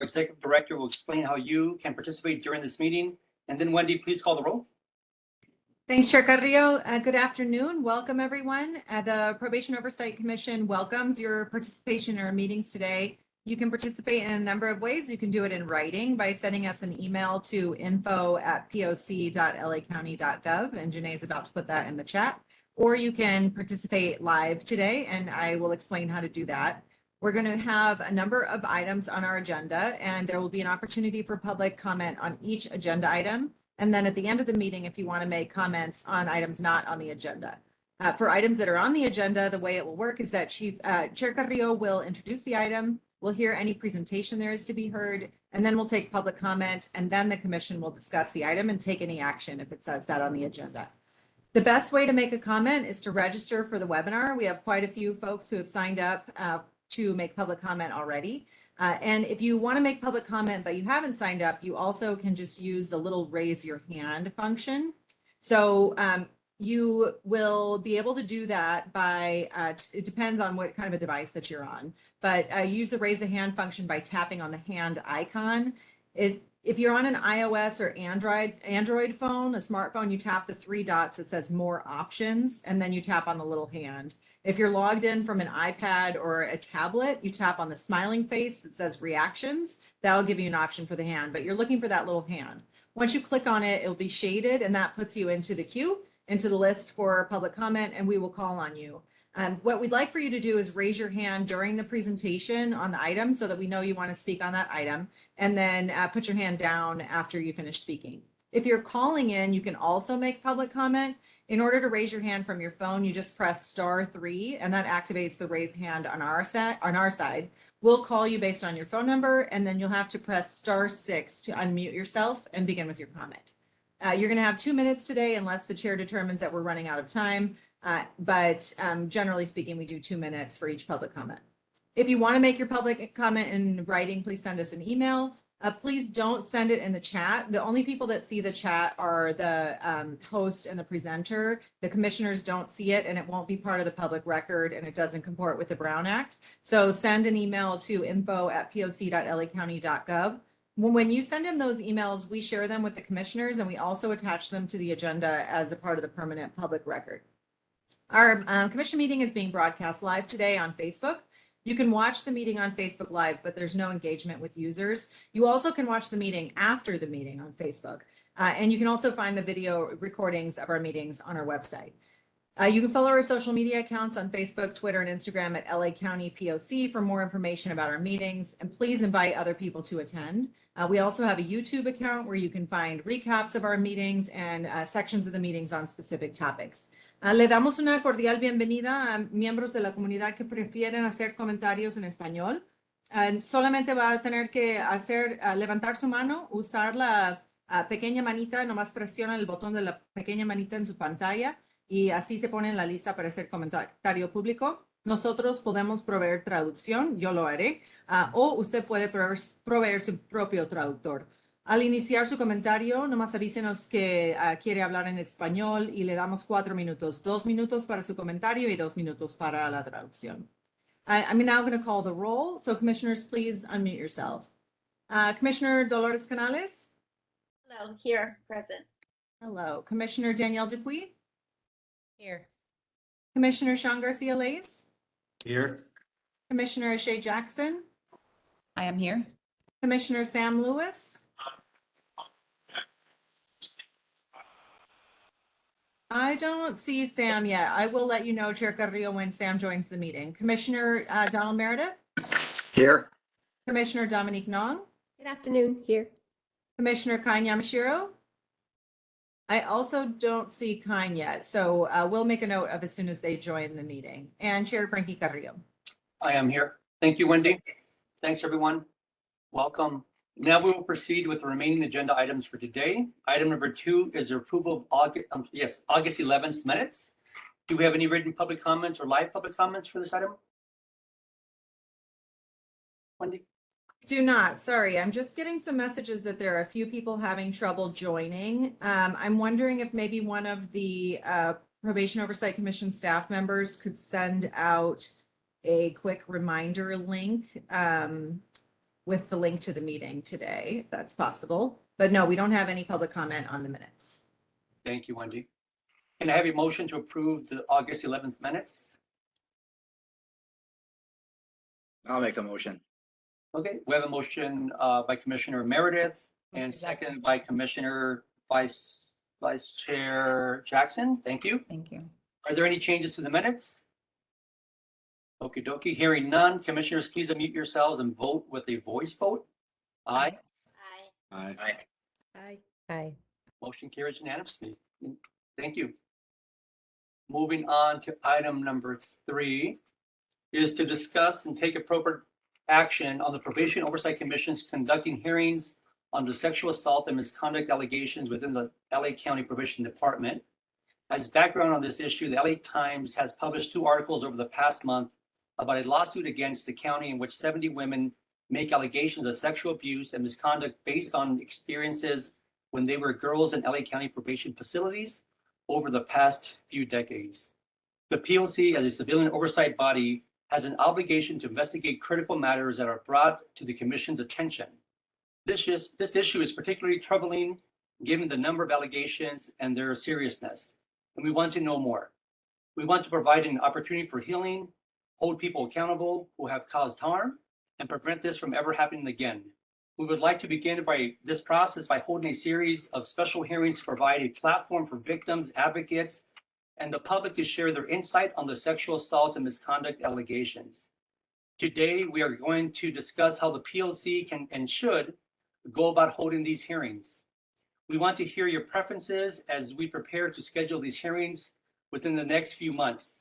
Executive Director will explain how you can participate during this meeting. And then Wendy, please call the roll. Thanks, Chair Carrillo. Good afternoon. Welcome, everyone. The Probation Oversight Commission welcomes your participation in our meetings today. You can participate in a number of ways. You can do it in writing by sending us an email to info@poc.lacounty.gov, and Janae is about to put that in the chat. Or you can participate live today, and I will explain how to do that. We're going to have a number of items on our agenda, and there will be an opportunity for public comment on each agenda item. And then at the end of the meeting, if you want to make comments on items not on the agenda. For items that are on the agenda, the way it will work is that Chair Carrillo will introduce the item, we'll hear any presentation there is to be heard, and then we'll take public comment, and then the commission will discuss the item and take any action if it says that on the agenda. The best way to make a comment is to register for the webinar. We have quite a few folks who have signed up to make public comment already. And if you want to make public comment, but you haven't signed up, you also can just use the little raise your hand function. So you will be able to do that by, it depends on what kind of a device that you're on, but use the raise the hand function by tapping on the hand icon. If you're on an iOS or Android phone, a smartphone, you tap the three dots that says more options, and then you tap on the little hand. If you're logged in from an iPad or a tablet, you tap on the smiling face that says reactions. That'll give you an option for the hand, but you're looking for that little hand. Once you click on it, it'll be shaded, and that puts you into the queue, into the list for public comment, and we will call on you. What we'd like for you to do is raise your hand during the presentation on the item so that we know you want to speak on that item, and then put your hand down after you finish speaking. If you're calling in, you can also make public comment. In order to raise your hand from your phone, you just press *3, and that activates the raise hand on our side. We'll call you based on your phone number, and then you'll have to press *6 to unmute yourself and begin with your comment. You're going to have 2 minutes today unless the chair determines that we're running out of time. But generally speaking, we do 2 minutes for each public comment. If you want to make your public comment in writing, please send us an email. Please don't send it in the chat. The only people that see the chat are the host and the presenter. The commissioners don't see it, and it won't be part of the public record, and it doesn't comport with the Brown Act. So send an email to info@poc.lacounty.gov. When you send in those emails, we share them with the commissioners, and we also attach them to the agenda as a part of the permanent public record. Our commission meeting is being broadcast live today on Facebook. You can watch the meeting on Facebook Live, but there's no engagement with users. You also can watch the meeting after the meeting on Facebook. And you can also find the video recordings of our meetings on our website. You can follow our social media accounts on Facebook, Twitter, and Instagram at LA County POC for more information about our meetings. And please invite other people to attend. We also have a YouTube account where you can find recaps of our meetings and sections of the meetings on specific topics. Le damos una cordial bienvenida a miembros de la comunidad que prefieren hacer comentarios en español. Solamente va a tener que levantar su mano, usar la pequeña manita, nomás presiona el botón de la pequeña manita en su pantalla y así se pone en la lista para hacer comentario público. Nosotros podemos proveer traducción, yo lo haré, o usted puede proveer su propio traductor. Al iniciar su comentario, nomás avísenos que quiere hablar en español y le damos 4 minutos, 2 minutos para su comentario y 2 minutos para la traducción. I'm now going to call the roll. So commissioners, please unmute yourselves. Commissioner Dolores Canales. Hello, here, present. Hello. Commissioner Danielle Dupuy. Here. Commissioner Sean Garcia Lace. Here. Commissioner Shay Jackson. I am here. Commissioner Sam Lewis. I don't see Sam yet. I will let you know, Chair Carrillo, when Sam joins the meeting. Commissioner Donald Meredith. Here. Commissioner Dominique Nong. Good afternoon, here. Commissioner Kain Yamashiro. I also don't Kain yet, so we'll make a note of as soon as they join the meeting. And Chair Frankie Carrillo. I am here. Thank you, Wendy. Thanks, everyone. Welcome. Now we will proceed with the remaining agenda items for today. Item number 2 is the approval of August 11th minutes. Do we have any written public comments or live public comments for this item? Wendy? Do not. Sorry, I'm just getting some messages that there are a few people having trouble joining. I'm wondering if maybe one of the Probation Oversight Commission staff members could send out a quick reminder link with the link to the meeting today, if that's possible. But no, we don't have any public comment on the minutes. Thank you, Wendy. Can I have a motion to approve the August 11th minutes? I'll make the motion. Okay, we have a motion by Commissioner Meredith and seconded by Commissioner Vice Chair Jackson. Thank you. Thank you. Are there any changes to the minutes? Okie dokie, hearing none. Commissioners, please unmute yourselves and vote with a voice vote. Aye. Aye. Aye. Aye. Aye. Motion carries unanimously. Thank you. Moving on to item number 3 is to discuss and take appropriate action on the Probation Oversight Commission's conducting hearings on the sexual assault and misconduct allegations within the LA County Probation Department. As background on this issue, the LA Times has published 2 articles over the past month about a lawsuit against the county in which 70 women make allegations of sexual abuse and misconduct based on experiences when they were girls in LA County probation facilities over the past few decades. The POC, as a civilian oversight body, has an obligation to investigate critical matters that are brought to the Commission's attention. This issue is particularly troubling given the number of allegations and their seriousness, and we want to know more. We want to provide an opportunity for healing, hold people accountable who have caused harm, and prevent this from ever happening again. We would like to begin this process by holding a series of special hearings to provide a platform for victims, advocates, and the public to share their insight on the sexual assaults and misconduct allegations. Today, we are going to discuss how the POC can and should go about holding these hearings. We want to hear your preferences as we prepare to schedule these hearings within the next few months.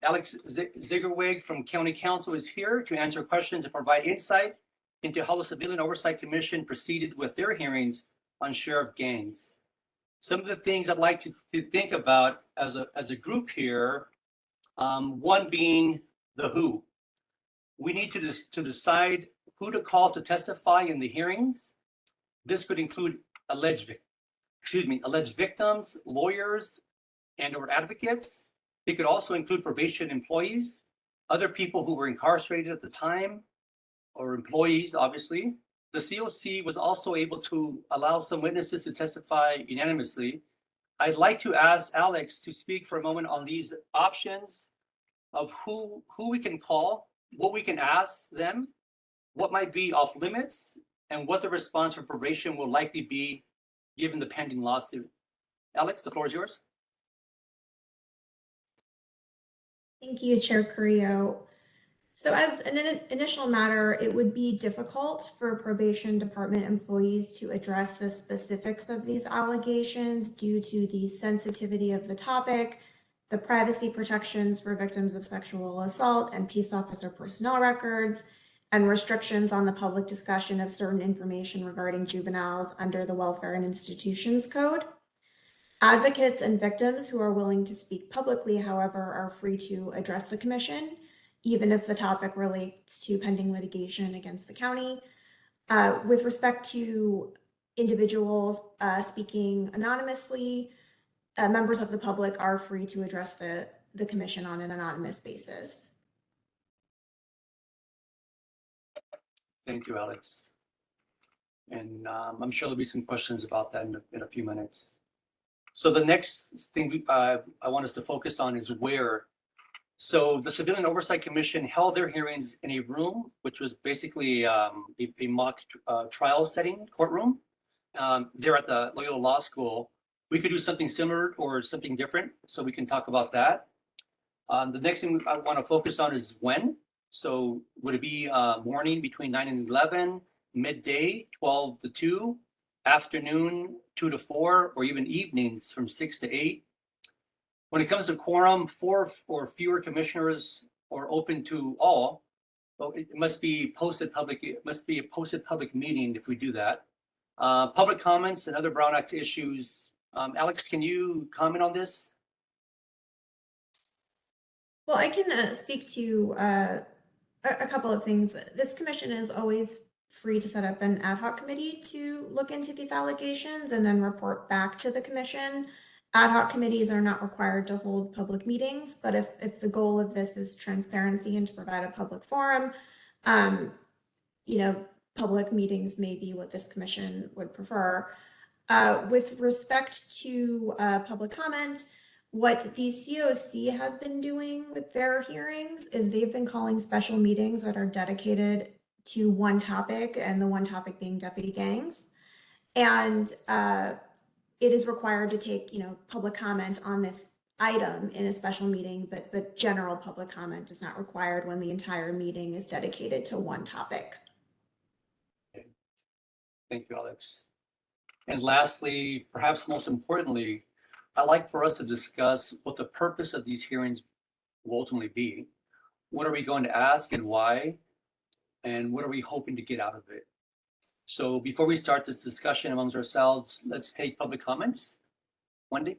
Alex Zigerwig from County Council is here to answer questions and provide insight into how the Civilian Oversight Commission proceeded with their hearings on Sheriff Gaines. Some of the things I'd like to think about as a group here, one being the who. We need to decide who to call to testify in the hearings. This could include alleged victims, lawyers, and/or advocates. It could also include probation employees, other people who were incarcerated at the time, or employees, obviously. The COC was also able to allow some witnesses to testify unanimously. I'd like to ask Alex to speak for a moment on these options of who we can call, what we can ask them, what might be off limits, and what the response for probation will likely be given the pending lawsuit. Alex, the floor is yours. Thank you, Chair Carrillo. So as an initial matter, it would be difficult for probation department employees to address the specifics of these allegations due to the sensitivity of the topic, the privacy protections for victims of sexual assault and peace officer personnel records, and restrictions on the public discussion of certain information regarding juveniles under the Welfare and Institutions Code. Advocates and victims who are willing to speak publicly, however, are free to address the commission, even if the topic relates to pending litigation against the county. With respect to individuals speaking anonymously, members of the public are free to address the commission on an anonymous basis. Thank you, Alex. And I'm sure there'll be some questions about that in a few minutes. So the next thing I want us to focus on is where. So the Civilian Oversight Commission held their hearings in a room, which was basically a mock trial setting, courtroom. There at the Loyola Law School. We could do something similar or something different, so we can talk about that. The next thing I want to focus on is when. So would it be morning between 9 and 11, midday 12 to 2, afternoon 2 to 4, or even evenings from 6 to 8? When it comes to quorum, 4 or fewer commissioners are open to all. Well, it must be posted public. It must be a posted public meeting if we do that. Public comments and other Brown Act issues. Alex, can you comment on this? Well, I can speak to a couple of things. This commission is always free to set up an ad hoc committee to look into these allegations and then report back to the commission. Ad hoc committees are not required to hold public meetings, but if the goal of this is transparency and to provide a public forum, public meetings may be what this commission would prefer. With respect to public comment, what the COC has been doing with their hearings is they've been calling special meetings that are dedicated to one topic, and the one topic being deputy gangs. And it is required to take, public comment on this item in a special meeting, but general public comment is not required when the entire meeting is dedicated to one topic. Thank you, Alex. And lastly, perhaps most importantly, I'd like for us to discuss what the purpose of these hearings will ultimately be. What are we going to ask and why? And what are we hoping to get out of it? So before we start this discussion amongst ourselves, let's take public comments. Wendy?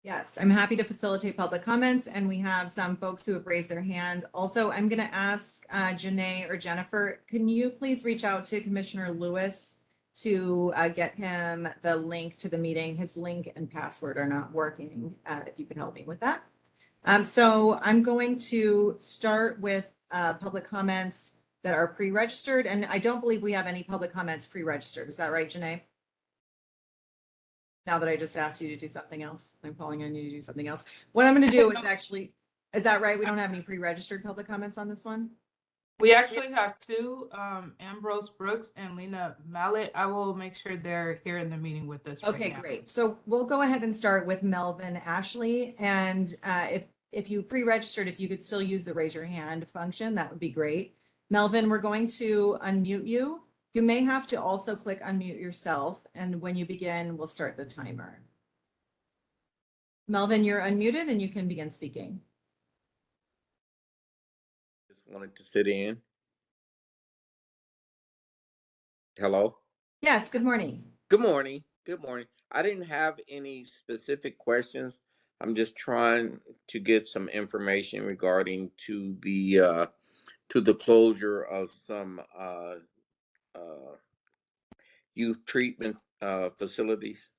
Yes, I'm happy to facilitate public comments, and we have some folks who have raised their hand. Also, I'm going to ask Janae or Jennifer, can you please reach out to Commissioner Lewis to get him the link to the meeting? His link and password are not working, if you can help me with that. So I'm going to start with public comments that are pre-registered, and I don't believe we have any public comments pre-registered. Is that right, Janae? Now that I just asked you to do something else, I'm calling on you to do something else. What I'm going to do is actually, is that right? We don't have any pre-registered public comments on this one? We actually have two, Ambrose Brooks and Lena Mallet. I will make sure they're here in the meeting with us. Okay, right now. great. So we'll go ahead and start with Melvin Ashley. And if you pre-registered, if you could still use the raise your hand function, that would be great. Melvin, we're going to unmute you. You may have to also click unmute yourself. And when you begin, we'll start the timer. Melvin, you're unmuted and you can begin speaking. Just wanted to sit in. Hello. Yes, good morning. Good morning. Good morning. I didn't have any specific questions. I'm just trying to get some information regarding to the closure of some youth treatment facilities.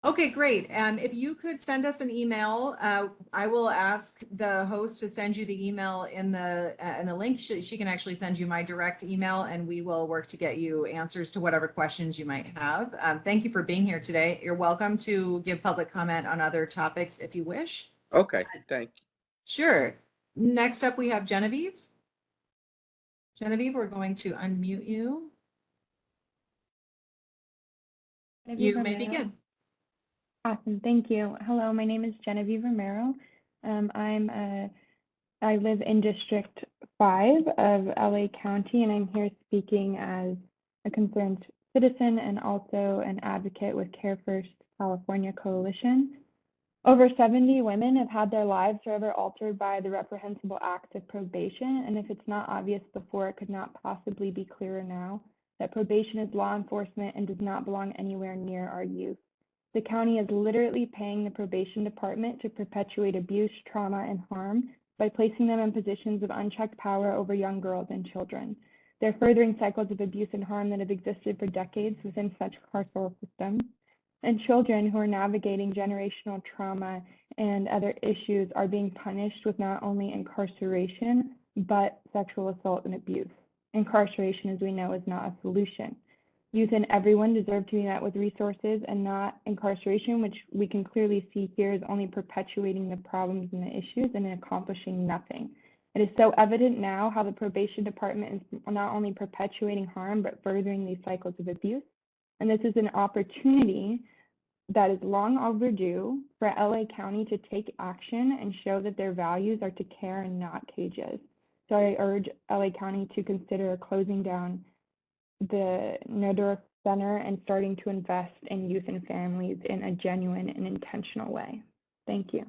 Okay, great. If you could send us an email, I will ask the host to send you the email in the link. She can actually send you my direct email, and we will work to get you answers to whatever questions you might have. Thank you for being here today. You're welcome to give public comment on other topics if you wish. Okay, thank you. Sure. Next up, we have Genevieve. Genevieve, we're going to unmute you. You may begin. Awesome, thank you. Hello, my name is Genevieve Romero. I live in District 5 of LA County, and I'm here speaking as a concerned citizen and also an advocate with Care First California Coalition. Over 70 women have had their lives forever altered by the reprehensible act of probation, and if it's not obvious before, it could not possibly be clearer now that probation is law enforcement and does not belong anywhere near our youth. The county is literally paying the probation department to perpetuate abuse, trauma, and harm by placing them in positions of unchecked power over young girls and children. They're furthering cycles of abuse and harm that have existed for decades within such carceral systems. And children who are navigating generational trauma and other issues are being punished with not only incarceration, but sexual assault and abuse. Incarceration, as we know, is not a solution. Youth and everyone deserve to be met with resources and not incarceration, which we can clearly see here is only perpetuating the problems and the issues and accomplishing nothing. It is so evident now how the probation department is not only perpetuating harm, but furthering these cycles of abuse. And this is an opportunity that is long overdue for LA County to take action and show that their values are to care and not cages. So I urge LA County to consider closing down the Nodor Center and starting to invest in youth and families in a genuine and intentional way. Thank you.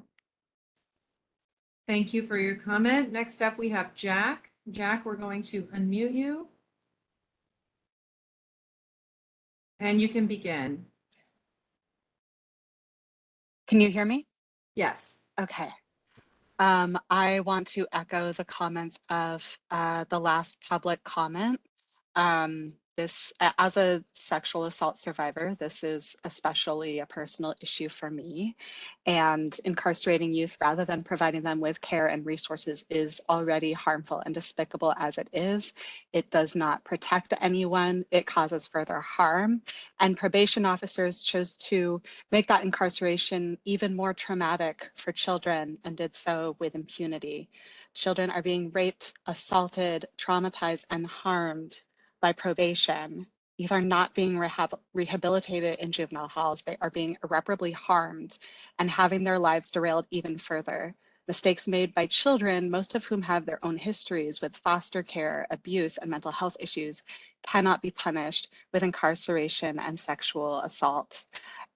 Thank you for your comment. Next up, we have Jack. Jack, we're going to unmute you. And you can begin. Can you hear me? Yes. Okay. I want to echo the comments of the last public comment. This, as a sexual assault survivor, this is especially a personal issue for me. And incarcerating youth rather than providing them with care and resources is already harmful and despicable as it is. It does not protect anyone, it causes further harm. And probation officers chose to make that incarceration even more traumatic for children and did so with impunity. Children are being raped, assaulted, traumatized, and harmed by probation. These are not being rehabilitated in juvenile halls. They are being irreparably harmed and having their lives derailed even further. Mistakes made by children, most of whom have their own histories with foster care, abuse, and mental health issues, cannot be punished with incarceration and sexual assault.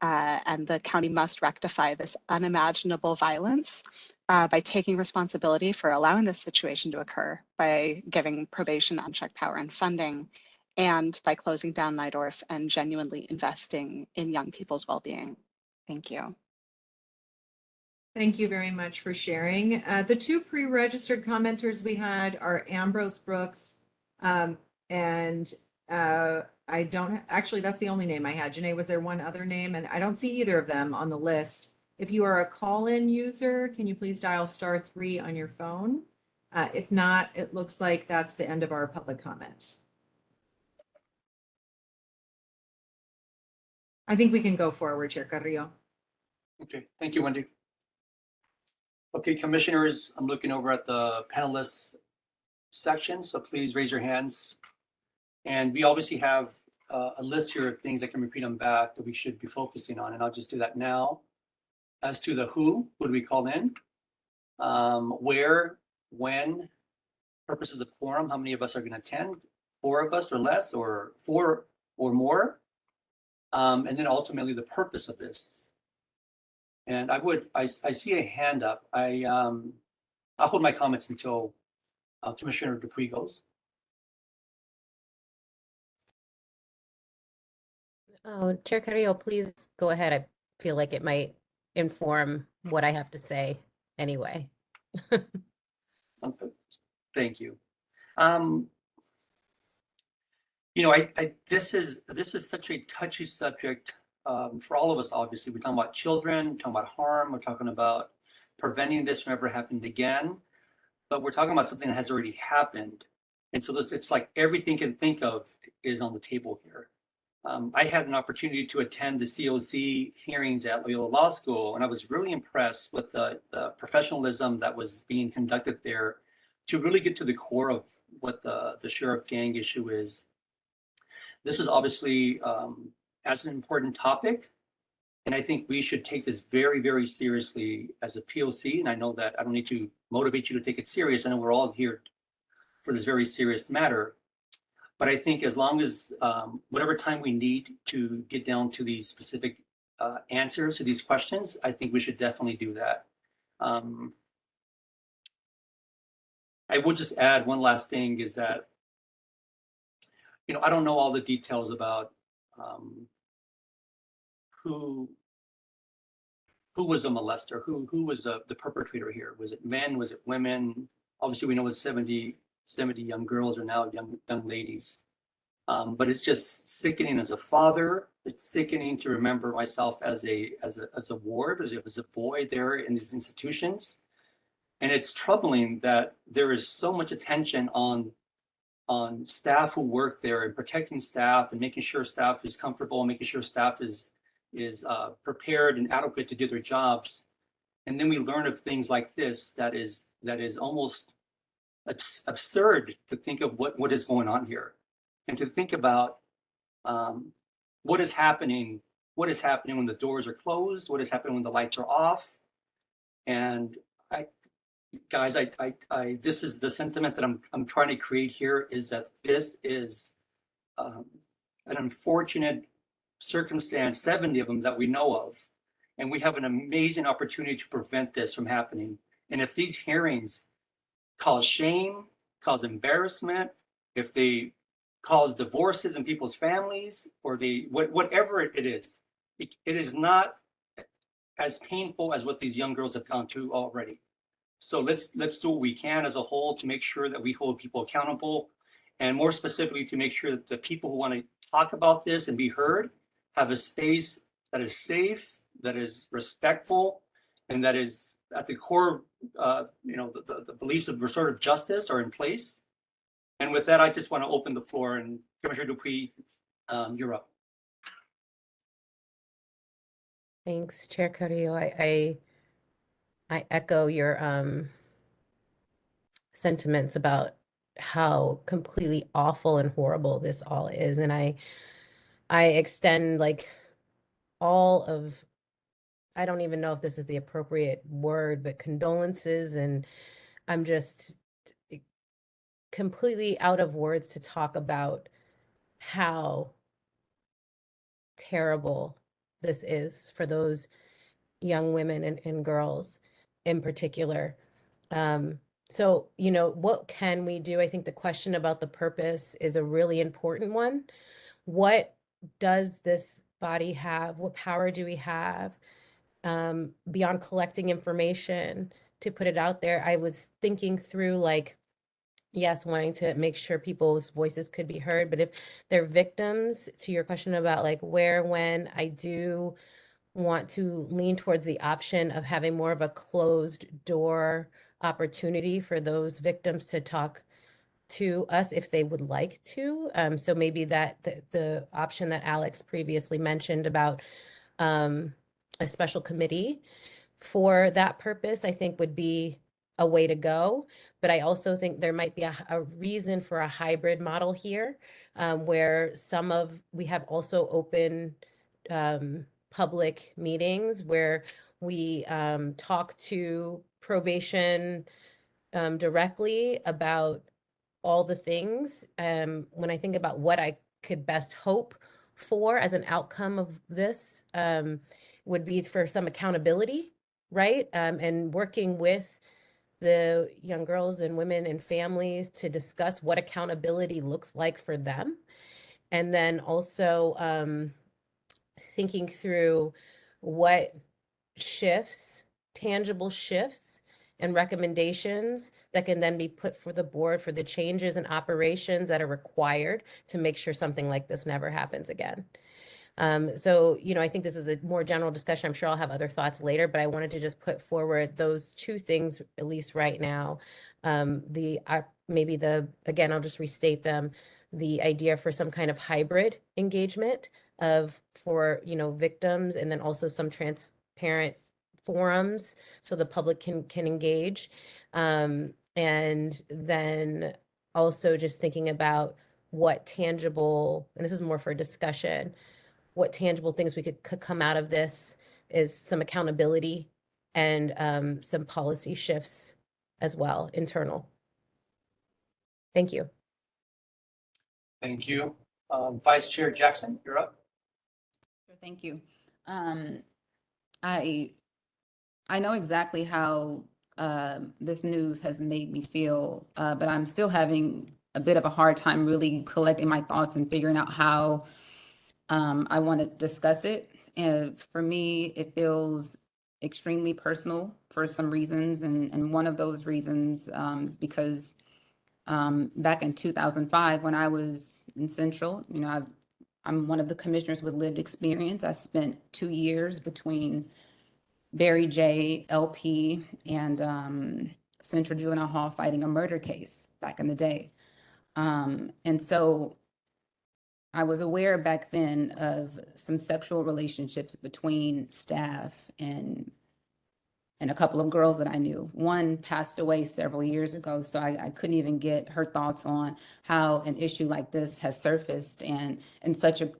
And the county must rectify this unimaginable violence by taking responsibility for allowing this situation to occur, by giving probation unchecked power and funding, and by closing down Nydorf and genuinely investing in young people's well-being. Thank you. Thank you very much for sharing. The two pre-registered commenters we had are Ambrose Brooks and I don't, actually, that's the only name I had. Janae, was there one other name? And I don't see either of them on the list. If you are a call-in user, can you please dial *3 on your phone? If not, it looks like that's the end of our public comment. I think we can go forward, Chair Carrillo. Okay, thank you, Wendy. Okay, commissioners, I'm looking over at the panelists section, so please raise your hands. And we obviously have a list here of things I can repeat them back that we should be focusing on, and I'll just do that now. As to the who do we call in? Where, when, purposes of quorum, how many of us are going to attend? 4 of us or less, or 4 or more? And then ultimately the purpose of this. And I see a hand up. I'll hold my comments until Commissioner Dupree goes. Oh, Chair Carrillo, please go ahead. I feel like it might inform what I have to say anyway. Thank you. You know, this is such a touchy subject for all of us. Obviously, we're talking about children, we're talking about harm, we're talking about preventing this from ever happening again. But we're talking about something that has already happened, and so it's like everything you can think of is on the table here. I had an opportunity to attend the COC hearings at Loyola Law School, and I was really impressed with the professionalism that was being conducted there to really get to the core of what the sheriff gang issue is. This is obviously as an important topic, and I think we should take this very, very seriously as a POC. And I know that I don't need to motivate you to take it serious. I know we're all here for this very serious matter. But I think as long as whatever time we need to get down to these specific answers to these questions, I think we should definitely do that. I would just add one last thing is that, you know, I don't know all the details about who was a molester, who was the perpetrator here. Was it men? Was it women? Obviously, we know it's 70 young girls are now young ladies. But it's just sickening as a father. It's sickening to remember myself as a ward, as a boy there in these institutions. And it's troubling that there is so much attention on staff who work there and protecting staff and making sure staff is comfortable, making sure staff is prepared and adequate to do their jobs. And then we learn of things like this that is almost absurd to think of what is going on here, and to think about what is happening when the doors are closed, what is happening when the lights are off. And this is the sentiment that I'm trying to create here, is that this is an unfortunate circumstance, 70 of them that we know of, and we have an amazing opportunity to prevent this from happening. And if these hearings cause shame, cause embarrassment, if they cause divorces in people's families, or whatever it is, it is not as painful as what these young girls have gone through already. So let's do what we can as a whole to make sure that we hold people accountable. and more specifically to make sure that the people who want to talk about this and be heard have a space that is safe, that is respectful, and that is at the core, the beliefs of restorative justice are in place. And with that, I just want to open the floor, and Commissioner Dupuy, you're up. Thanks, Chair Carrillo. I echo your sentiments about how completely awful and horrible this all is. And I extend like all of, I don't even know if this is the appropriate word, but condolences. And I'm just completely out of words to talk about how terrible this is for those young women and girls in particular. So, what can we do? I think the question about the purpose is a really important one. What does this body have? What power do we have beyond collecting information to put it out there? I was thinking through like, yes, wanting to make sure people's voices could be heard, but if they're victims, to your question about like where, when, I do want to lean towards the option of having more of a closed door opportunity for those victims to talk to us if they would like to. So maybe that the option that Alex previously mentioned about a special committee for that purpose, I think would be a way to go. But I also think there might be a reason for a hybrid model here, where we have also open public meetings where we talk to probation directly about all the things. When I think about what I could best hope for as an outcome of this, would be for some accountability, right? And working with the young girls and women and families to discuss what accountability looks like for them. And then also thinking through what shifts, tangible shifts and recommendations that can then be put for the board for the changes and operations that are required to make sure something like this never happens again. So, I think this is a more general discussion. I'm sure I'll have other thoughts later, but I wanted to just put forward those two things, at least right now. Again, I'll just restate them, the idea for some kind of hybrid engagement for victims, and then also some transparent forums so the public can engage. And then also just thinking about what tangible, and this is more for discussion, what tangible things we could come out of this is some accountability and some policy shifts as well, internal. Thank you. Thank you. Vice Chair Jackson, you're up. Thank you. I know exactly how this news has made me feel, but I'm still having a bit of a hard time really collecting my thoughts and figuring out how I want to discuss it. And for me, it feels extremely personal for some reasons. And one of those reasons is because back in 2005, when I was in Central, I'm one of the commissioners with lived experience. I spent 2 years between Barry J, LP, and Central Juvenile Hall fighting a murder case back in the day. And so I was aware back then of some sexual relationships between staff and a couple of girls that I knew. One passed away several years ago, so I couldn't even get her thoughts on how an issue like this has surfaced, and in such a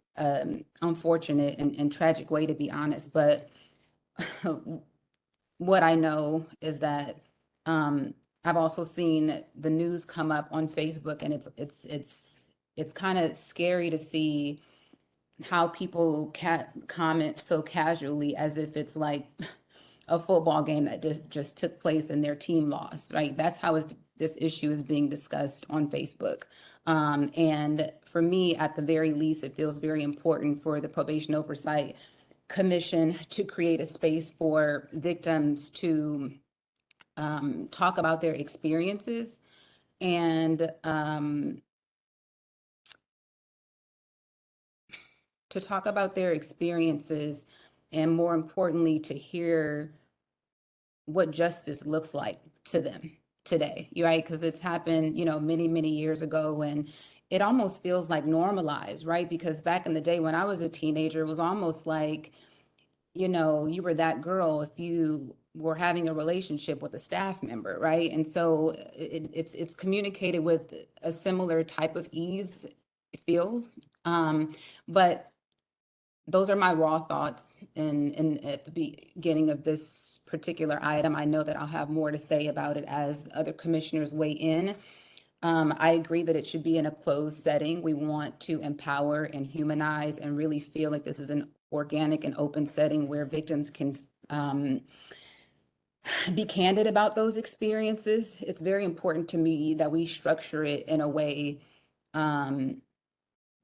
unfortunate and tragic way, to be honest. But what I know is that I've also seen the news come up on Facebook, and it's kind of scary to see how people comment so casually as if it's like a football game that just took place and their team lost, right? That's how this issue is being discussed on Facebook. And for me, at the very least, it feels very important for the Probation Oversight Commission to create a space for victims to talk about their experiences and to talk about their experiences, and more importantly, to hear what justice looks like to them today, right? Because it's happened, many, many years ago, and it almost feels like normalized, right? Because back in the day when I was a teenager, it was almost like, you were that girl if you were having a relationship with a staff member, right? And so it's communicated with a similar type of ease, it feels. But those are my raw thoughts in at the beginning of this particular item. I know that I'll have more to say about it as other commissioners weigh in. I agree that it should be in a closed setting. We want to empower and humanize and really feel like this is an organic and open setting where victims can be candid about those experiences. It's very important to me that we structure it in a way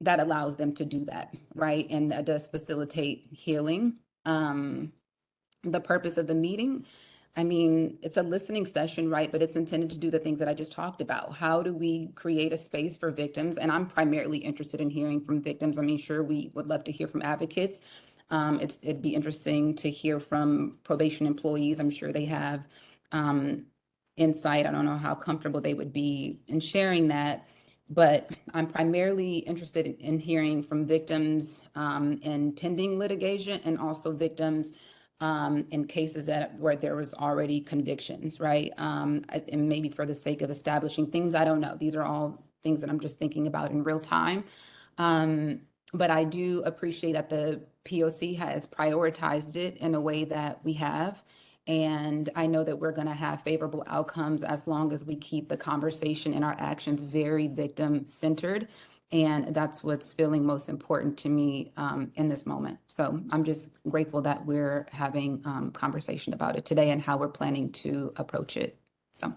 that allows them to do that, right? And that does facilitate healing. The purpose of the meeting, it's a listening session, right? But it's intended to do the things that I just talked about. How do we create a space for victims? And I'm primarily interested in hearing from victims. Sure, we would love to hear from advocates. It'd be interesting to hear from probation employees. I'm sure they have insight. I don't know how comfortable they would be in sharing that, but I'm primarily interested in hearing from victims in pending litigation, and also victims in cases where there was already convictions, right? And maybe for the sake of establishing things, I don't know. These are all things that I'm just thinking about in real time. But I do appreciate that the POC has prioritized it in a way that we have. And I know that we're going to have favorable outcomes as long as we keep the conversation and our actions very victim-centered. And that's what's feeling most important to me in this moment. So I'm just grateful that we're having conversation about it today and how we're planning to approach it. So.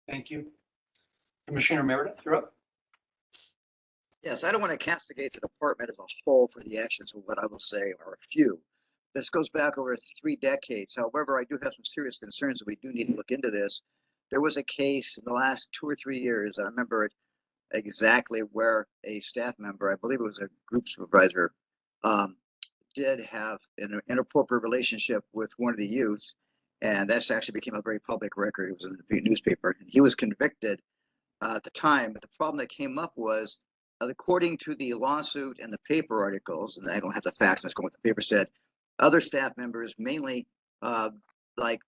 Thank you. Commissioner Meredith, you're up. Yes, I don't want to castigate the department as a whole for the actions of what I will say are a few. This goes back over 3 decades. However, I do have some serious concerns that we do need to look into this. There was a case in the last 2 or 3 years, I remember it exactly, where a staff member, I believe it was a group supervisor, did have an inappropriate relationship with one of the youth, and that's actually became a very public record. It was in the newspaper. He was convicted at the time, but the problem that came up was, according to the lawsuit and the paper articles, and I don't have the facts, I'm just going with the paper said, other staff members, mainly like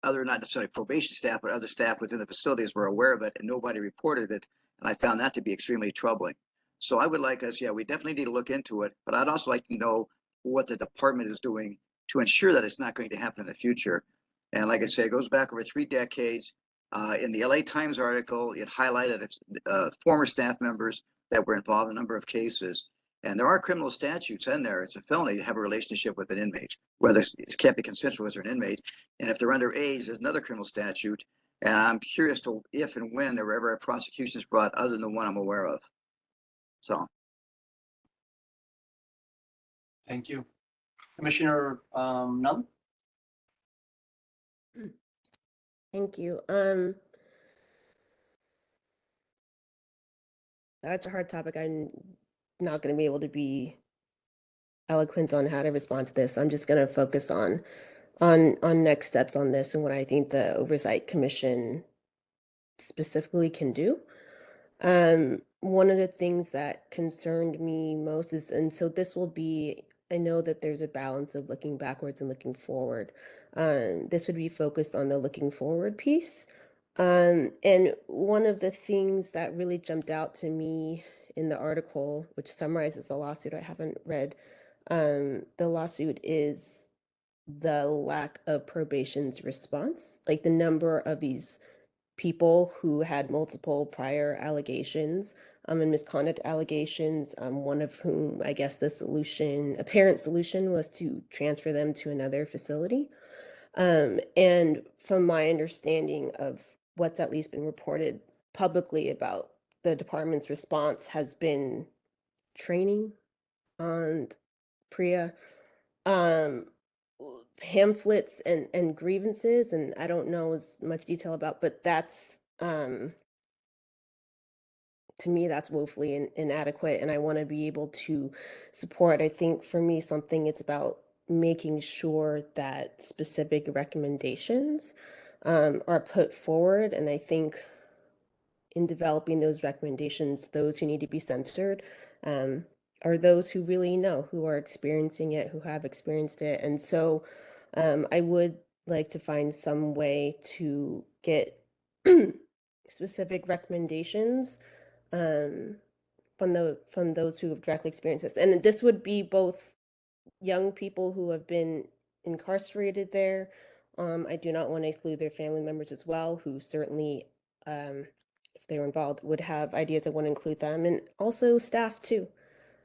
other, not necessarily probation staff, but other staff within the facilities were aware of it, and nobody reported it. And I found that to be extremely troubling. So I would like us, we definitely need to look into it, but I'd also like to know what the department is doing to ensure that it's not going to happen in the future. And like I say, it goes back over 3 decades. In the LA Times article, it highlighted former staff members that were involved in a number of cases. And there are criminal statutes in there. It's a felony to have a relationship with an inmate, whether it can't be consensual as an inmate. And if they're underage, there's another criminal statute. And I'm curious to if and when there were ever prosecutions brought other than the one I'm aware of. So. Thank you. Commissioner Nunn? Thank you. That's a hard topic. I'm not going to be able to be eloquent on how to respond to this. I'm just going to focus on next steps on this and what I think the Oversight Commission specifically can do. One of the things that concerned me most is, and so this will be, I know that there's a balance of looking backwards and looking forward. This would be focused on the looking forward piece. And one of the things that really jumped out to me in the article, which summarizes the lawsuit, I haven't read, the lawsuit is the lack of probation's response, like the number of these people who had multiple prior allegations and misconduct allegations, one of whom, I guess the apparent solution was to transfer them to another facility. And from my understanding of what's at least been reported publicly about the department's response has been training on PREA, pamphlets and grievances, and I don't know as much detail about, but that's to me, that's woefully inadequate, and I want to be able to support. I think for me, something it's about making sure that specific recommendations are put forward, and I think in developing those recommendations, those who need to be censored are those who really know, who are experiencing it, who have experienced it. And so I would like to find some way to get specific recommendations from those who have directly experienced this. And this would be both young people who have been incarcerated there. I do not want to exclude their family members as well, who certainly, if they were involved, would have ideas. I want to include them, and also staff too.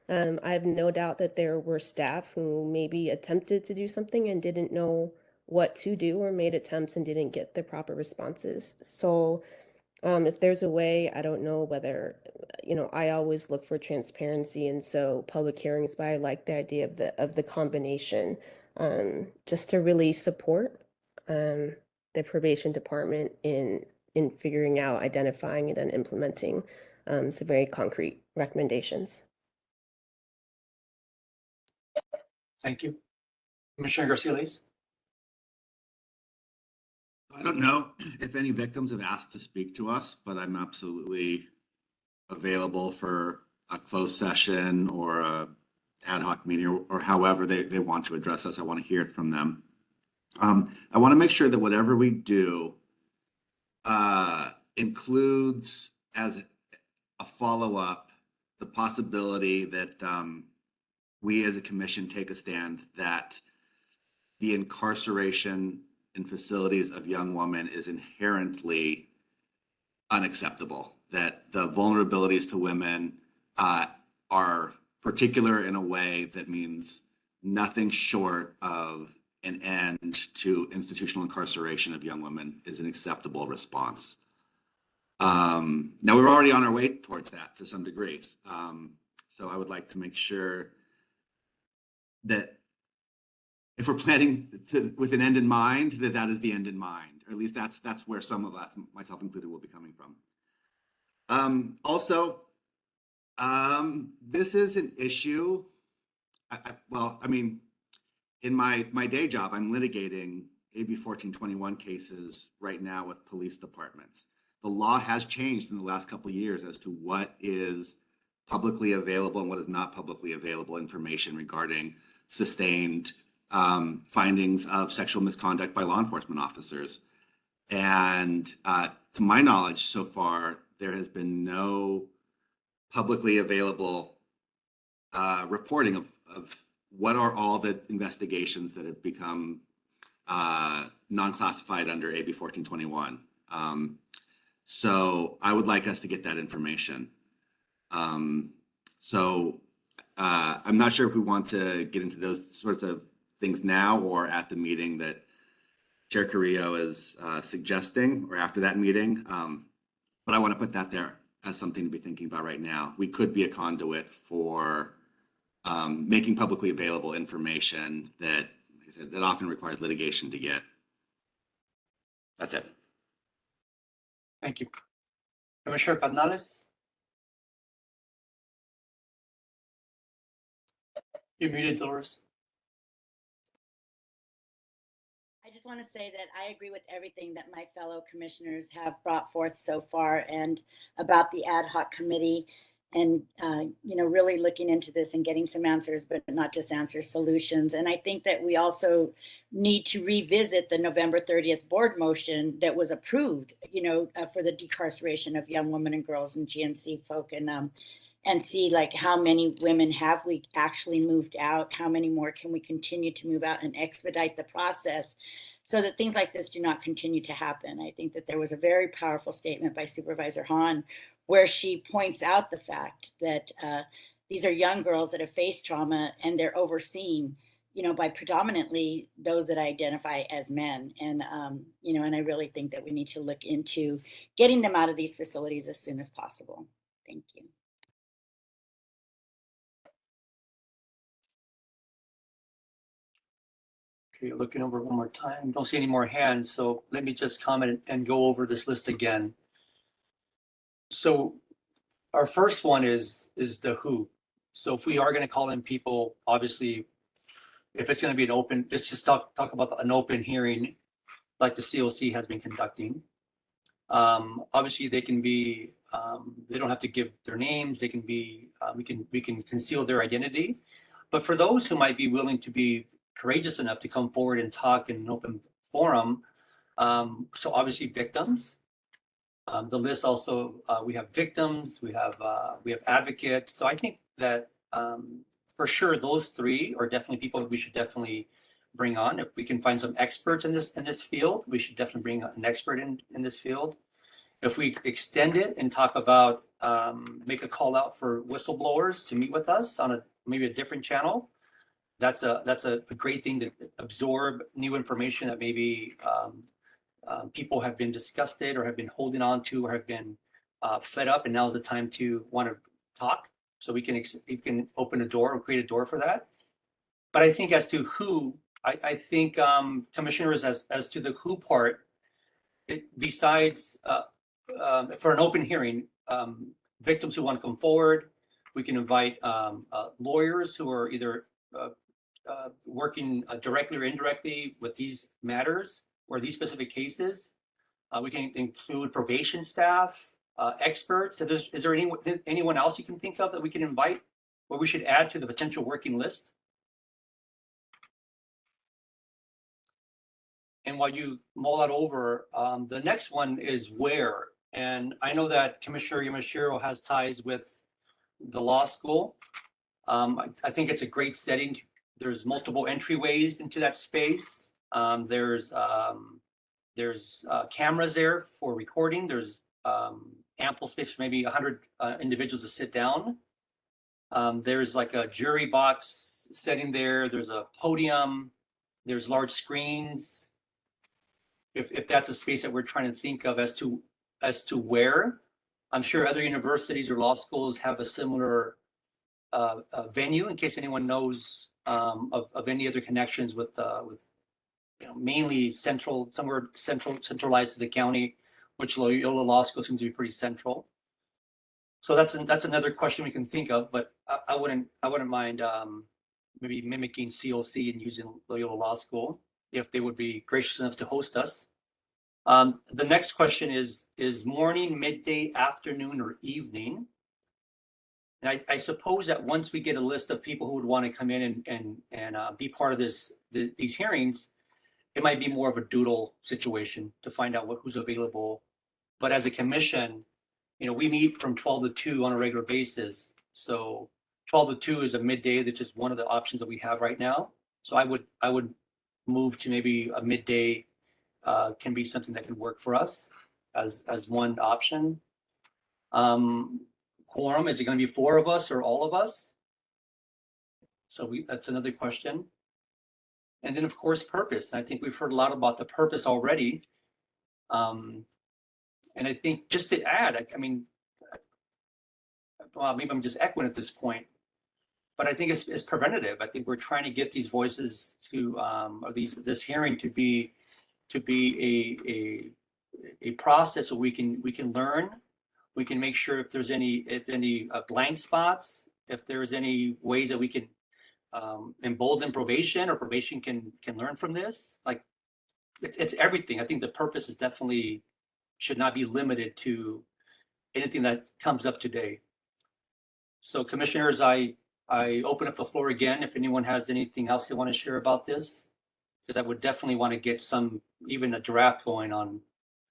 I have no doubt that there were staff who maybe attempted to do something and didn't know what to do, or made attempts and didn't get the proper responses. So if there's a way, I don't know whether, I always look for transparency, and so public hearings, but I like the idea of the combination, just to really support the probation department in figuring out, identifying, and then implementing some very concrete recommendations. Thank you. Commissioner Garcia-Lees? I don't know if any victims have asked to speak to us, but I'm absolutely available for a closed session or a ad hoc meeting, or however they want to address us. I want to hear it from them. I want to make sure that whatever we do includes as a follow-up the possibility that we as a commission take a stand that the incarceration in facilities of young women is inherently unacceptable, that the vulnerabilities to women are particular in a way that means nothing short of an end to institutional incarceration of young women is an acceptable response. Now we're already on our way towards that to some degree. So I would like to make sure that if we're planning with an end in mind, that is the end in mind, or at least that's where some of us, myself included, will be coming from. Also, this is an issue. In my day job, I'm litigating AB 1421 cases right now with police departments. The law has changed in the last couple of years as to what is publicly available and what is not publicly available information regarding sustained findings of sexual misconduct by law enforcement officers. And to my knowledge so far, there has been no publicly available reporting of what are all the investigations that have become non-classified under AB 1421. So I would like us to get that information. I'm not sure if we want to get into those sorts of things now or at the meeting that Chair Carrillo is suggesting, or after that meeting. But I want to put that there as something to be thinking about right now. We could be a conduit for making publicly available information that, like I said, that often requires litigation to get. That's it. Thank you. Commissioner Fernandez? You're muted, Dolores. I just want to say that I agree with everything that my fellow commissioners have brought forth so far, and about the ad hoc committee, and really looking into this and getting some answers, but not just answers, solutions. And I think that we also need to revisit the November 30th board motion that was approved, for the decarceration of young women and girls and GMC folk, and see like how many women have we actually moved out, how many more can we continue to move out, and expedite the process so that things like this do not continue to happen. I think that there was a very powerful statement by Supervisor Hahn where she points out the fact that these are young girls that have faced trauma, and they're overseen, by predominantly those that identify as men. And, and I really think that we need to look into getting them out of these facilities as soon as possible. Thank you. Okay, looking over one more time. Don't see any more hands, so let me just comment and go over this list again. So our first one is the who. So if we are going to call in people, obviously, if it's going to be an open, let's just talk about an open hearing like the COC has been conducting. Obviously, they can be, they don't have to give their names. They can be, we can conceal their identity. But for those who might be willing to be courageous enough to come forward and talk in an open forum, so obviously victims. The list also, we have victims, we have advocates. So I think that for sure those three are definitely people we should definitely bring on. If we can find some experts in this field, we should definitely bring an expert in this field. If we extend it and talk about make a call out for whistleblowers to meet with us on maybe a different channel, that's a great thing to absorb new information that maybe people have been disgusted or have been holding on to or have been fed up, and now's the time to want to talk. So we can open a door or create a door for that. But I think as to who, I think commissioners, as to the who part, besides for an open hearing, victims who want to come forward, we can invite lawyers who are either working directly or indirectly with these matters or these specific cases. We can include probation staff, experts. So is there anyone else you can think of that we can invite or we should add to the potential working list? And while you mull that over, the next one is where. And I know that Commissioner Yamashiro has ties with the law school. I think it's a great setting. There's multiple entryways into that space. There's cameras there for recording. There's ample space for maybe 100 individuals to sit down. There's like a jury box setting there. There's a podium. There's large screens. If that's a space that we're trying to think of as to where, I'm sure other universities or law schools have a similar venue in case anyone knows of any other connections with mainly centralized to the county, which Loyola Law School seems to be pretty central. So that's another question we can think of, but I wouldn't mind maybe mimicking COC and using Loyola Law School if they would be gracious enough to host us. The next question is morning, midday, afternoon, or evening? And I suppose that once we get a list of people who would want to come in and be part of these hearings, it might be more of a doodle situation to find out who's available. But as a commission, we meet from 12 to 2 on a regular basis. So 12 to 2 is a midday. That's just one of the options that we have right now. So I would move to maybe a midday can be something that can work for us as one option. Quorum, is it going to be 4 of us or all of us? So that's another question. And then of course, purpose. And I think we've heard a lot about the purpose already. And I think just to add, well, maybe I'm just echoing at this point, but I think it's preventative. I think we're trying to get these voices to, or this hearing to be a process where we can learn. We can make sure if there's any blank spots, if there's any ways that we can embolden probation or probation can learn from this. Like it's everything. I think the purpose is definitely should not be limited to anything that comes up today. So commissioners, I open up the floor again if anyone has anything else they want to share about this, because I would definitely want to get even a draft going on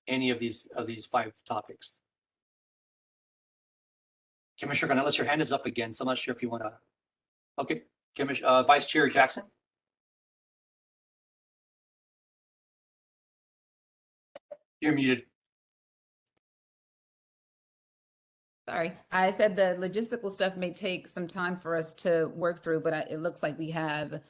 any of these 5 topics. Commissioner Gonzalez, your hand is up again, so I'm not sure if you want to. Okay, Commissioner Vice Chair Jackson. You're muted. Sorry, I said the logistical stuff may take some time for us to work through, but it looks like we have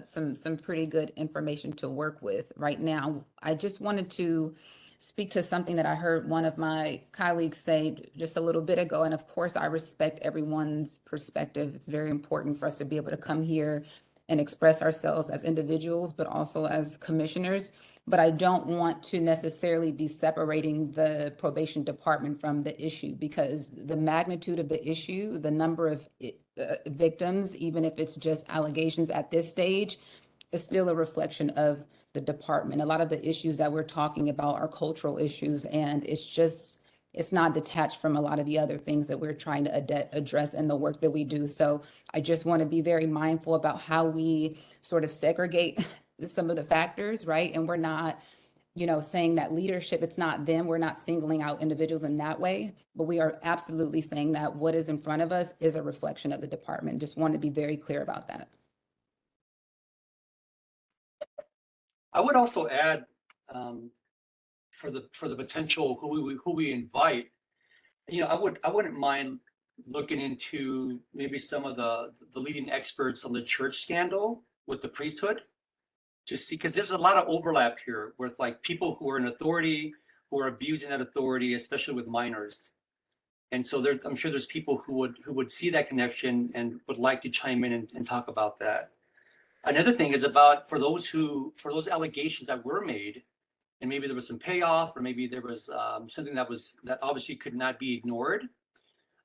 some pretty good information to work with right now. I just wanted to speak to something that I heard one of my colleagues say just a little bit ago. And of course, I respect everyone's perspective. It's very important for us to be able to come here and express ourselves as individuals, but also as commissioners. but I don't want to necessarily be separating the probation department from the issue, because the magnitude of the issue, the number of victims, even if it's just allegations at this stage, is still a reflection of the department. A lot of the issues that we're talking about are cultural issues, and it's not detached from a lot of the other things that we're trying to address in the work that we do. So I just want to be very mindful about how we sort of segregate some of the factors, right? And we're not, saying that leadership, it's not them. We're not singling out individuals in that way, but we are absolutely saying that what is in front of us is a reflection of the department. Just want to be very clear about that. I would also add, for the potential who we invite, I wouldn't mind looking into maybe some of the leading experts on the church scandal with the priesthood, to see, because there's a lot of overlap here with like people who are in authority, who are abusing that authority, especially with minors. And so I'm sure there's people who would see that connection and would like to chime in and talk about that. Another thing is about for those allegations that were made, and maybe there was some payoff, or maybe there was something that obviously could not be ignored.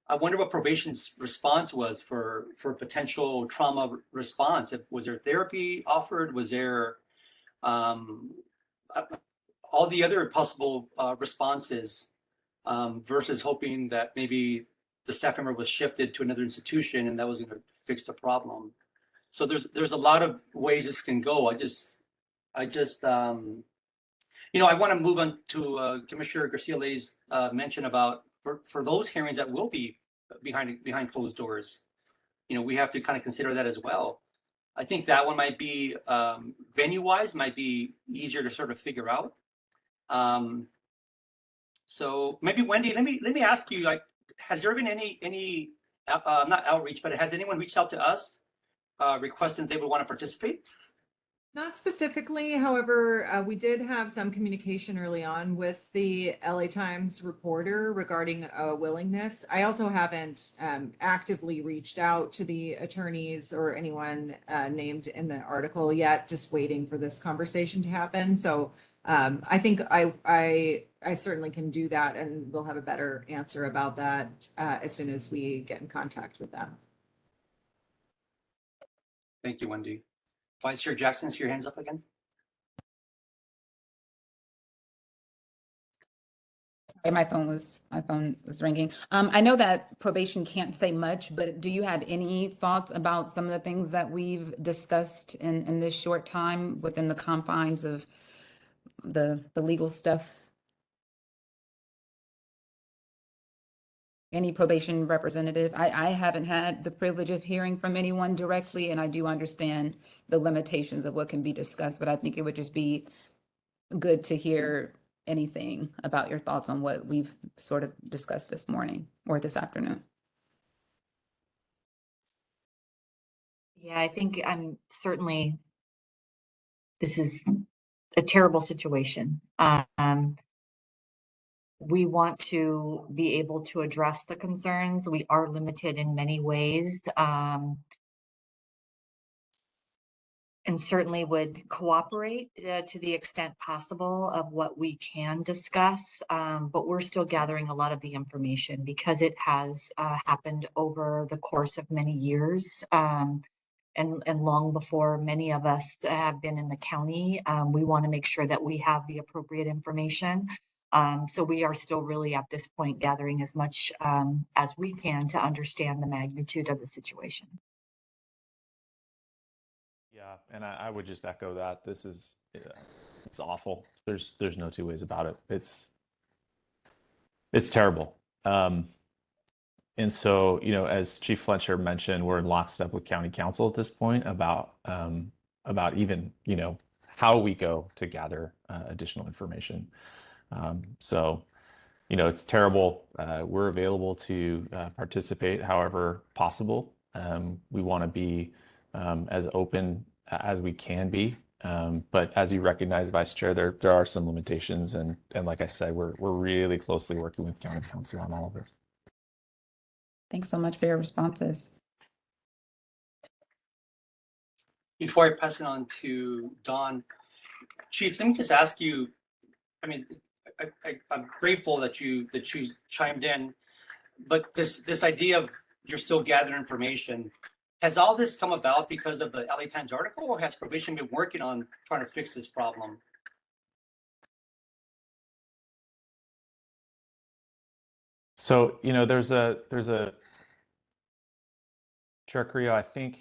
I wonder what probation's response was for potential trauma response. Was there therapy offered? Was there all the other possible responses, versus hoping that maybe the staff member was shifted to another institution and that was going to fix the problem? So there's a lot of ways this can go. I want to move on to Commissioner Garcia-Lay's mention about for those hearings that will be behind closed doors. We have to kind of consider that as well. I think that one might be venue-wise might be easier to sort of figure out. So maybe Wendy, let me ask you, like, has there been any not outreach, but has anyone reached out to us requesting they would want to participate? Not specifically. However, we did have some communication early on with the LA Times reporter regarding a willingness. I also haven't actively reached out to the attorneys or anyone named in the article yet, just waiting for this conversation to happen. So I think I certainly can do that, and we'll have a better answer about that as soon as we get in contact with them. Thank you, Wendy. Vice Chair Jackson, see your hands up again. Sorry, my phone was ringing. I know that probation can't say much, but do you have any thoughts about some of the things that we've discussed in this short time within the confines of the legal stuff? Any probation representative? I haven't had the privilege of hearing from anyone directly, and I do understand the limitations of what can be discussed, but I think it would just be good to hear anything about your thoughts on what we've sort of discussed this morning or this afternoon. Yeah, I think certainly, this is a terrible situation. We want to be able to address the concerns. We are limited in many ways, and certainly would cooperate to the extent possible of what we can discuss. But we're still gathering a lot of the information because it has happened over the course of many years. And long before many of us have been in the county, we want to make sure that we have the appropriate information. So we are still really at this point gathering as much as we can to understand the magnitude of the situation. Yeah, and I would just echo that. This is it's awful. There's no two ways about it. It's terrible. And so, as Chief Fletcher mentioned, we're in lockstep with County Council at this point about even, how we go to gather additional information. So, it's terrible. We're available to participate however possible. We want to be as open as we can be. But as you recognize, Vice Chair, there are some limitations. And like I said, we're really closely working with County Council on all of this. Thanks so much for your responses. Before I pass it on to Dawn, Chief, let me just ask you, I mean, I'm grateful that you chimed in, but this idea of you're still gathering information, has all this come about because of the LA Times article, or has probation been working on trying to fix this problem? So, there's a Chair Carrillo, I think,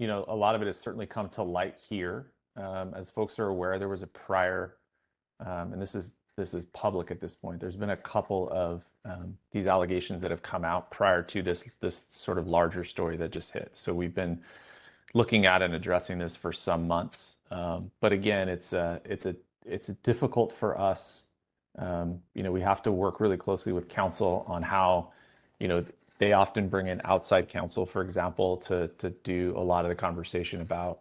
a lot of it has certainly come to light here. As folks are aware, there was a prior, and this is public at this point. There's been a couple of these allegations that have come out prior to this sort of larger story that just hit. So we've been looking at and addressing this for some months. But again, it's difficult for us. We have to work really closely with counsel on how, they often bring in outside counsel, for example, to do a lot of the conversation about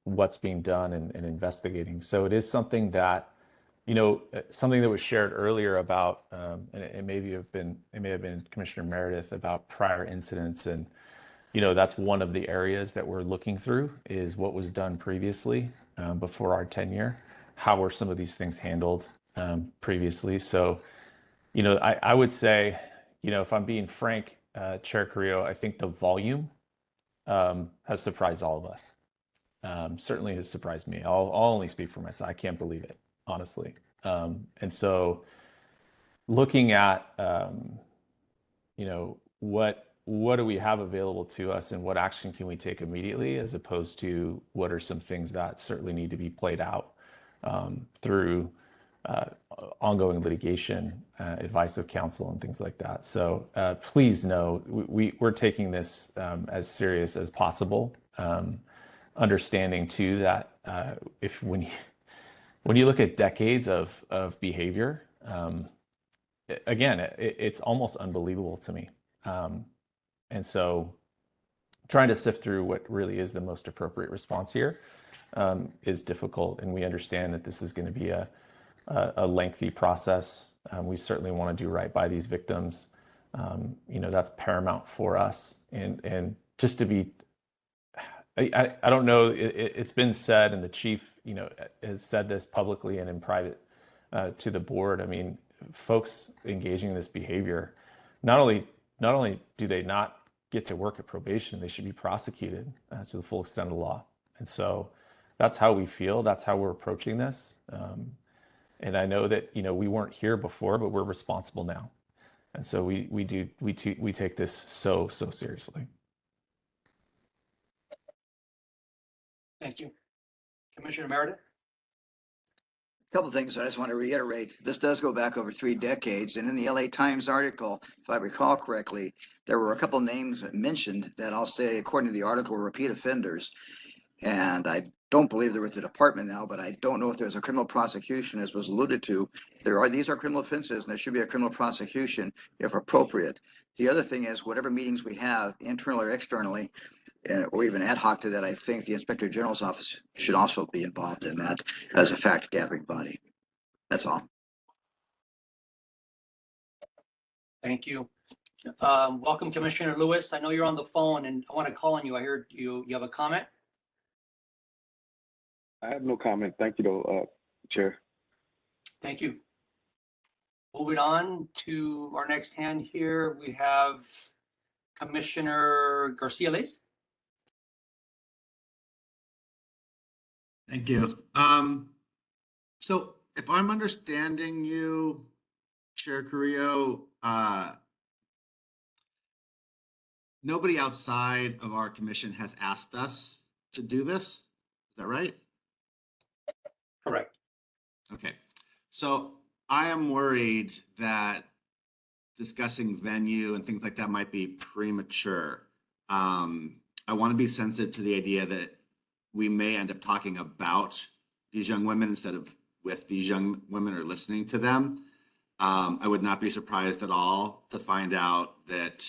what's being done and investigating. So it is something that, something that was shared earlier about, and it may have been Commissioner Meredith, about prior incidents. And, that's one of the areas that we're looking through, is what was done previously, before our tenure. How were some of these things handled previously? So, I would say, if I'm being frank, Chair Carrillo, I think the volume has surprised all of us. Certainly has surprised me. I'll only speak for myself. I can't believe it, honestly. And so looking at, what do we have available to us, and what action can we take immediately, as opposed to what are some things that certainly need to be played out through ongoing litigation, advice of counsel, and things like that. So please know we're taking this as serious as possible, understanding too that when you look at decades of behavior, again, it's almost unbelievable to me. And so trying to sift through what really is the most appropriate response here is difficult. And we understand that this is going to be a lengthy process. We certainly want to do right by these victims. That's paramount for us. And just to be, I don't know, it's been said, and the chief, has said this publicly and in private to the board. I mean, folks engaging in this behavior, not only do they not get to work at probation, they should be prosecuted to the full extent of the law. And so that's how we feel. That's how we're approaching this. And I know that, we weren't here before, but we're responsible now. And so we take this so seriously. Thank you. Commissioner Meredith? Couple things I just want to reiterate. This does go back over 3 decades. And in the LA Times article, if I recall correctly, there were a couple names mentioned that I'll say, according to the article, were repeat offenders. And I don't believe they're with the department now, but I don't know if there's a criminal prosecution, as was alluded to. These are criminal offenses, and there should be a criminal prosecution if appropriate. The other thing is, whatever meetings we have, internally or externally, or even ad hoc to that, I think the Inspector General's office should also be involved in that as a fact gathering body. That's all. Thank you. Welcome, Commissioner Lewis. I know you're on the phone, and I want to call on you. I heard you have a comment. I have no comment. Thank you, though, Chair. Thank you. Moving on to our next hand here, we have Commissioner Garcia-Lez. Thank you. So if I'm understanding you, Chair Carrillo, nobody outside of our commission has asked us to do this. Is that right? Correct. Okay. So I am worried that discussing venue and things like that might be premature. I want to be sensitive to the idea that we may end up talking about these young women instead of with these young women or listening to them. I would not be surprised at all to find out that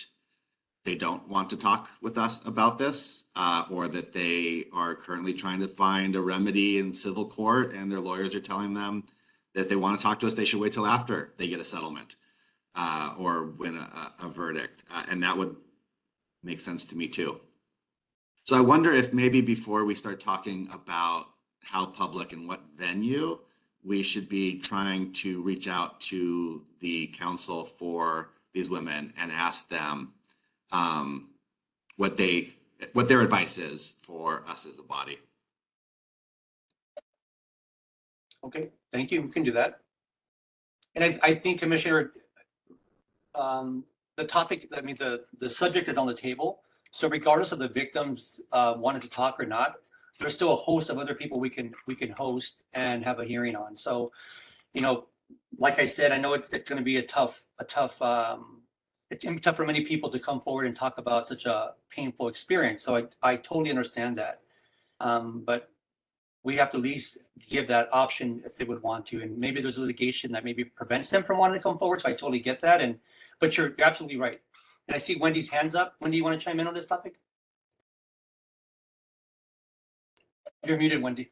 they don't want to talk with us about this, or that they are currently trying to find a remedy in civil court and their lawyers are telling them that they want to talk to us, they should wait till after they get a settlement or win a verdict. And that would make sense to me too. So I wonder if maybe before we start talking about how public and what venue, we should be trying to reach out to the counsel for these women and ask them what their advice is for us as a body. Okay, thank you. We can do that. And I think, Commissioner, the topic, I mean, the subject is on the table. So regardless of the victims wanted to talk or not, there's still a host of other people we can host and have a hearing on. So, you know, like I said, I know it's going to be it's gonna be tough for many people to come forward and talk about such a painful experience. So I totally understand that. But we have to at least give that option if they would want to. And maybe there's litigation that maybe prevents them from wanting to come forward. So I totally get that. But you're absolutely right. And I see Wendy's hands up. Wendy, you want to chime in on this topic? You're muted, Wendy.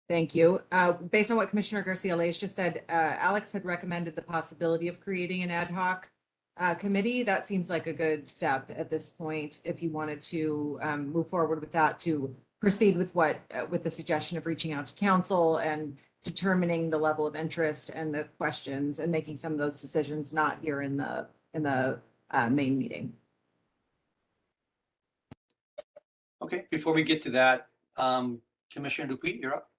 Thank you. Based on what Commissioner Garcia Leyes just said, Alex had recommended the possibility of creating an ad hoc committee. That seems like a good step at this point. If you wanted to move forward with that, to proceed with with the suggestion of reaching out to council and determining the level of interest and the questions and making some of those decisions, not here in the main meeting. Okay, before we get to that, Commissioner Dupuy, you're up.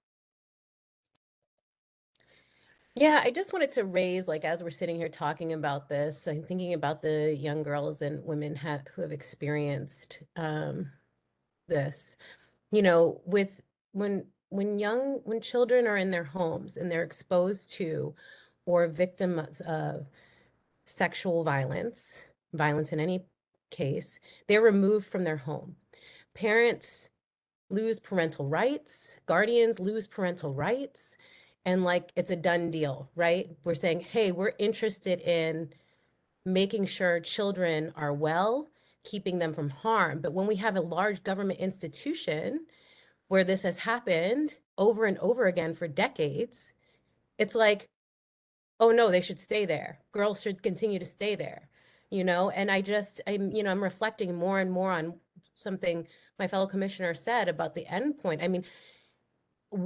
Yeah, I just wanted to raise, like, as we're sitting here talking about this, I'm thinking about the young girls and women who have experienced this. You know, when children are in their homes and they're exposed to or victims of sexual violence in any case, they're removed from their home. Parents lose parental rights, guardians lose parental rights, and like it's a done deal, right? We're saying, hey, we're interested in making sure children are well, keeping them from harm. But when we have a large government institution where this has happened over and over again for decades, it's like, oh no, they should stay there. Girls should continue to stay there, you know? And I'm reflecting more and more on something my fellow commissioner said about the end point. I mean,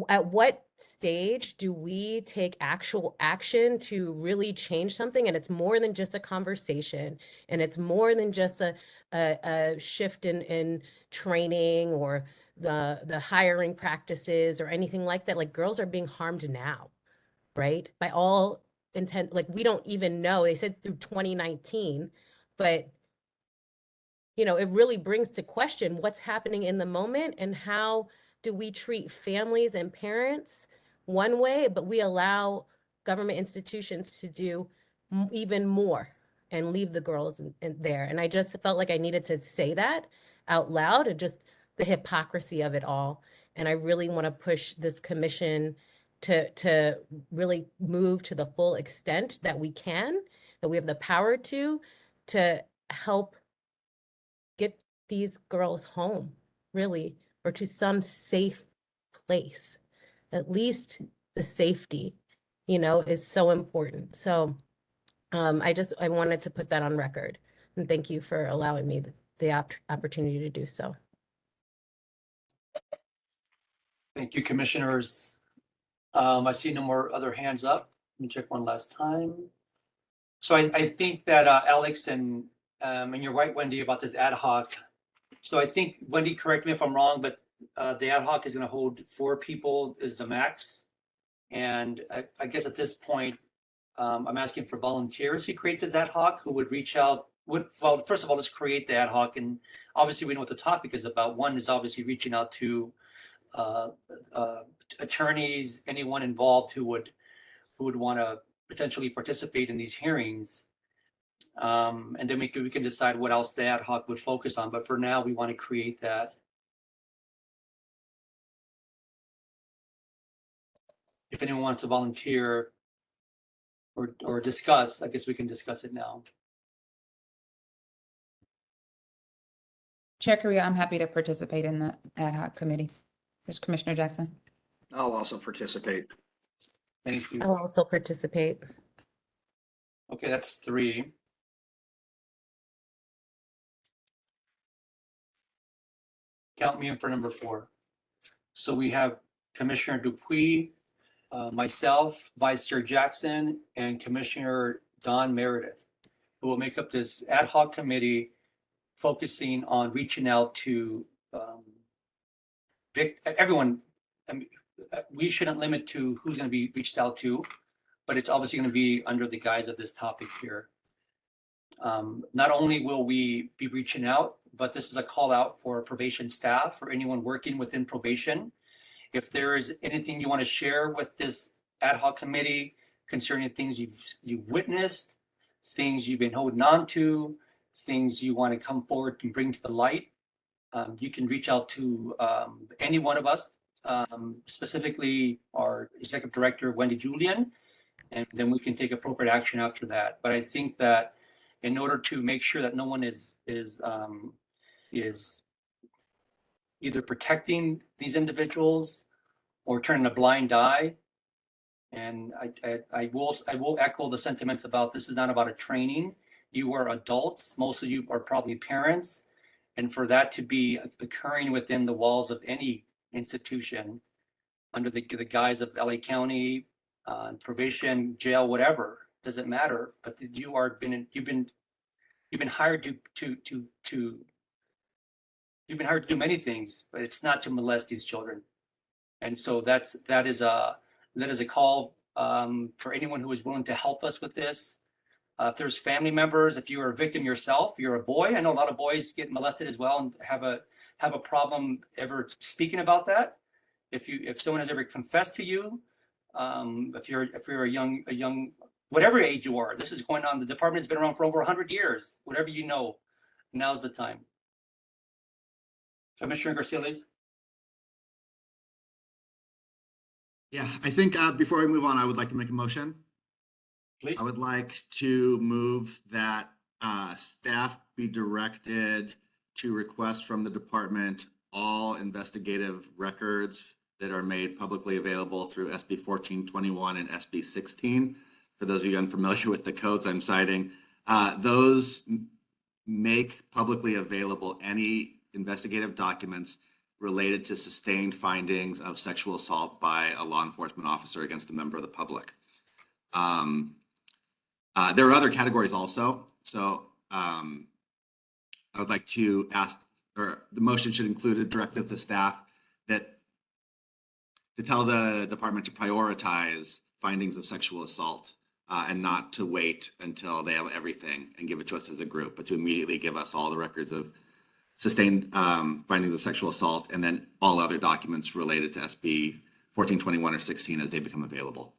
at what stage do we take actual action to really change something? And it's more than just a conversation, and it's more than just a shift in training or the hiring practices or anything like that. Like, girls are being harmed now, right? By all intent, like, we don't even know. They said through 2019, but you know, it really brings to question what's happening in the moment and how do we treat families and parents one way, but we allow government institutions to do even more and leave the girls in there. And I just felt like I needed to say that out loud, and just the hypocrisy of it all. And I really want to push this commission to really move to the full extent that we can, that we have the power to help get these girls home, really, or to some safe place. At least the safety, you know, is so important. So I wanted to put that on record. And thank you for allowing me the opportunity to do so. Thank you, commissioners. I see no more other hands up. Let me check one last time. So I think that Alex and you're right, Wendy, about this ad hoc. So I think, Wendy, correct me if I'm wrong, but the ad hoc is going to hold 4 people is the max. And I guess at this point, I'm asking for volunteers to create this ad hoc who would reach out. Well, first of all, let's create the ad hoc. And obviously we know what the topic is about. One is obviously reaching out to attorneys, anyone involved who would want to potentially participate in these hearings. And then we can decide what else the ad hoc would focus on. But for now, we want to create that. If anyone wants to volunteer or discuss, I guess we can discuss it now. Chair Correa, I'm happy to participate in the ad hoc committee. There's Commissioner Jackson. I'll also participate. Thank you. I'll also participate. Okay, that's 3. count me in for number 4. So we have Commissioner Dupuy, myself, Vice Chair Jackson, and Commissioner Don Meredith, who will make up this ad hoc committee focusing on reaching out to everyone. I mean, we shouldn't limit to who's going to be reached out to, but it's obviously going to be under the guise of this topic here. Not only will we be reaching out, but this is a call out for probation staff or anyone working within probation. If there is anything you want to share with this ad hoc committee concerning things you've witnessed, things you've been holding on to, things you want to come forward and bring to the light, you can reach out to any one of us, specifically our Executive Director, Wendy Julian, and then we can take appropriate action after that. But I think that in order to make sure that no one is either protecting these individuals or turning a blind eye, and I will echo the sentiments about this is not about a training. You are adults. Most of you are probably parents. And for that to be occurring within the walls of any institution under the guise of LA County, probation, jail, whatever, doesn't matter. But you've been hired to do many things, but it's not to molest these children. And so that is a call for anyone who is willing to help us with this. If there's family members, if you are a victim yourself, you're a boy. I know a lot of boys get molested as well and have a problem ever speaking about that. If someone has ever confessed to you, if you're a young whatever age you are, this is going on. The department has been around for over 100 years. Whatever you know, now's the time. Commissioner Garcia-Leyes. Yeah, I think before we move on, I would like to make a motion. Please. I would like to move that staff be directed to request from the department all investigative records that are made publicly available through SB 1421 and SB 16. For those of you unfamiliar with the codes I'm citing, those make publicly available any investigative documents related to sustained findings of sexual assault by a law enforcement officer against a member of the public. There are other categories also. So I would like to ask, or the motion should include a directive to staff that to tell the department to prioritize findings of sexual assault and not to wait until they have everything and give it to us as a group, but to immediately give us all the records of sustained findings of sexual assault and then all other documents related to SB 1421 or 16 as they become available.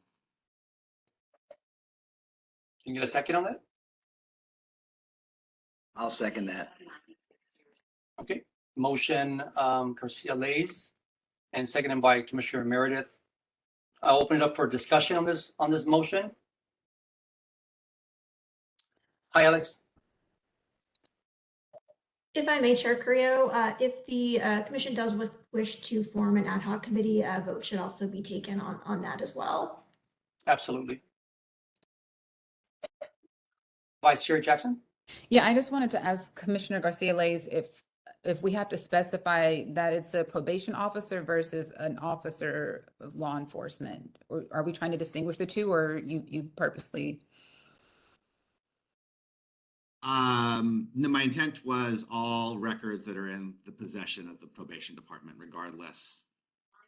Can you get a second on that? I'll second that. Okay. Motion Garcia-Leyes and seconded by Commissioner Meredith. I'll open it up for discussion on this motion. Hi, Alex. If I may, Chair Carrillo, if the commission does wish to form an ad hoc committee, a vote should also be taken on that as well. Absolutely. Vice Chair Jackson? Yeah, I just wanted to ask Commissioner Garcia-Leyes if we have to specify that it's a probation officer versus an officer of law enforcement, or are we trying to distinguish the two, or you purposely? No, my intent was all records that are in the possession of the probation department, regardless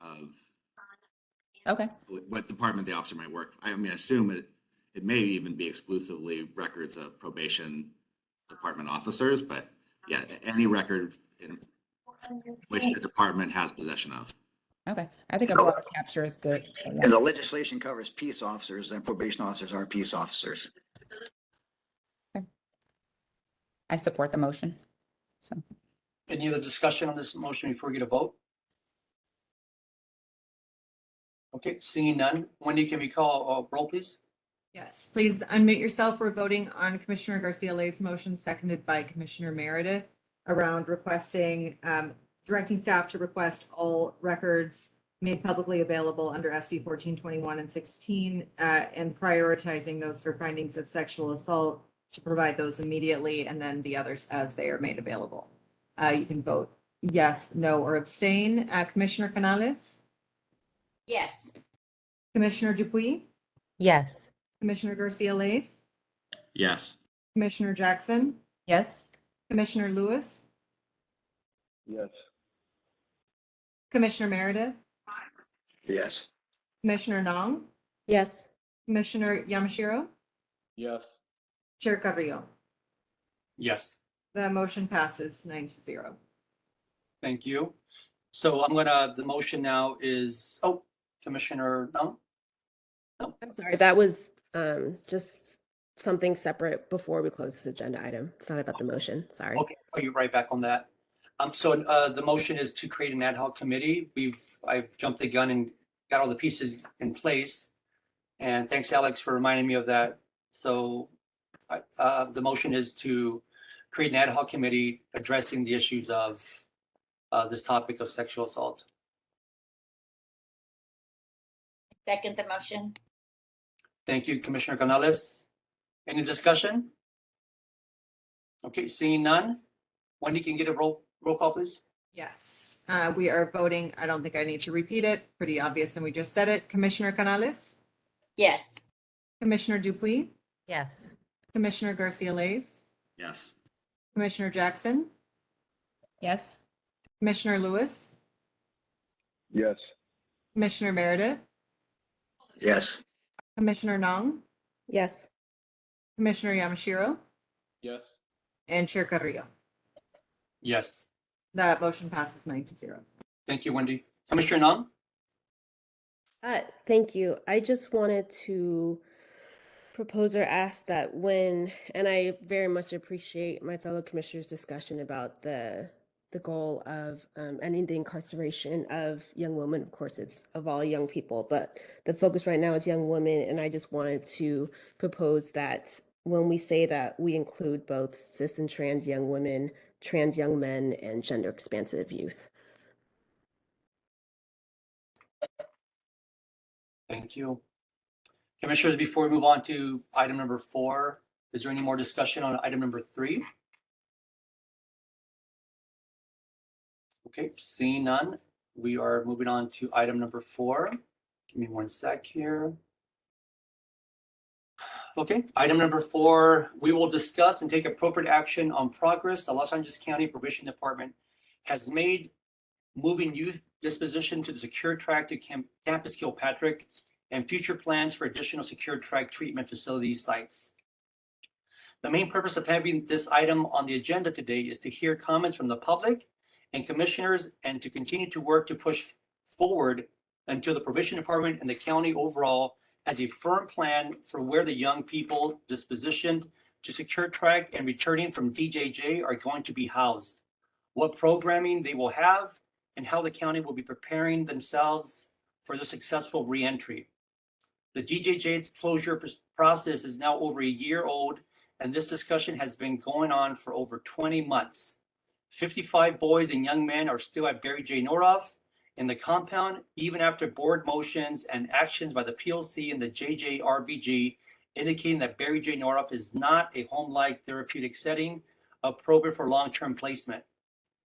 of what department the officer might work. I mean, I assume it may even be exclusively records of probation department officers, but yeah, any record in which the department has possession of. Okay, I think a broader capture is good. So, yeah. And the legislation covers peace officers, and probation officers are peace officers. Okay. I support the motion. So, any other discussion on this motion before we get a vote? Okay, seeing none. Wendy, can we call roll, please? Yes, please unmute yourself. We're voting on Commissioner Garcia-Leyes' motion, seconded by Commissioner Meredith, around requesting, directing staff to request all records made publicly available under SB 1421 and 16, and prioritizing those for findings of sexual assault to provide those immediately, and then the others as they are made available. You can vote yes, no, or abstain. Commissioner Canales, Yes. Commissioner Dupuy, Yes. Commissioner Garcia Lays, Yes. Commissioner Jackson, Yes. Commissioner Lewis, Yes. Commissioner Meredith, Yes. Commissioner Nong, Yes. Commissioner Yamashiro, Yes. Chair Carrillo. Yes, The motion passes 9-0. thank you. So the motion now is, Commissioner, no? I'm sorry, that was just something separate before we close this agenda item. It's not about the motion. Sorry. Okay, you're right back on that. The motion is to create an ad hoc committee. I've jumped the gun and got all the pieces in place. And thanks, Alex, for reminding me of that. So the motion is to create an ad hoc committee addressing the issues of this topic of sexual assault. Second the motion. Thank you, Commissioner Canales. Any discussion? Okay, seeing none. Wendy, can you get a roll call, please? Yes, we are voting. I don't think I need to repeat it. Pretty obvious, and we just said it. Commissioner Canales, Yes. Commissioner Dupuy, Yes. Commissioner Garcia Lays, Yes. Commissioner Jackson, Yes. Commissioner Lewis, Yes. Commissioner Meredith, Yes. Commissioner Nong, Yes. Commissioner Yamashiro, Yes. and Chair Carrillo. Yes. That motion passes 9-0. Thank you, Wendy. Commissioner Nong? Thank you. I just wanted to propose or ask that and I very much appreciate my fellow commissioners' discussion about the goal of ending the incarceration of young women. Of course, it's of all young people, but the focus right now is young women. And I just wanted to propose that when we say that, we include both cis and trans young women, trans young men, and gender expansive youth. Thank you. Commissioners, before we move on to item number 4, is there any more discussion on item number 3? Okay, seeing none, we are moving on to item number 4. Give me one sec here. Okay, item number 4, we will discuss and take appropriate action on progress the Los Angeles County Probation Department has made moving youth disposition to the secure track to Campus Kilpatrick and future plans for additional secure track treatment facility sites. The main purpose of having this item on the agenda today is to hear comments from the public and commissioners and to continue to work to push forward until the Probation Department and the county overall has a firm plan for where the young people dispositioned to secure track and returning from DJJ are going to be housed, what programming they will have, and how the county will be preparing themselves for the successful reentry. The DJJ closure process is now over a year old, and this discussion has been going on for over 20 months. 55 boys and young men are still at Barry J. Noroff in the compound, even after board motions and actions by the POC and the JJRBG indicating that Barry J. Noroff is not a home-like therapeutic setting appropriate for long-term placement.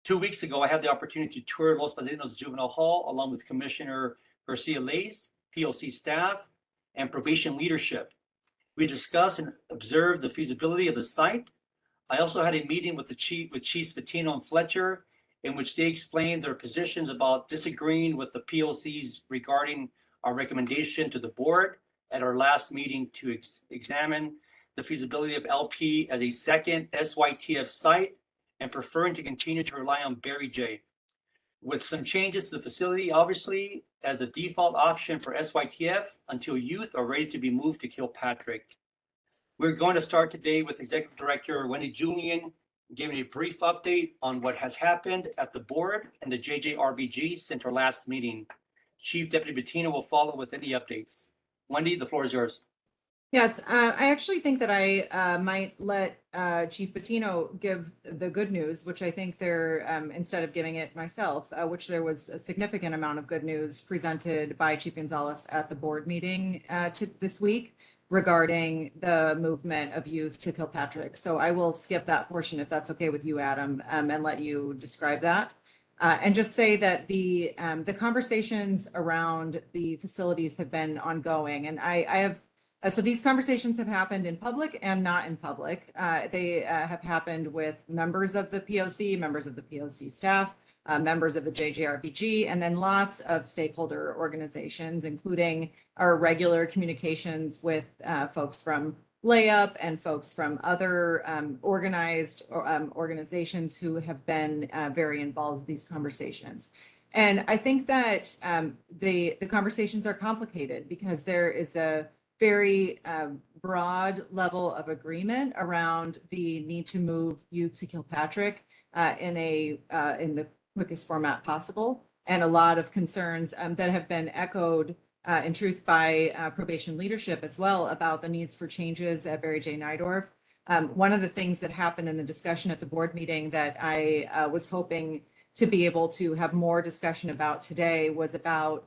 2 weeks ago, I had the opportunity to tour Los Padrinos Juvenile Hall along with Commissioner Garcia Lays, POC staff, and probation leadership. We discussed and observed the feasibility of the site. I also had a meeting with Chiefs Patino and Fletcher, in which they explained their positions about disagreeing with the POCs regarding our recommendation to the board at our last meeting to examine the feasibility of LP as a second SYTF site and preferring to continue to rely on Barry J. With some changes to the facility, obviously, as a default option for SYTF until youth are ready to be moved to Kilpatrick. We're going to start today with Executive Director Wendy Julian giving a brief update on what has happened at the board and the JJRBG since our last meeting. Chief Deputy Bettina will follow with any updates. Wendy, the floor is yours. Yes, I actually think that I might let Chief Patino give the good news, which I think they're, instead of giving it myself, which there was a significant amount of good news presented by Chief Gonzalez at the board meeting this week regarding the movement of youth to Kilpatrick. So I will skip that portion if that's okay with you, Adam, and let you describe that. And just say that the conversations around the facilities have been ongoing, and I have. So these conversations have happened in public and not in public. They have happened with members of the POC, members of the POC staff, members of the JJRBG, and then lots of stakeholder organizations, including our regular communications with folks from Layup and folks from other organized organizations who have been very involved with these conversations. And I think that the conversations are complicated because there is a very broad level of agreement around the need to move youth to Kilpatrick in the quickest format possible, and a lot of concerns that have been echoed in truth by probation leadership as well about the needs for changes at Barry J. Nydorf. One of the things that happened in the discussion at the board meeting that I was hoping to be able to have more discussion about today was about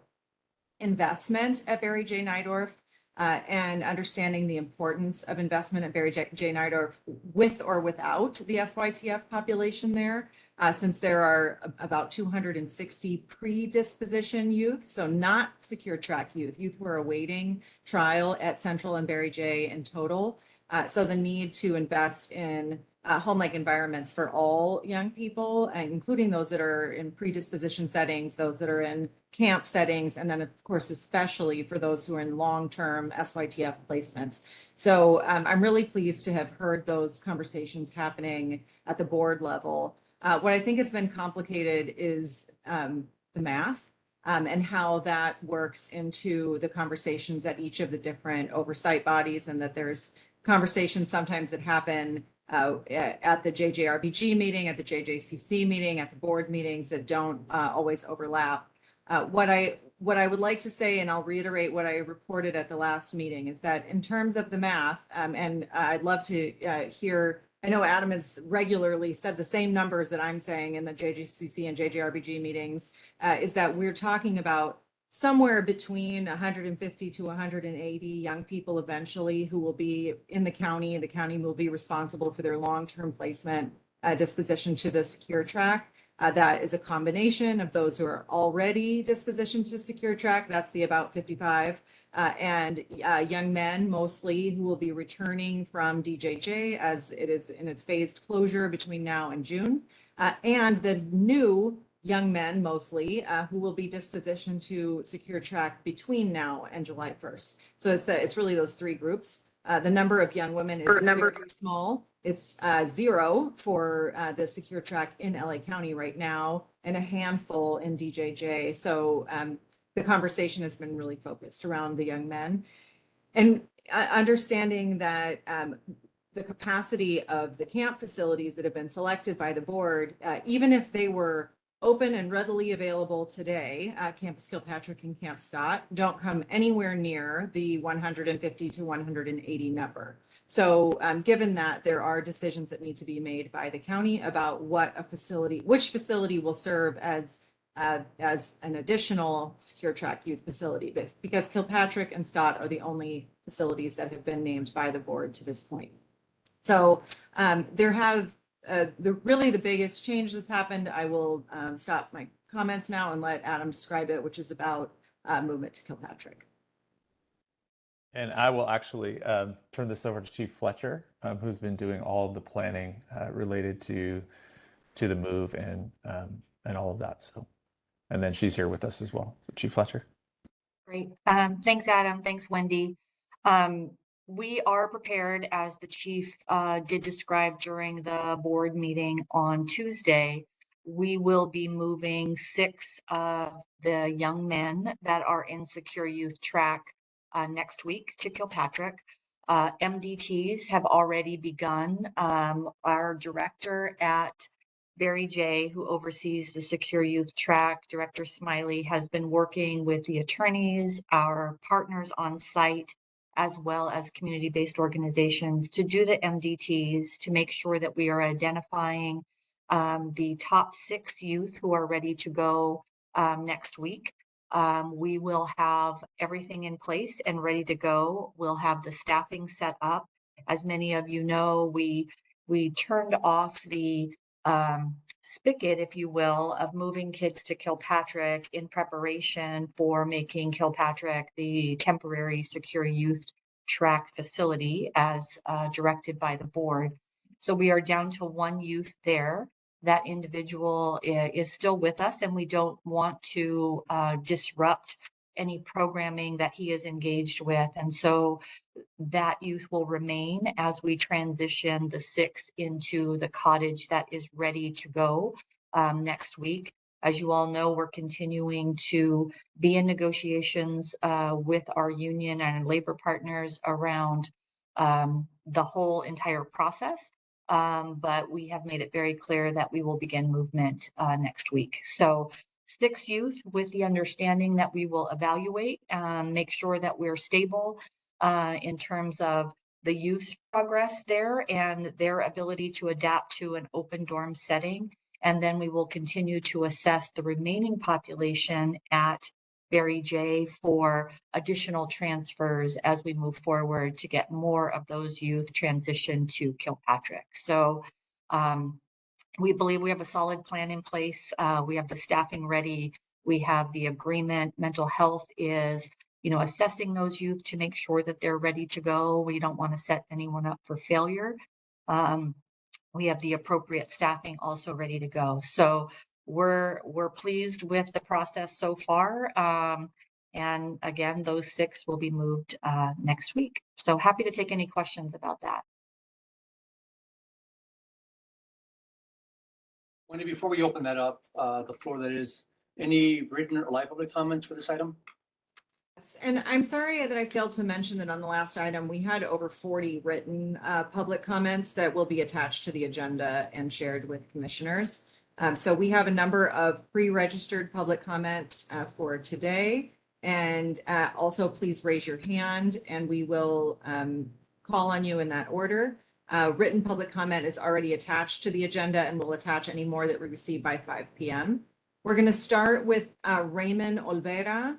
investment at Barry J. Nydorf and understanding the importance of investment at Barry J. Nydorf with or without the SYTF population there. Since there are about 260 predisposition youth, so not secure track youth who are awaiting trial at Central and Barry J in total. So the need to invest in home-like environments for all young people, including those that are in predisposition settings, those that are in camp settings, and then of course, especially for those who are in long-term SYTF placements. So I'm really pleased to have heard those conversations happening at the board level. What I think has been complicated is the math and how that works into the conversations at each of the different oversight bodies, and that there's conversations sometimes that happen at the JJRBG meeting, at the JJCC meeting, at the board meetings that don't always overlap. What I would like to say, and I'll reiterate what I reported at the last meeting, is that in terms of the math, and I'd love to hear. I know Adam has regularly said the same numbers that I'm saying in the JJCC and JJRBG meetings, is that we're talking about somewhere between 150 to 180 young people eventually who will be in the county, and the county will be responsible for their long-term placement disposition to the secure track. That is a combination of those who are already dispositioned to secure track, that's the about 55, and young men mostly who will be returning from DJJ as it is in its phased closure between now and June, and the new young men mostly who will be dispositioned to secure track between now and July 1st. So it's really those three groups. The number of young women is very small. It's 0 for the secure track in LA County right now, and a handful in DJJ. So the conversation has been really focused around the young men, and understanding that the capacity of the camp facilities that have been selected by the board, even if they were open and readily available today, Campus Kilpatrick and Camp Scott, don't come anywhere near the 150 to 180 number. So given that, there are decisions that need to be made by the county about which facility will serve as an additional secure track youth facility, because Kilpatrick and Scott are the only facilities that have been named by the board to this point. So there have the biggest change that's happened. I will stop my comments now and let Adam describe it, which is about movement to Kilpatrick. And I will actually turn this over to Chief Fletcher, who's been doing all of the planning related to the move and all of that. So, and then she's here with us as well. So Chief Fletcher. Great. Thanks, Adam. Thanks, Wendy. We are prepared, as the chief did describe during the board meeting on Tuesday. We will be moving 6 of the young men that are in secure youth track next week to Kilpatrick. MDTs have already begun. Our director at Barry J, who oversees the secure youth track, Director Smiley, has been working with the attorneys, our partners on site, as well as community-based organizations to do the MDTs, to make sure that we are identifying the top 6 youth who are ready to go next week. We will have everything in place and ready to go. We'll have the staffing set up. As many of you know, we turned off the spigot, if you will, of moving kids to Kilpatrick in preparation for making Kilpatrick the temporary secure youth track facility as directed by the board. So we are down to one youth there. That individual is still with us, and we don't want to disrupt any programming that he is engaged with. And so that youth will remain as we transition the 6 into the cottage that is ready to go next week. As you all know, we're continuing to be in negotiations with our union and labor partners around the whole entire process. But we have made it very clear that we will begin movement next week. So 6 youth with the understanding that we will evaluate, make sure that we're stable in terms of the youth's progress there and their ability to adapt to an open dorm setting. And then we will continue to assess the remaining population at Barry J for additional transfers as we move forward to get more of those youth transition to Kilpatrick. So we believe we have a solid plan in place. We have the staffing ready. We have the agreement. Mental health is, assessing those youth to make sure that they're ready to go. We don't want to set anyone up for failure. We have the appropriate staffing also ready to go. So we're pleased with the process so far. And again, those 6 will be moved next week. So happy to take any questions about that. Wendy, before we open that up, the floor that is, any written or live public comments for this item? Yes, and I'm sorry that I failed to mention that on the last item, we had over 40 written public comments that will be attached to the agenda and shared with commissioners. So we have a number of pre-registered public comments for today. And also please raise your hand and we will call on you in that order. Written public comment is already attached to the agenda and we'll attach any more that we receive by 5 p.m. We're going to start with Raymond Olvera.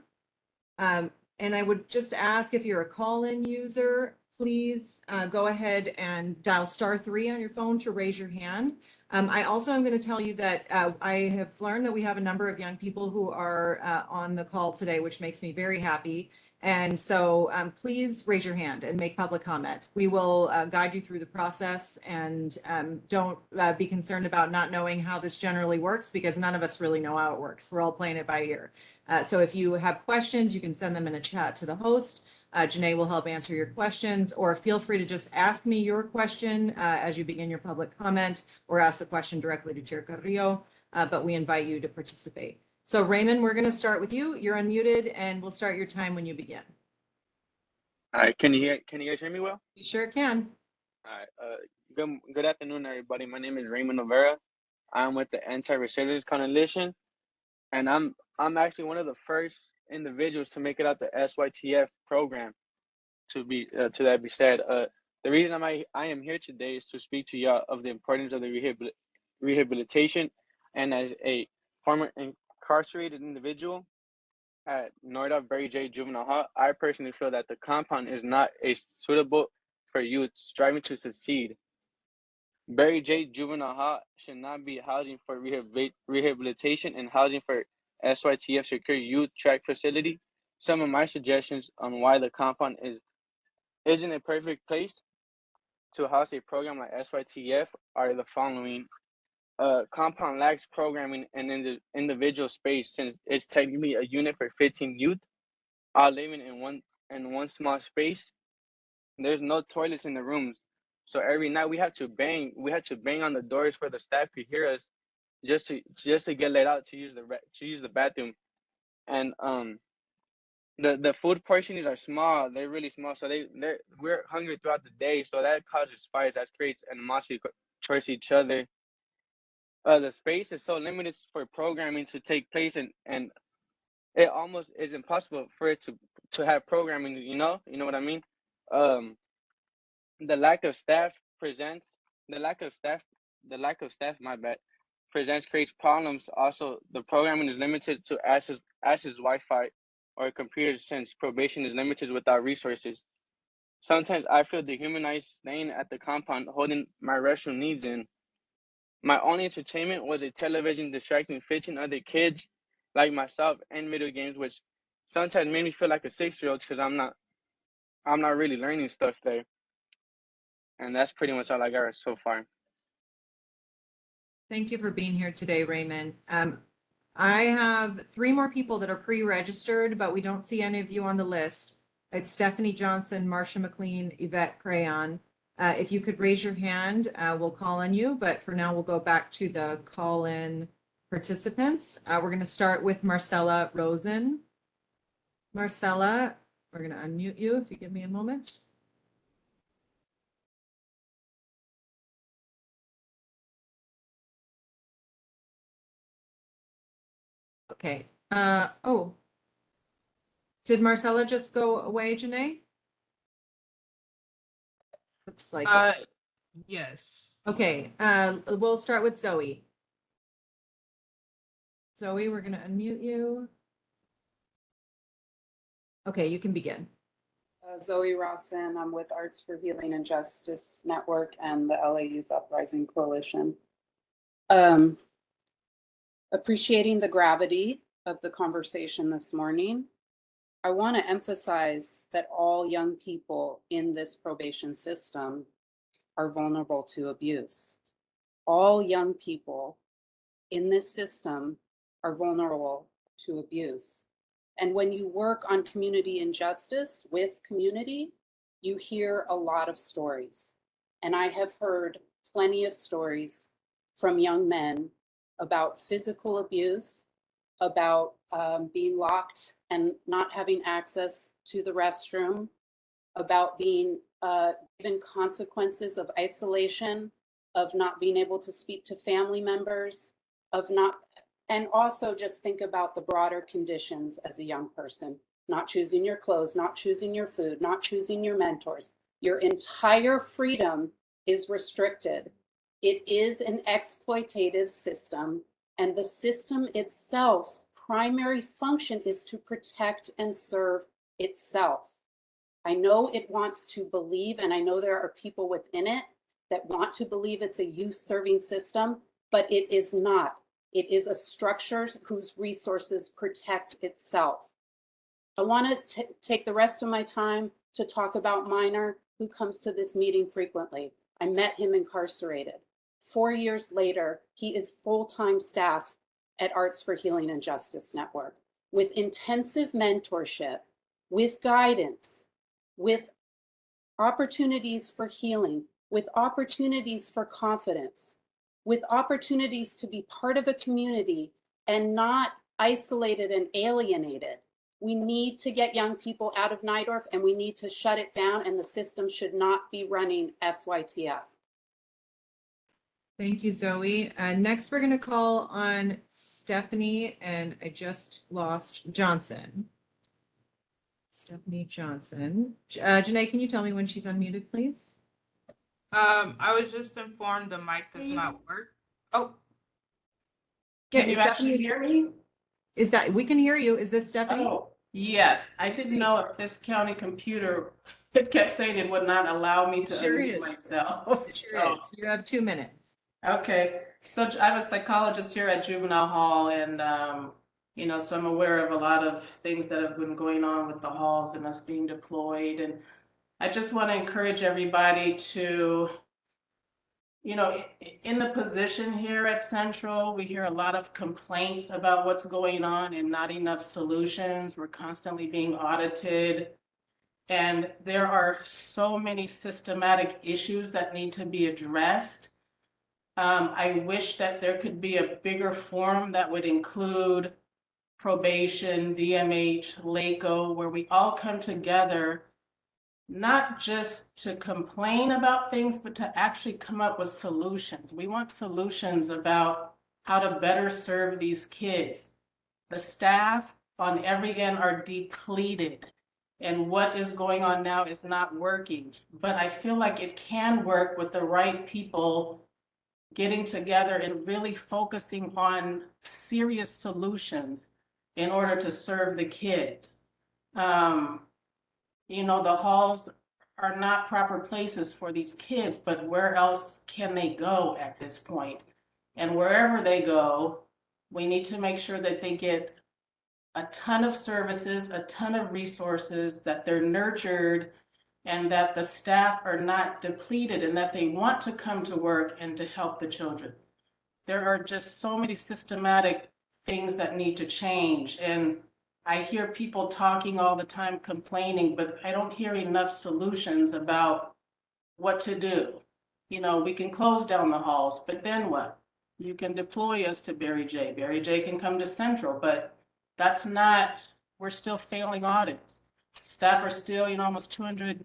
And I would just ask if you're a call-in user, please go ahead and dial *3 on your phone to raise your hand. I also am going to tell you that I have learned that we have a number of young people who are on the call today, which makes me very happy. And so please raise your hand and make public comment. We will guide you through the process, and don't be concerned about not knowing how this generally works, because none of us really know how it works. We're all playing it by ear. So if you have questions, you can send them in a chat to the host. Janae will help answer your questions, or feel free to just ask me your question as you begin your public comment, or ask the question directly to Chair Carrillo, but we invite you to participate. So Raymond, we're going to start with you. You're unmuted, and we'll start your time when you begin. All right, can you guys hear me well? You sure can. All right, good afternoon, everybody. My name is Raymond Olvera. I'm with the Anti-Recidivist Coalition, and I'm actually one of the first individuals to make it out the SYTF program. To that be said, the reason I am here today is to speak to y'all of the importance of the rehabilitation, and as a former incarcerated individual at Nordoff Barry J Juvenile Hall, I personally feel that the compound is not suitable for youth striving to succeed. Barry J Juvenile Hall should not be housing for rehabilitation and housing for SYTF secure youth track facility. Some of my suggestions on why the compound isn't a perfect place to house a program like SYTF are the following. Compound lacks programming and individual space, since it's technically a unit for 15 youth, all living in one small space. There's no toilets in the rooms, so every night we had to bang on the doors for the staff to hear us, just to get let out to use the bathroom. And the food portions are small. They're really small, so we're hungry throughout the day, so that causes fights, that creates animosity towards each other. The space is so limited for programming to take place, and it almost is impossible for it to have programming. You know what I mean? The lack of staff, my bad, creates problems. Also, the programming is limited to access Wi-Fi or computers, since probation is limited without resources. Sometimes I feel dehumanized staying at the compound, holding my restroom needs in. My only entertainment was a television distracting 15 other kids like myself and video games, which sometimes made me feel like a 6-year-old because I'm not really learning stuff there. And that's pretty much all I got so far. Thank you for being here today, Raymond. I have 3 more people that are pre-registered, but we don't see any of you on the list. It's Stephanie Johnson, Marcia McLean, Yvette Crayon. If you could raise your hand, we'll call on you, but for now we'll go back to the call-in participants. We're going to start with Marcella Rosen. Marcella, we're going to unmute you if you give me a moment. Okay. Oh, did Marcella just go away, Janae? Looks like it. Yes. Okay, we'll start with Zoe. Zoe, we're going to unmute you. Okay, you can begin. Zoe Rawson, I'm with Arts for Healing and Justice Network and the LA Youth Uprising Coalition. Appreciating the gravity of the conversation this morning, I want to emphasize that all young people in this probation system are vulnerable to abuse. All young people in this system are vulnerable to abuse. And when you work on community injustice with community, you hear a lot of stories. And I have heard plenty of stories from young men about physical abuse, about being locked and not having access to the restroom, about being given consequences of isolation, of not being able to speak to family members, of not, and also just think about the broader conditions as a young person, not choosing your clothes, not choosing your food, not choosing your mentors. Your entire freedom is restricted. It is an exploitative system, and the system itself's primary function is to protect and serve itself. I know it wants to believe, and I know there are people within it that want to believe it's a youth-serving system, but it is not. It is a structure whose resources protect itself. I want to take the rest of my time to talk about Minor, who comes to this meeting frequently. I met him incarcerated. 4 years later, he is full-time staff at Arts for Healing and Justice Network with intensive mentorship, with guidance, with opportunities for healing, with opportunities for confidence, with opportunities to be part of a community and not isolated and alienated. We need to get young people out of Nydorf and we need to shut it down, and the system should not be running SYTF. Thank you, Zoe. Next, we're going to call on Stephanie, and I just lost Johnson. Stephanie Johnson. Janae, can you tell me when she's unmuted, please? I was just informed the mic does not work. Oh. Yeah, Can you actually hear me? Is that, we can hear you. Is this Stephanie? Oh, yes. I didn't know if this county computer, it kept saying it would not allow me to Sure unmute is. myself. It sure is. You have 2 minutes. Okay, so I'm a psychologist here at Juvenile Hall, and you know, so I'm aware of a lot of things that have been going on with the halls and us being deployed. And I just want to encourage everybody to, you know, in the position here at Central, we hear a lot of complaints about what's going on and not enough solutions. We're constantly being audited. And there are so many systematic issues that need to be addressed. I wish that there could be a bigger forum that would include probation, DMH, LACO, where we all come together, not just to complain about things, but to actually come up with solutions. We want solutions about how to better serve these kids. The staff on every end are depleted, and what is going on now is not working. But I feel like it can work with the right people getting together and really focusing on serious solutions in order to serve the kids. You know, the halls are not proper places for these kids, but where else can they go at this point? And wherever they go, we need to make sure that they get a ton of services, a ton of resources, that they're nurtured, and that the staff are not depleted, and that they want to come to work and to help the children. There are just so many systematic things that need to change. And I hear people talking all the time, complaining, but I don't hear enough solutions about what to do. You know, we can close down the halls, but then what? You can deploy us to Barry J. Barry J can come to Central, but that's not, we're still failing audits. Staff are still, you know, almost 200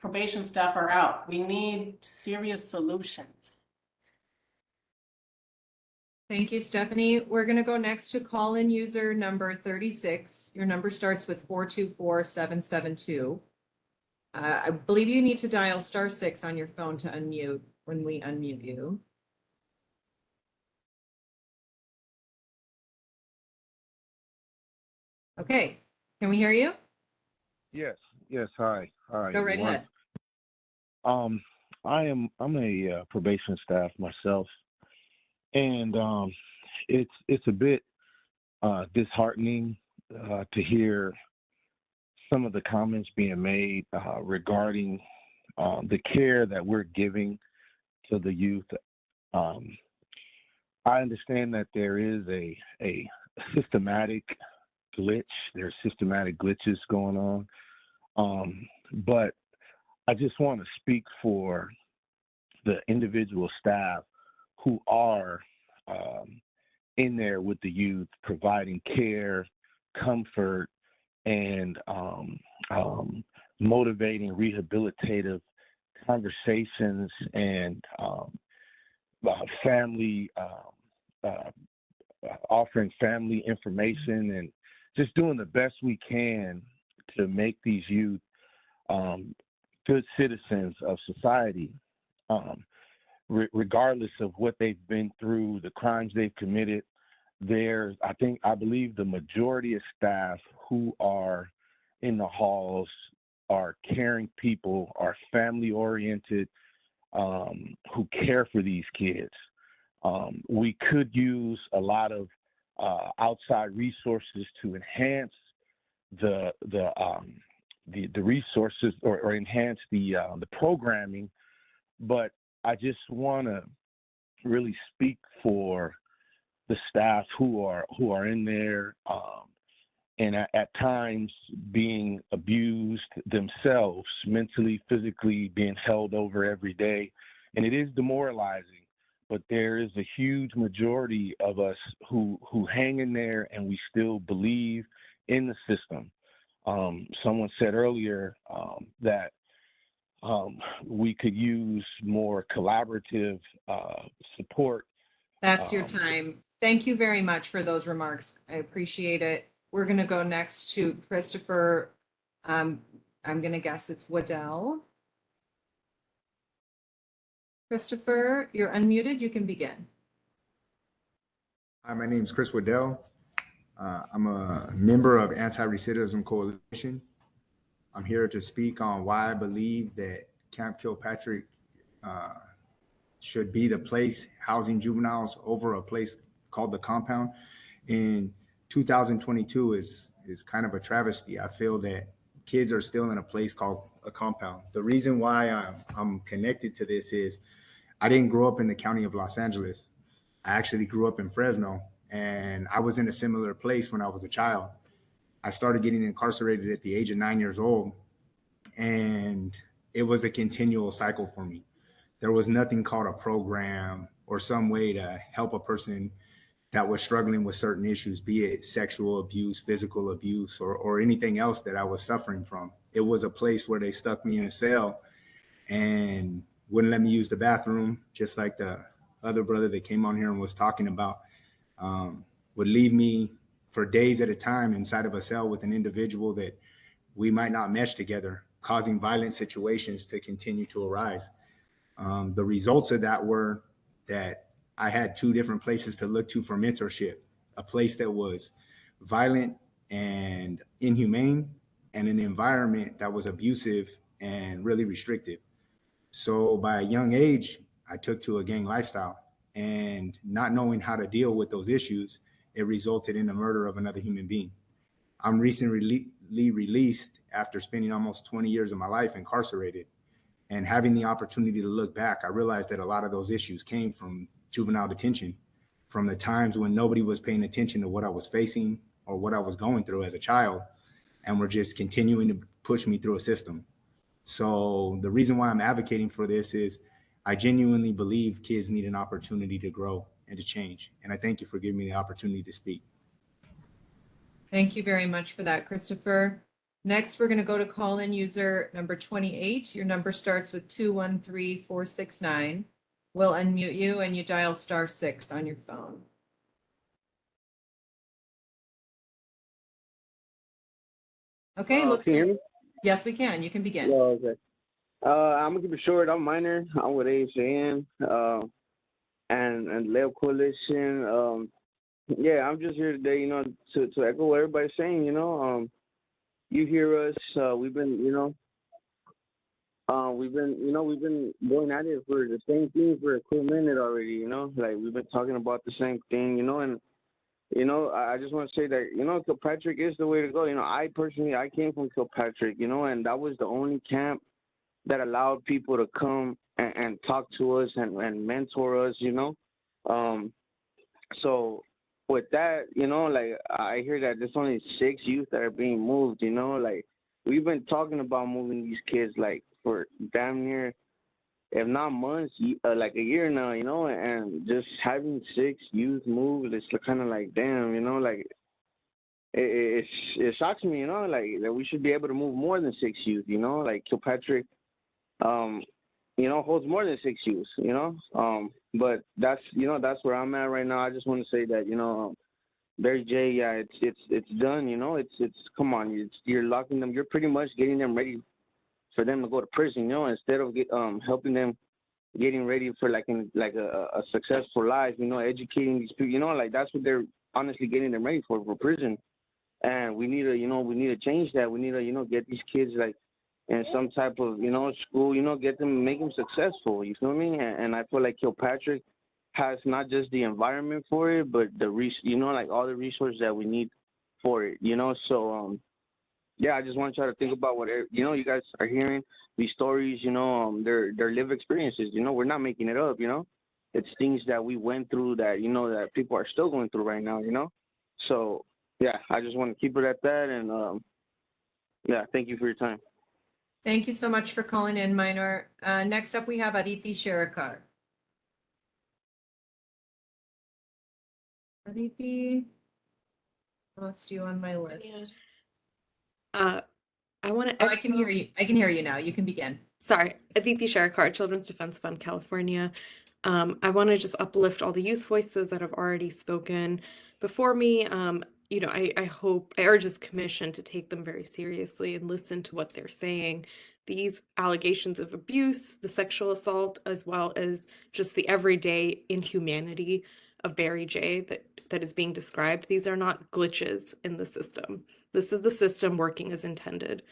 probation staff are out. We need serious solutions. Thank you, Stephanie. We're going to go next to call-in user number 36. Your number starts with 424772. I believe you need to dial *6 on your phone to unmute when we unmute you. Okay, can we hear you? Yes, hi, Go right everyone. ahead. I'm a probation staff myself, and it's a bit disheartening to hear some of the comments being made regarding the care that we're giving to the youth. I understand that there is a systematic glitch. There's systematic glitches going on, but I just want to speak for the individual staff who are in there with the youth, providing care, comfort, and motivating rehabilitative conversations and family, offering family information, and just doing the best we can to make these youth good citizens of society, regardless of what they've been through, the crimes they've committed. I believe the majority of staff who are in the halls are caring people, are family oriented, who care for these kids. We could use a lot of outside resources to enhance the resources or enhance the programming, but I just want to really speak for the staff who are in there and at times being abused themselves, mentally, physically, being held over every day, and it is demoralizing. But there is a huge majority of us who hang in there, and we still believe in the system. Someone said earlier that we could use more collaborative support. That's your time. Thank you very much for those remarks. I appreciate it. We're going to go next to Christopher. I'm going to guess it's Waddell. Christopher, you're unmuted. You can begin. Hi, my name is Chris Waddell. I'm a member of Anti-Recidivism Coalition. I'm here to speak on why I believe that Camp Kilpatrick should be the place housing juveniles over a place called the Compound. In 2022 is kind of a travesty. I feel that kids are still in a place called a compound. The reason why I'm connected to this is I didn't grow up in the county of Los Angeles. I actually grew up in Fresno, and I was in a similar place when I was a child. I started getting incarcerated at the age of 9 years old, and it was a continual cycle for me. There was nothing called a program or some way to help a person that was struggling with certain issues, be it sexual abuse, physical abuse, or anything else that I was suffering from. It was a place where they stuck me in a cell and wouldn't let me use the bathroom, just like the other brother that came on here and was talking about, would leave me for days at a time inside of a cell with an individual that we might not mesh together, causing violent situations to continue to arise. The results of that were that I had two different places to look to for mentorship, a place that was violent and inhumane, and an environment that was abusive and really restrictive. So by a young age, I took to a gang lifestyle. And not knowing how to deal with those issues, it resulted in the murder of another human being. I'm recently released after spending almost 20 years of my life incarcerated. And having the opportunity to look back, I realized that a lot of those issues came from juvenile detention, from the times when nobody was paying attention to what I was facing or what I was going through as a child, and were just continuing to push me through a system. So the reason why I'm advocating for this is I genuinely believe kids need an opportunity to grow and to change. And I thank you for giving me the opportunity to speak. Thank you very much for that, Christopher. Next, we're going to go to call-in user number 28. Your number starts with 213469. We'll unmute you and you dial *6 on your phone. Okay, looks Can you hear me? Yes, we can. You can begin. Yeah, okay. I'm gonna keep it short. I'm Minor. I'm with AHAN and Lab Coalition. Yeah, I'm just here today, you know, to echo what everybody's saying. You know, you hear us. We've been going at it for the same thing for a cool minute already. You know, like we've been talking about the same thing. You know, and you know, I just want to say that, you know, Kilpatrick is the way to go. You know, I came from Kilpatrick, you know, and that was the only camp that allowed people to come and talk to us and mentor us, you know. So with that, you know, like I hear that there's only 6 youth that are being moved, you know, like we've been talking about moving these kids like for damn near, if not months, like a year now, you know, and just having 6 youth move, it's kind of like, damn, you know, like it shocks me, you know, like that we should be able to move more than 6 youth, you know, like Kilpatrick, you know, holds more than 6 youth, you know, but that's, you know, that's where I'm at right now. I just want to say that, you know, Barry J, yeah, it's done, you know, it's come on, you're locking them, you're pretty much getting them ready for them to go to prison, you know, instead of helping them getting ready for like a successful life, you know, educating these people, you know, like that's what they're honestly getting them ready for prison. And we need to change that. We need to, you know, get these kids like in some type of, you know, school, you know, get them, make them successful, you feel me? And I feel like Kilpatrick has not just the environment for it, but you know, like all the resources that we need for it, you know, so, yeah, I just want y'all to think about what, you know, you guys are hearing these stories, you know, they're lived experiences, you know, we're not making it up, you know, it's things that we went through that, you know, that people are still going through right now, you know, so, yeah, I just want to keep it at that, and, yeah, thank you for your time. Thank you so much for calling in, Minor. Next up, we have Aditi Sherakar. Aditi, lost you on my list. I want to. Oh, I can hear you. I can hear you now. You can begin. Sorry, Aditi Sharakar, Children's Defense Fund, California. I want to just uplift all the youth voices that have already spoken before me. You know, I urge this commission to take them very seriously and listen to what they're saying. These allegations of abuse, the sexual assault, as well as just the everyday inhumanity of Barry J. that is being described, these are not glitches in the system. This is the system working as intended.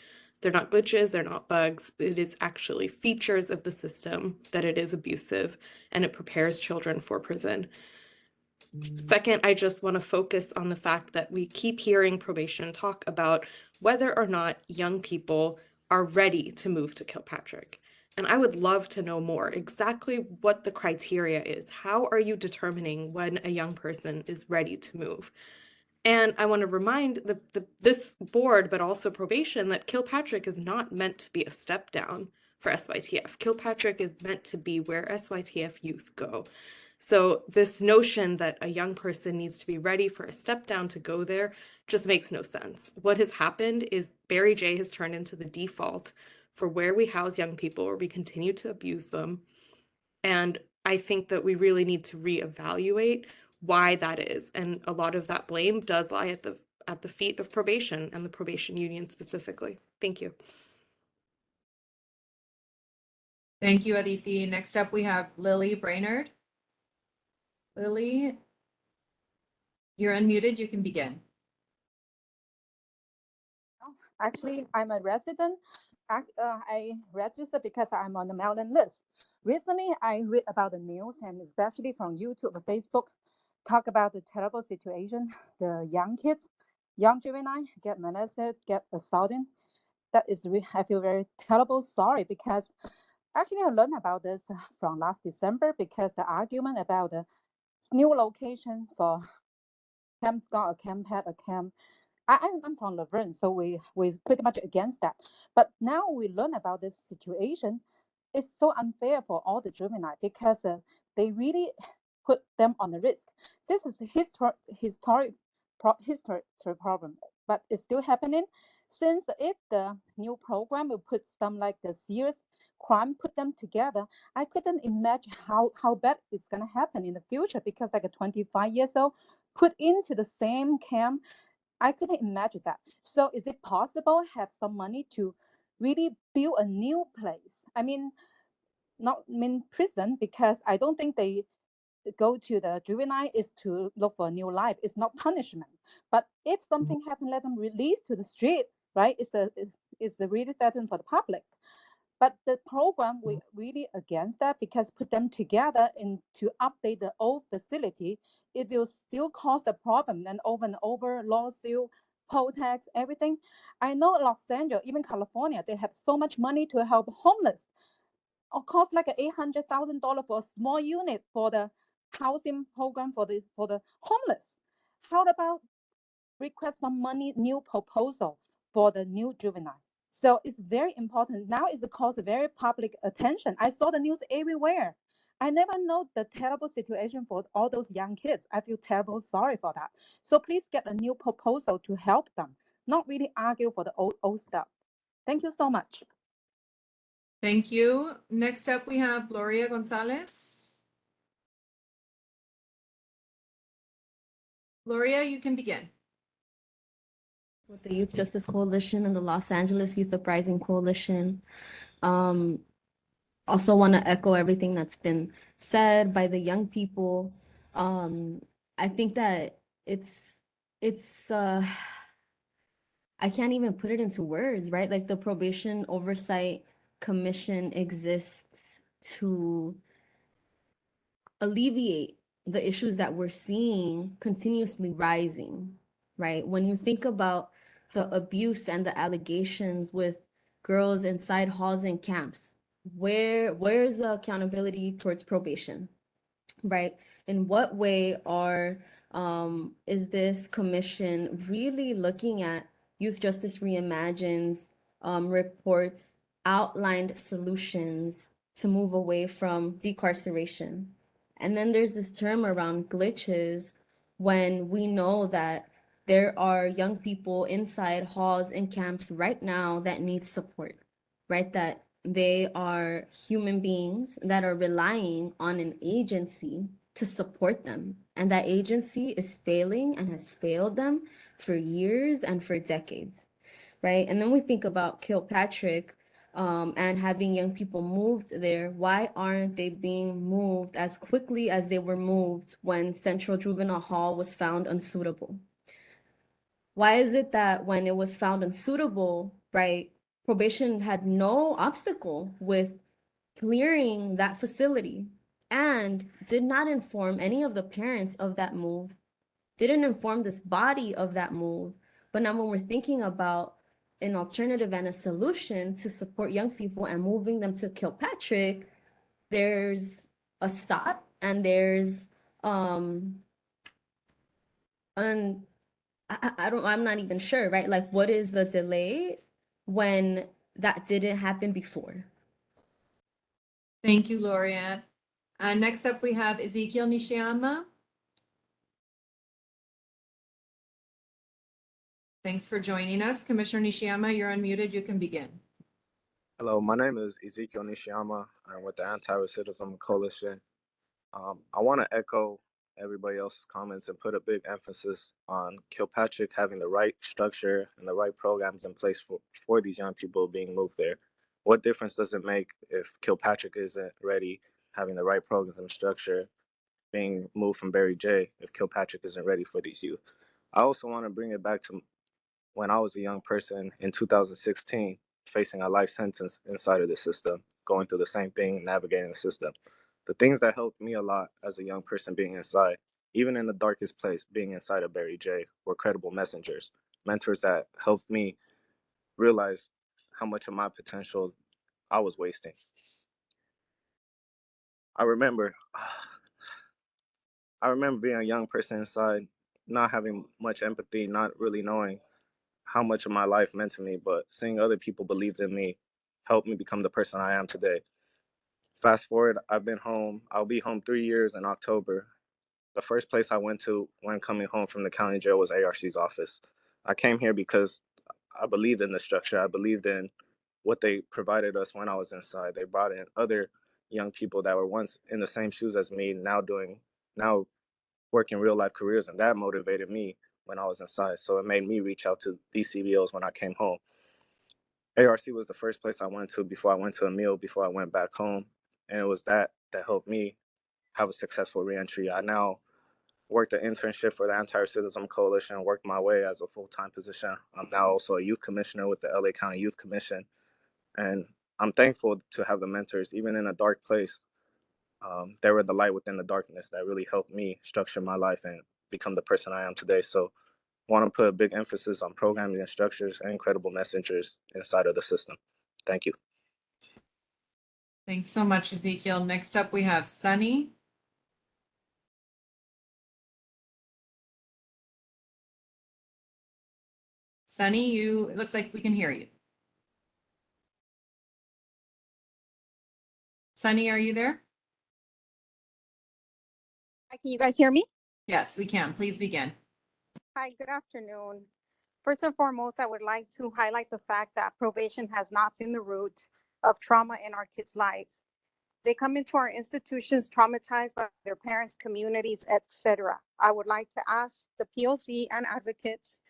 They're not glitches, they're not bugs. It is actually features of the system that it is abusive, and it prepares children for prison. Second, I just want to focus on the fact that we keep hearing probation talk about whether or not young people are ready to move to Kilpatrick. And I would love to know more exactly what the criteria is. How are you determining when a young person is ready to move? And I want to remind this board, but also probation, that Kilpatrick is not meant to be a step down for SYTF. Kilpatrick is meant to be where SYTF youth go. So this notion that a young person needs to be ready for a step down to go there just makes no sense. What has happened is Barry J has turned into the default for where we house young people, where we continue to abuse them. And I think that we really need to reevaluate why that is. And a lot of that blame does lie at the feet of probation and the probation union specifically. Thank you. Thank you, Aditi. Next up, we have Lily Brainerd. Lily, you're unmuted. You can begin. Actually, I'm a resident I registered because I'm on the mailing list. Recently, I read about the news and especially from YouTube and Facebook, talk about the terrible situation. The young kids, young juvenile get molested, get assaulted. That is, I feel very terrible, sorry, because actually I learned about this from last December because the argument about the new location for Camp Scott or Camp Pet or Camp I'm from Laverne, so we pretty much against that. But now we learn about this situation. It's so unfair for all the juvenile because they really put them on the risk. This is a historic problem, but it's still happening. Since if the new program will put some like the serious crime, put them together, I couldn't imagine how bad it's gonna happen in the future because like a 25 years old put into the same camp. I couldn't imagine that. So is it possible have some money to really build a new place? I mean, not mean prison because I don't think they go to the juvenile is to look for a new life. It's not punishment. But if something happen, let them release to the street, right? It's the really threaten for the public. But the program, we really against that because put them together and to update the old facility, it will still cause the problem and over lawsuit, poll tax, everything. I know Los Angeles, even California, they have so much money to help homeless. Of course, like $800,000 for a small unit for the housing program for the homeless. How about request some money, new proposal for the new juvenile? So it's very important. Now it's cause very public attention. I saw the news everywhere. I never know the terrible situation for all those young kids. I feel terrible sorry for that. So please get a new proposal to help them, not really argue for the old stuff. Thank you so much. Thank you. Next up, we have Gloria Gonzalez. Gloria, you can begin. With the Youth Justice Coalition and the Los Angeles Youth Uprising Coalition. Also want to echo everything that's been said by the young people. I think that I can't even put it into words, right? Like the Probation Oversight Commission exists to alleviate the issues that we're seeing continuously rising, right? When you think about the abuse and the allegations with girls inside halls and camps, where is the accountability towards probation, right? In what way is this commission really looking at Youth Justice Reimagine's reports outlined solutions to move away from decarceration? And then there's this term around glitches when we know that there are young people inside halls and camps right now that need support, right? That they are human beings that are relying on an agency to support them. And that agency is failing and has failed them for years and for decades, right? And then we think about Kilpatrick and having young people moved there. Why aren't they being moved as quickly as they were moved when Central Juvenile Hall was found unsuitable? Why is it that when it was found unsuitable, right, probation had no obstacle with clearing that facility and did not inform any of the parents of that move, didn't inform this body of that move? But now when we're thinking about an alternative and a solution to support young people and moving them to Kilpatrick, there's a stop and there's I'm not even sure, right? Like, what is the delay when that didn't happen before? Thank you, Gloria. Next up, we have Ezekiel Nishiyama. Thanks for joining us. Commissioner Nishiyama, you're unmuted. You can begin. Hello, my name is Ezekiel Nishiyama. I'm with the Anti-Recidivism Coalition. I want to echo everybody else's comments and put a big emphasis on Kilpatrick having the right structure and the right programs in place for these young people being moved there. What difference does it make if Kilpatrick isn't ready, having the right programs and structure, being moved from Barry J if Kilpatrick isn't ready for these youth? I also want to bring it back to when I was a young person in 2016. facing a life sentence inside of the system, going through the same thing, navigating the system. The things that helped me a lot as a young person being inside, even in the darkest place, being inside of Barry J, were credible messengers, mentors that helped me realize how much of my potential I was wasting. I remember being a young person inside, not having much empathy, not really knowing how much of my life meant to me, but seeing other people believed in me helped me become the person I am today. Fast forward, I've been home. I'll be home 3 years in October. The first place I went to when coming home from the county jail was ARC's office. I came here because I believed in the structure. I believed in what they provided us when I was inside. They brought in other young people that were once in the same shoes as me, now working real life careers, and that motivated me when I was inside. So it made me reach out to these CBOs when I came home. ARC was the first place I went to before I went to a meal, before I went back home. And it was that helped me have a successful reentry. I now worked an internship for the Anti-Recidivism Coalition, worked my way as a full-time position. I'm now also a youth commissioner with the LA County Youth Commission. And I'm thankful to have the mentors, even in a dark place. They were the light within the darkness that really helped me structure my life and become the person I am today. So I want to put a big emphasis on programming and structures and credible messengers inside of the system. Thank you. Thanks so much, Ezekiel. Next up, we have Sunny. Sunny, it looks like we can hear you. Sunny, are you there? Hi, can you guys hear me? Yes, we can. Please begin. Hi, good afternoon. First and foremost, I would like to highlight the fact that probation has not been the root of trauma in our kids' lives. They come into our institutions traumatized by their parents, communities, etc. I would like to ask the POC and advocates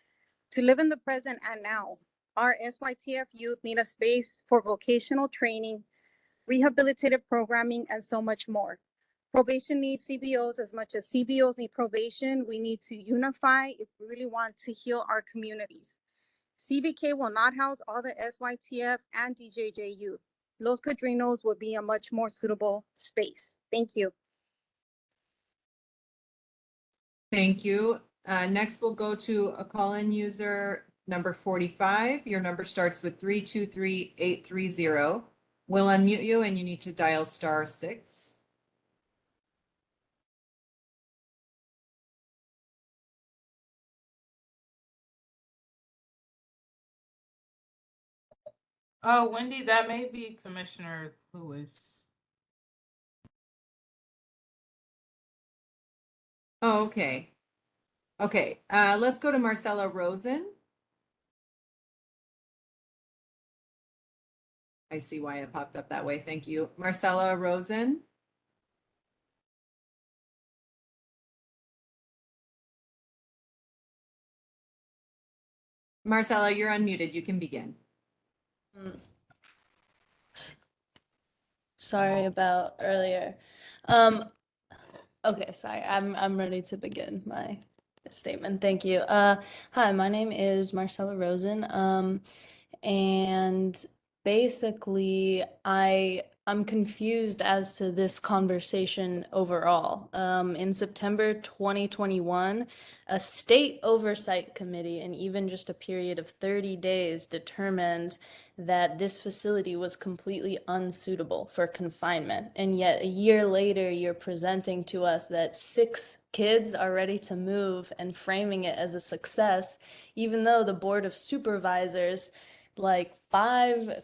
to live in the present and now. Our SYTF youth need a space for vocational training, rehabilitative programming, and so much more. Probation needs CBOs as much as CBOs need probation. We need to unify if we really want to heal our communities. CBK will not house all the SYTF and DJJ youth. Los Padrinos would be a much more suitable space. Thank you. Thank you. Next, we'll go to a call-in user number 45. Your number starts with 323830. We'll unmute you and you need to dial *6. Oh, Wendy, that may be Commissioner Lewis. Oh, okay. Okay, let's go to Marcella Rosen. I see why it popped up that way. Thank you. Marcella Rosen. Marcella, you're unmuted. You can begin. Sorry about earlier. Okay, sorry. I'm ready to begin my statement. Thank you. Hi, my name is Marcella Rosen. And basically I'm confused as to this conversation overall. In September 2021, a state oversight committee in even just a period of 30 days determined that this facility was completely unsuitable for confinement. And yet a year later, you're presenting to us that 6 kids are ready to move and framing it as a success, even though the Board of Supervisors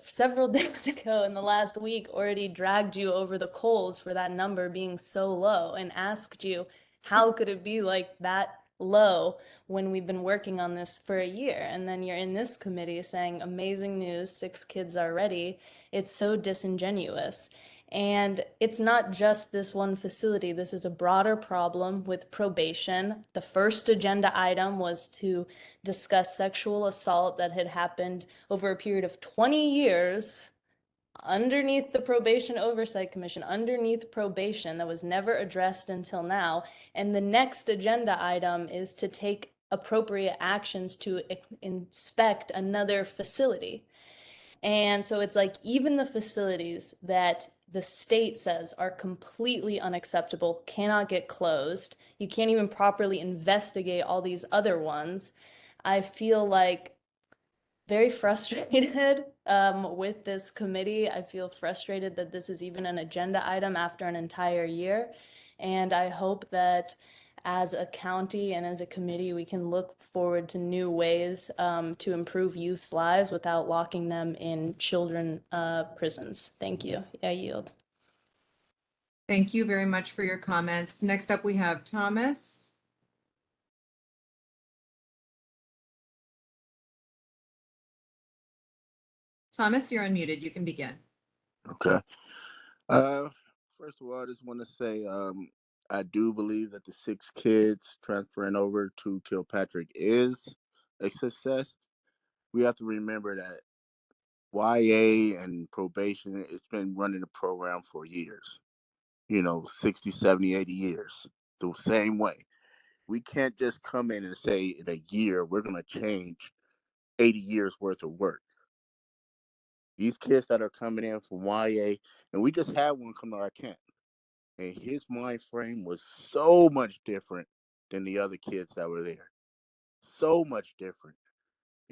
several days ago in the last week already dragged you over the coals for that number being so low and asked you, how could it be like that low when we've been working on this for a year? And then you're in this committee saying, amazing news, 6 kids are ready. It's so disingenuous. And it's not just this one facility. This is a broader problem with probation. The first agenda item was to discuss sexual assault that had happened over a period of 20 years underneath the Probation Oversight Commission, underneath probation, that was never addressed until now. And the next agenda item is to take appropriate actions to inspect another facility. And so it's like even the facilities that the state says are completely unacceptable cannot get closed. You can't even properly investigate all these other ones. I feel like very frustrated with this committee. I feel frustrated that this is even an agenda item after an entire year. And I hope that as a county and as a committee, we can look forward to new ways to improve youth's lives without locking them in children prisons. Thank you. I yield. Thank you very much for your comments. Next up, we have Thomas. Thomas, you're unmuted. You can begin. Okay. First of all, I just want to say I do believe that the 6 kids transferring over to Kilpatrick is a success. We have to remember that YA and probation, it's been running the program for years, 60, 70, 80 years, the same way. We can't just come in and say in a year we're going to change 80 years worth of work. These kids that are coming in from YA, and we just had one come to our camp, and his mind frame was so much different than the other kids that were there. So much different.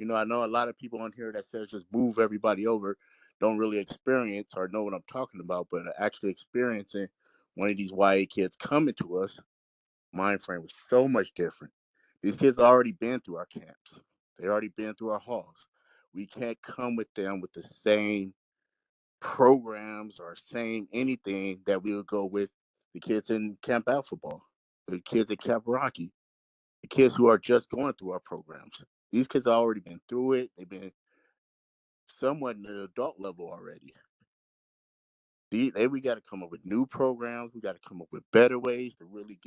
I know a lot of people on here that says just move everybody over, don't really experience or know what I'm talking about, but actually experiencing one of these YA kids coming to us, mind frame was so much different. These kids already been through our camps. They already been through our halls. We can't come with them with the same programs or same anything that we would go with the kids in Camp Alpha Ball, the kids at Camp Rocky, the kids who are just going through our programs. These kids have already been through it. They've been somewhat in the adult level already. We got to come up with new programs. We got to come up with better ways to really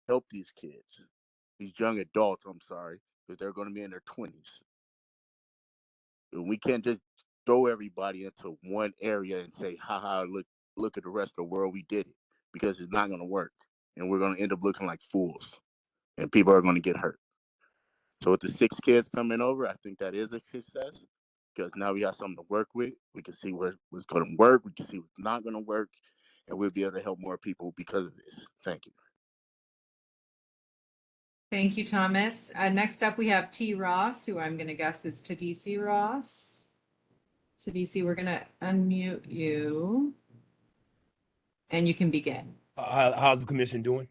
help these kids, these young adults. I'm sorry, because they're going to be in their 20s. And we can't just throw everybody into one area and say, "Ha, look at the rest of the world. We did it," because it's not going to work, and we're going to end up looking like fools, and people are going to get hurt. So with the 6 kids coming over, I think that is a success because now we have something to work with. We can see what's going to work. We can see what's not going to work, and we'll be able to help more people because of this. Thank you. Thank you, Thomas. Next up, we have T. Ross, who I'm going to guess is Tadisi Ross. Tadisi, we're going to unmute you, and you can begin. How's the commission doing?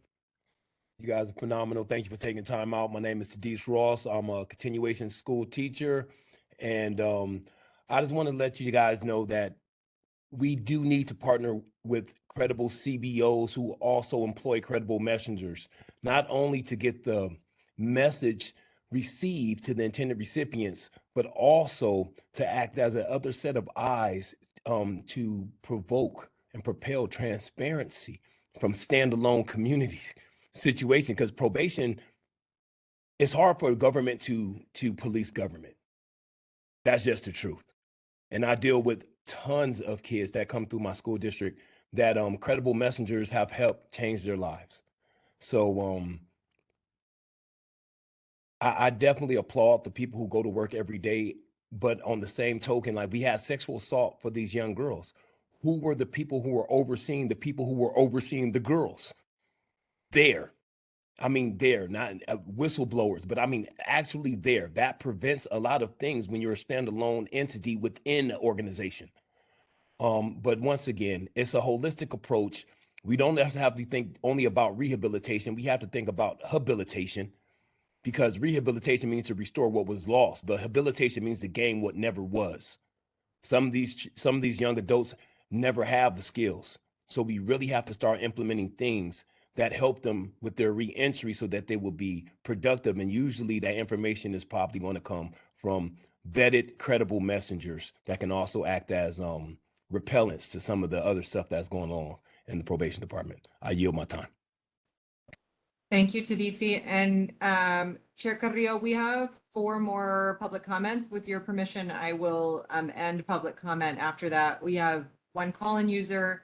You guys are phenomenal. Thank you for taking time out. My name is Tadis Ross. I'm a continuation school teacher. And I just want to let you guys know that we do need to partner with credible CBOs who also employ credible messengers, not only to get the message received to the intended recipients, but also to act as another set of eyes to provoke and propel transparency from standalone communities situation, because probation, it's hard for government to police government. That's just the truth. And I deal with tons of kids that come through my school district that credible messengers have helped change their lives. So I definitely applaud the people who go to work every day. But on the same token, like we had sexual assault for these young girls. Who were the people who were overseeing the girls? There. I mean, there, not whistleblowers, but I mean, actually there. That prevents a lot of things when you're a standalone entity within the organization. But once again, it's a holistic approach. We don't have to think only about rehabilitation. We have to think about habilitation, because rehabilitation means to restore what was lost, but habilitation means to gain what never was. Some of these young adults never have the skills. So we really have to start implementing things that help them with their reentry so that they will be productive. And usually that information is probably going to come from vetted, credible messengers that can also act as repellents to some of the other stuff that's going on in the probation department. I yield my time. Thank you, Tadisi. And Chair Carrillo, we have 4 more public comments. With your permission, I will end public comment after that. We have one call-in user,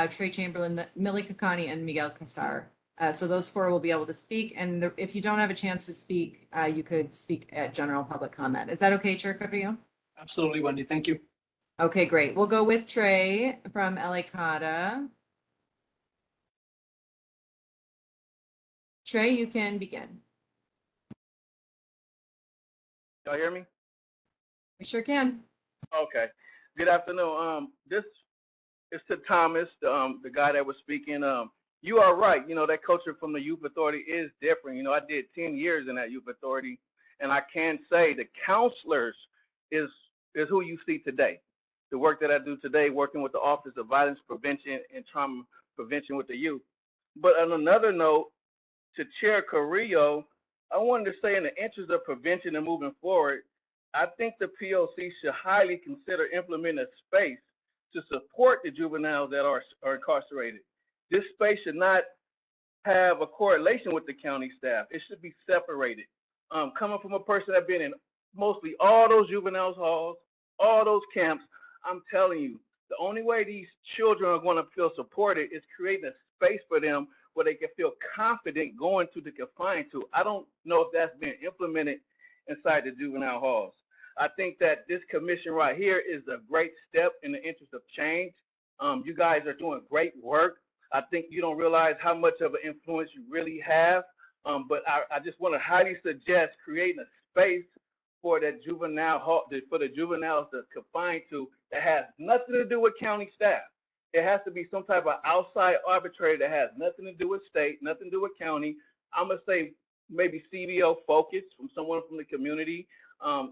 Trey Chamberlain, Millie Kakani, and Miguel Casar. So those 4 will be able to speak. And if you don't have a chance to speak, you could speak at general public comment. Is that okay, Chair Carrillo? Absolutely, Wendy. Thank you. Okay, great. We'll go with Trey from LA Cata. Trey, you can begin. Y'all hear me? We sure can. Okay. Good afternoon. This is to Thomas, the guy that was speaking. You are right. You know, that culture from the youth authority is different. You know, I did 10 years in that youth authority, and I can say the counselors is who you see today. The work that I do today, working with the Office of Violence Prevention and Trauma Prevention with the youth. But on another note, to Chair Carrillo, I wanted to say in the interest of prevention and moving forward, I think the POC should highly consider implementing a space to support the juveniles that are incarcerated. This space should not have a correlation with the county staff. It should be separated. Coming from a person that's been in mostly all those juvenile halls, all those camps, I'm telling you, the only way these children are going to feel supported is creating a space for them where they can feel confident going to the confined to. I don't know if that's been implemented inside the juvenile halls. I think that this commission right here is a great step in the interest of change. You guys are doing great work. I think you don't realize how much of an influence you really have. But I just want to highly suggest creating a space for that juvenile hall, for the juveniles that's confined to, that has nothing to do with county staff. It has to be some type of outside arbitrator that has nothing to do with state, nothing to do with county. I'm gonna say maybe CBO focus from someone from the community,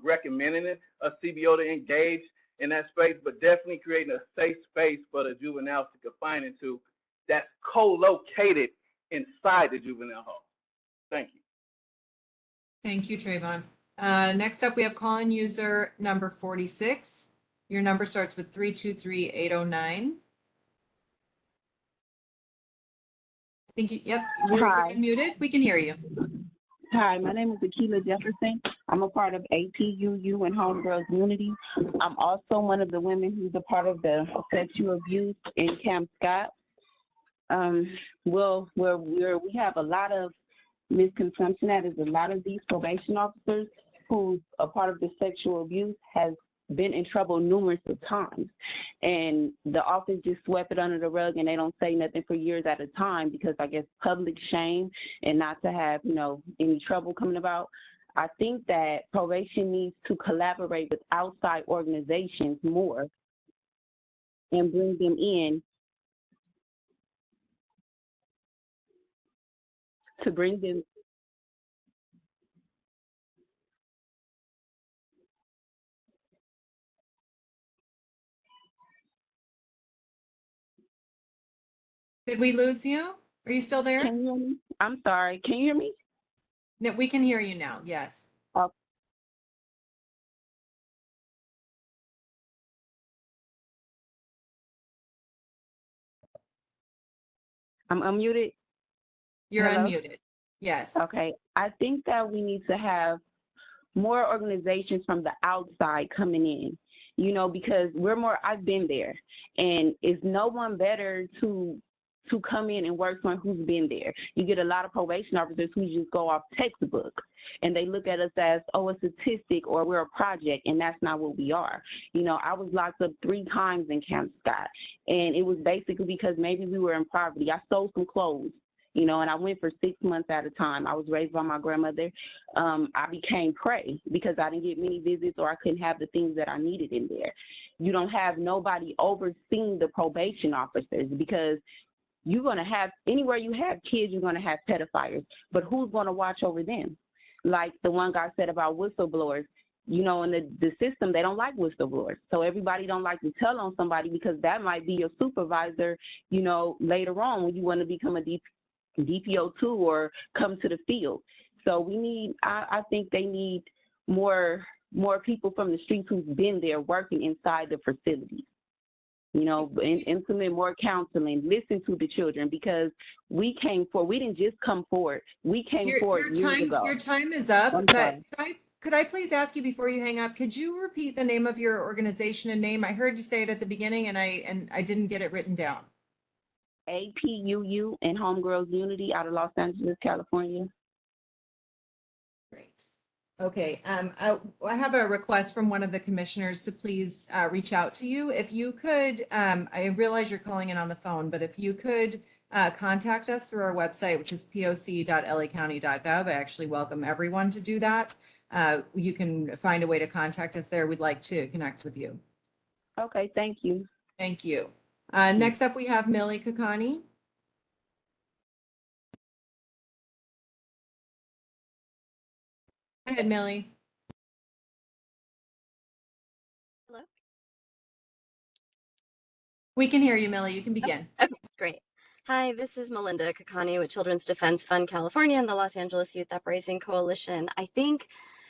recommending it, a CBO to engage in that space, but definitely creating a safe space for the juveniles to confine into that's co-located inside the juvenile hall. Thank you. Thank you, Trayvon. Next up, we have call-in user number 46. Your number starts with 323809. I think, you're Hi. unmuted. We can hear you. Hi, my name is Akila Jefferson. I'm a part of APUU and Homegirls Unity. I'm also one of the women who's a part of the sexual abuse in Camp Scott. We have a lot of misconception that is a lot of these probation officers who's a part of the sexual abuse has been in trouble numerous of times, and the office just swept it under the rug and they don't say nothing for years at a time because I guess public shame and not to have any trouble coming about. I think that probation needs to collaborate with outside organizations more and bring them in to bring them. Did we lose you? Are you still there? Can you hear me? I'm sorry. Can you hear me? No, we can hear you now. Yes. I'm unmuted. You're Hello? unmuted. Yes. Okay. I think that we need to have more organizations from the outside coming in, because I've been there, and it's no one better to come in and work for who's been there. You get a lot of probation officers who just go off textbook and they look at us as, oh, a statistic or we're a project, and that's not what we are. I was locked up 3 times in Camp Scott, and it was basically because maybe we were in poverty. I stole some clothes, and I went for 6 months at a time. I was raised by my grandmother. I became prey because I didn't get many visits or I couldn't have the things that I needed in there. You don't have nobody overseeing the probation officers because you're going to have, anywhere you have kids, you're going to have pedophiles. But who's going to watch over them? Like the one guy said about whistleblowers, in the system, they don't like whistleblowers. So everybody don't like to tell on somebody because that might be your supervisor, later on when you want to become a DPO2 or come to the field. So I think they need more people from the streets who's been there working inside the facilities. Implement more counseling, listen to the children because we didn't just come forward. We came forward years ago. Your time is up, I'm but sorry. could I please ask you before you hang up, could you repeat the name of your organization and name? I heard you say it at the beginning and I didn't get it written down. APUU and Homegirls Unity out of Los Angeles, California. Great. Okay, I have a request from one of the commissioners to please reach out to you. If you could, I realize you're calling in on the phone, but if you could contact us through our website, which is poc.lacounty.gov. I actually welcome everyone to do that. You can find a way to contact us there. We'd like to connect with you. Okay, thank you. Thank you. Next up, we have Millie Kakani. Go ahead, Millie. Hello? We can hear you, Millie. You can begin. Okay, great. Hi, this is Melinda Kakani with Children's Defense Fund California and the Los Angeles Youth Uprising Coalition. I think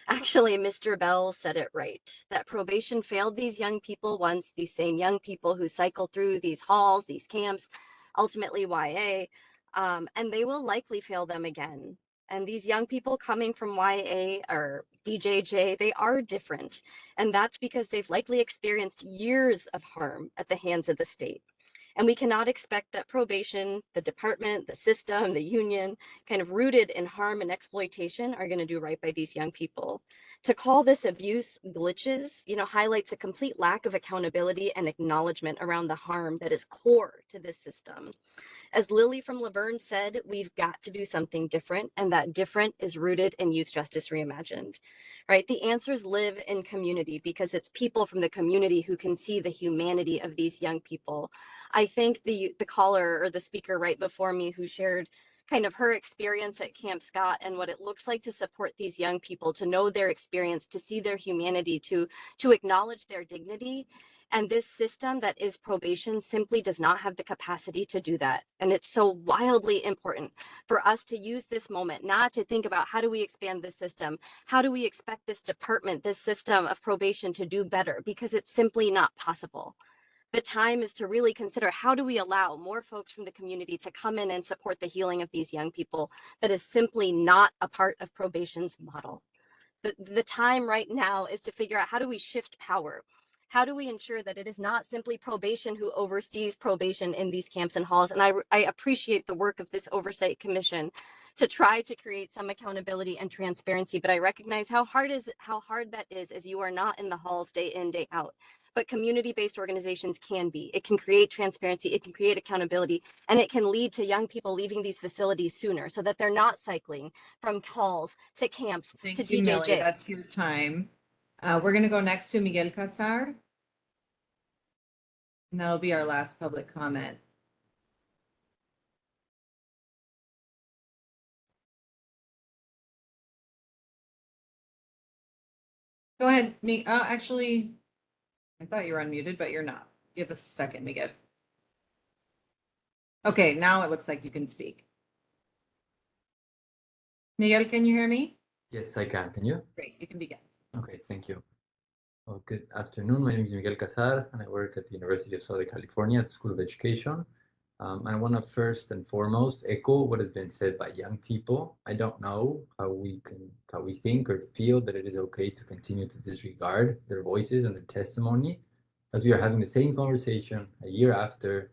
actually Mr. Bell said it right, that probation failed these young people once, these same young people who cycle through these halls, these camps, ultimately YA, and they will likely fail them again. And these young people coming from YA or DJJ, they are different. And that's because they've likely experienced years of harm at the hands of the state. And we cannot expect that probation, the department, the system, the union, kind of rooted in harm and exploitation, are going to do right by these young people. To call this abuse glitches, highlights a complete lack of accountability and acknowledgement around the harm that is core to this system. As Lily from Laverne said, we've got to do something different, and that different is rooted in Youth Justice Reimagined, right? The answers live in community because it's people from the community who can see the humanity of these young people. I think the caller or the speaker right before me who shared kind of her experience at Camp Scott and what it looks like to support these young people, to know their experience, to see their humanity, to acknowledge their dignity. And this system that is probation simply does not have the capacity to do that. And it's so wildly important for us to use this moment, not to think about how do we expand this system? How do we expect this department, this system of probation to do better? Because it's simply not possible. The time is to really consider, how do we allow more folks from the community to come in and support the healing of these young people that is simply not a part of probation's model. The time right now is to figure out, how do we shift power? How do we ensure that it is not simply probation who oversees probation in these camps and halls? And I appreciate the work of this Oversight Commission to try to create some accountability and transparency, but I recognize how hard that is as you are not in the halls day in, day out. But community-based organizations can be. It can create transparency, it can create accountability, and it can lead to young people leaving these facilities sooner so that they're not cycling from halls to camps to Thank you, Millie. DJJ. That's your time. We're going to go next to Miguel Casar. And that'll be our last public comment. Go ahead. Actually, I thought you were unmuted, but you're not. Give us a second, Miguel. Okay, now it looks like you can speak. Miguel, can you hear me? Yes, I can. Can you? Great, you can begin. Okay, thank you. Well, good afternoon. My name is Miguel Casar, and I work at the University of Southern California at the School of Education. I want to first and foremost echo what has been said by young people. I don't know how we think or feel that it is okay to continue to disregard their voices and their testimony, as we are having the same conversation a year after.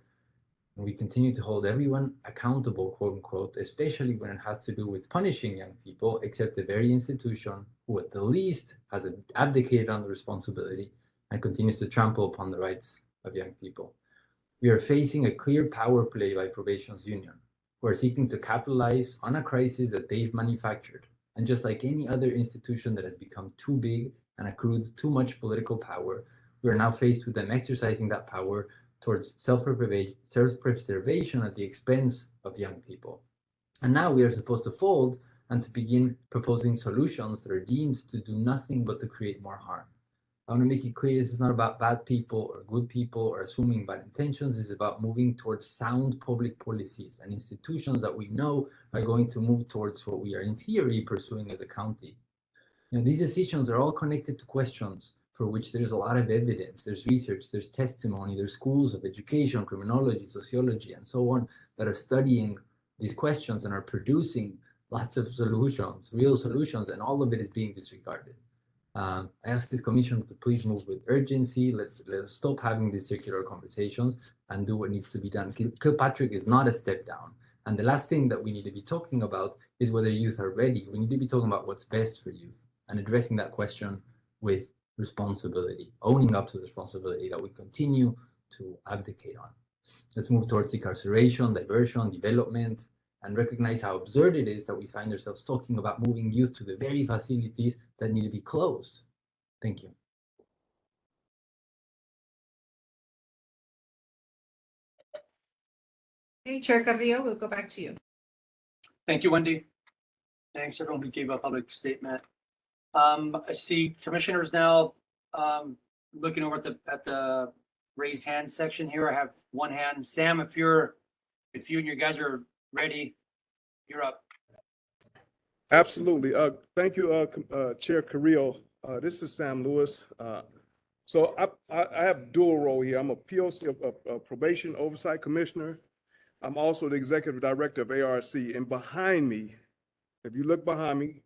And we continue to hold everyone accountable, quote unquote, especially when it has to do with punishing young people, except the very institution who at the least has abdicated on the responsibility and continues to trample upon the rights of young people. We are facing a clear power play by probation's union, who are seeking to capitalize on a crisis that they've manufactured. And just like any other institution that has become too big and accrued too much political power, we are now faced with them exercising that power towards self-preservation at the expense of young people. And now we are supposed to fold and to begin proposing solutions that are deemed to do nothing but to create more harm. I want to make it clear, this is not about bad people or good people or assuming bad intentions. It's about moving towards sound public policies and institutions that we know are going to move towards what we are in theory pursuing as a county. These decisions are all connected to questions for which there's a lot of evidence, there's research, there's testimony, there's schools of education, criminology, sociology, and so on that are studying these questions and are producing lots of solutions, real solutions, and all of it is being disregarded. I ask this commission to please move with urgency. Let's stop having these circular conversations and do what needs to be done. Kilpatrick is not a step down. And the last thing that we need to be talking about is whether youth are ready. We need to be talking about what's best for youth. and addressing that question with responsibility, owning up to the responsibility that we continue to abdicate on. Let's move towards incarceration, diversion, development, and recognize how absurd it is that we find ourselves talking about moving youth to the very facilities that need to be closed. Thank you. Okay, Chair Carrillo, we'll go back to you. Thank you, Wendy. Thanks everyone who gave a public statement. I see commissioners now looking over at the raised hand section here. I have one hand. Sam, if you and your guys are ready, you're up. Absolutely. Thank you, Chair Carrillo. This is Sam Lewis. So I have dual role here. I'm a POC, a Probation Oversight Commissioner. I'm also the Executive Director of ARC. And behind me, if you look behind me,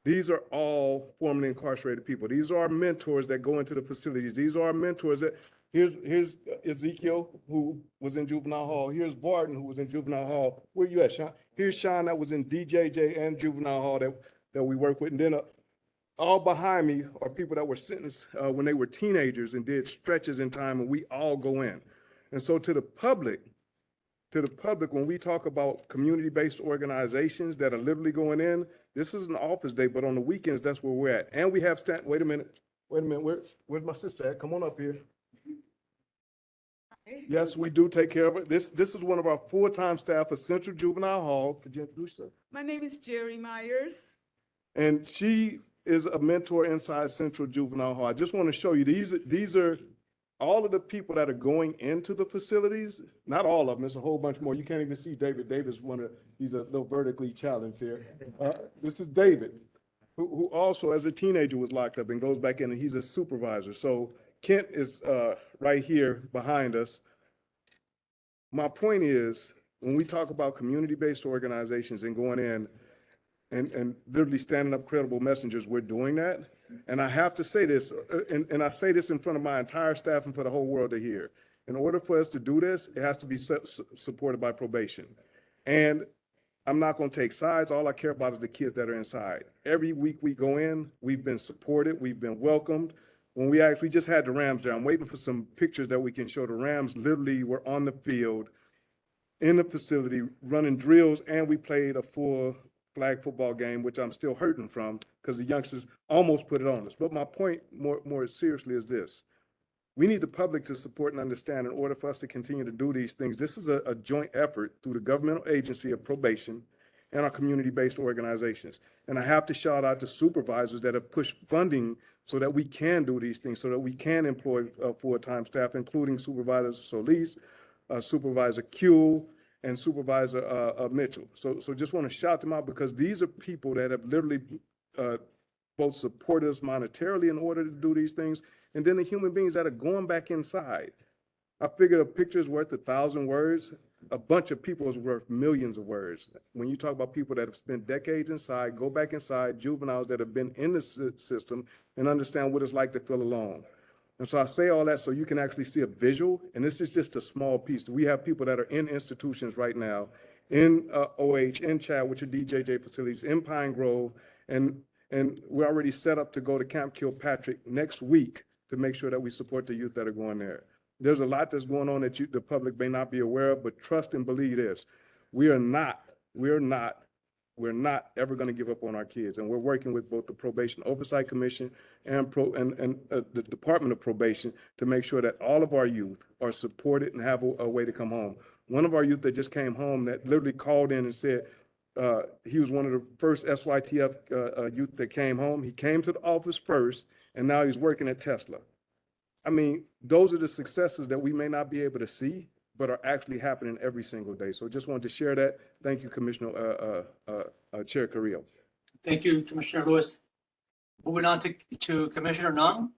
these are all formerly incarcerated people. These are our mentors that go into the facilities. These are our mentors that, here's Ezekiel, who was in juvenile hall. Here's Barton, who was in juvenile hall. Where you at, Sean? Here's Sean that was in DJJ and juvenile hall that we work with. And then all behind me are people that were sentenced when they were teenagers and did stretches in time, and we all go in. And so to the public, when we talk about community-based organizations that are literally going in, this is an office day, but on the weekends, that's where we're at. And we have wait a minute, where's my sister at? Come on up here. Yes, we do take care of it. This is one of our full-time staff of Central Juvenile Hall. Could you introduce her? My name is Jerry Myers. And she is a mentor inside Central Juvenile Hall. I just want to show you, these are all of the people that are going into the facilities. Not all of them, there's a whole bunch more. You can't even see David. David's he's a little vertically challenged here. This is David, who also as a teenager was locked up and goes back in, and he's a supervisor. So Kent is right here behind us. My point is, when we talk about community-based organizations and going in and literally standing up credible messengers, we're doing that. And I have to say this, and I say this in front of my entire staff and for the whole world to hear. In order for us to do this, it has to be supported by probation. And I'm not going to take sides. All I care about is the kids that are inside. Every week we go in, we've been supported, we've been welcomed. When we just had the Rams there. I'm waiting for some pictures that we can show. The Rams literally were on the field, in the facility, running drills, and we played a full flag football game, which I'm still hurting from because the youngsters almost put it on us. But my point more seriously is this. We need the public to support and understand in order for us to continue to do these things. This is a joint effort through the governmental agency of probation and our community-based organizations. And I have to shout out to supervisors that have pushed funding so that we can do these things, so that we can employ full-time staff, including Supervisor Solis, Supervisor Kuehl, and Supervisor Mitchell. So just want to shout them out because these are people that have literally both support us monetarily in order to do these things, and then the human beings that are going back inside. I figured a picture is worth 1,000 words. A bunch of people is worth millions of words. When you talk about people that have spent decades inside, go back inside, juveniles that have been in the system and understand what it's like to feel alone. And so I say all that so you can actually see a visual, and this is just a small piece. We have people that are in institutions right now, in OH, in Chad, which are DJJ facilities, in Pine Grove, and we're already set up to go to Camp Kilpatrick next week to make sure that we support the youth that are going there. There's a lot that's going on that the public may not be aware of, but trust and believe this. We're not ever going to give up on our kids. And we're working with both the Probation Oversight Commission and the Department of Probation to make sure that all of our youth are supported and have a way to come home. One of our youth that just came home that literally called in and said he was one of the first SYTF youth that came home. He came to the office first, and now he's working at Tesla. I mean, those are the successes that we may not be able to see, but are actually happening every single day. So just wanted to share that. Thank you, Commissioner Chair Carrillo. Thank you, Commissioner Lewis. Moving on to Commissioner Nunn.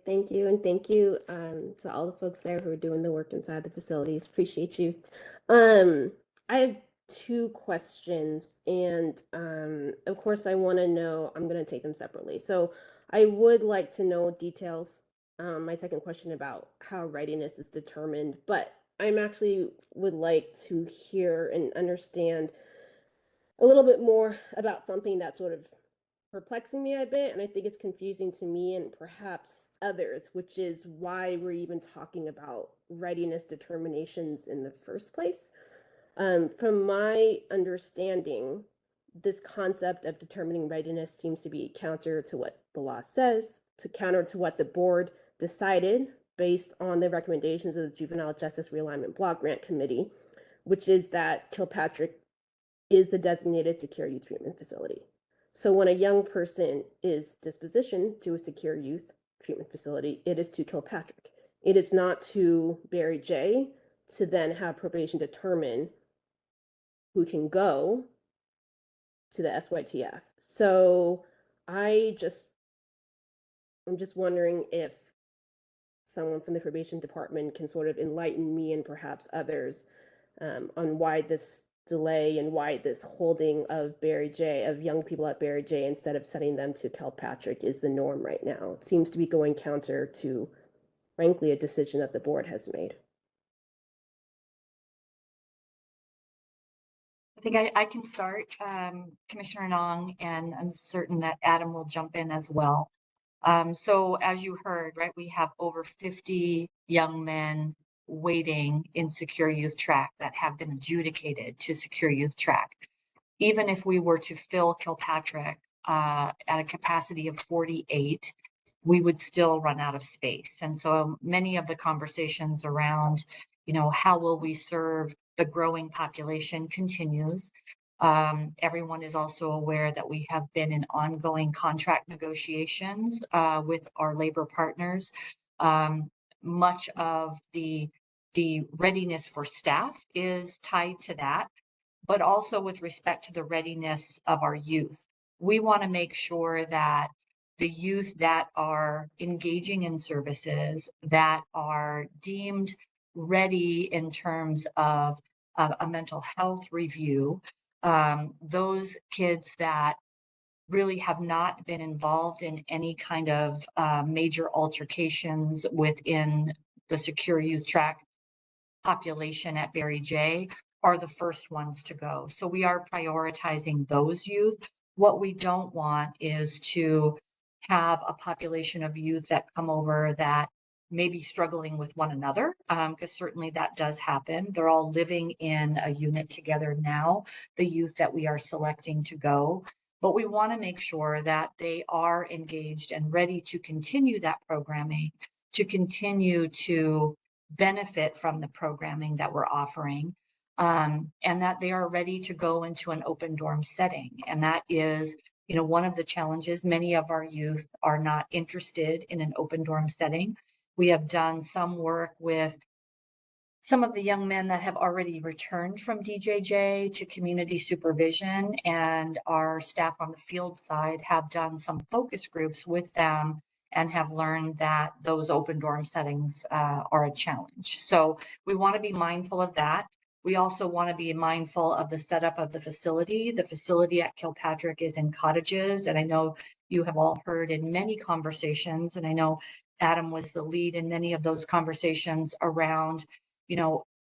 Thank you, and thank you to all the folks there who are doing the work inside the facilities. Appreciate you. I have two questions, and of course I want to know, I'm going to take them separately. So I would like to know details. My second question about how readiness is determined, but I'm actually would like to hear and understand a little bit more about something that sort of perplexing me a bit, and I think it's confusing to me and perhaps others, which is why we're even talking about readiness determinations in the first place. From my understanding, this concept of determining readiness seems to be counter to what the law says, to counter to what the board decided based on the recommendations of the Juvenile Justice Realignment Block Grant Committee, which is that Kilpatrick is the designated secure youth treatment facility. So when a young person is dispositioned to a secure youth treatment facility, it is to Kilpatrick. It is not to Barry J to then have probation determine who can go to the SYTF. So I'm just wondering if someone from the probation department can sort of enlighten me and perhaps others on why this delay and why this holding of young people at Barry J instead of sending them to Kilpatrick is the norm right now. It seems to be going counter to, frankly, a decision that the board has made. I think I can start, Commissioner Nong, and I'm certain that Adam will jump in as well. So as you heard, right, we have over 50 young men waiting in secure youth track that have been adjudicated to secure youth track. Even if we were to fill Kilpatrick at a capacity of 48, we would still run out of space. And so many of the conversations around, how will we serve the growing population continues. Everyone is also aware that we have been in ongoing contract negotiations with our labor partners. Much of the readiness for staff is tied to that, but also with respect to the readiness of our youth. We want to make sure that the youth that are engaging in services that are deemed ready in terms of a mental health review, those kids that really have not been involved in any kind of major altercations within the secure youth track population at Barry J are the first ones to go. So we are prioritizing those youth. What we don't want is to have a population of youth that come over that may be struggling with one another, because certainly that does happen. They're all living in a unit together now, the youth that we are selecting to go. But we want to make sure that they are engaged and ready to continue that programming, to continue to benefit from the programming that we're offering, and that they are ready to go into an open dorm setting. And that is, one of the challenges. Many of our youth are not interested in an open dorm setting. We have done some work with some of the young men that have already returned from DJJ to community supervision, and our staff on the field side have done some focus groups with them and have learned that those open dorm settings are a challenge. So we want to be mindful of that. We also want to be mindful of the setup of the facility. The facility at Kilpatrick is in cottages, and I know you have all heard in many conversations, and I know Adam was the lead in many of those conversations around,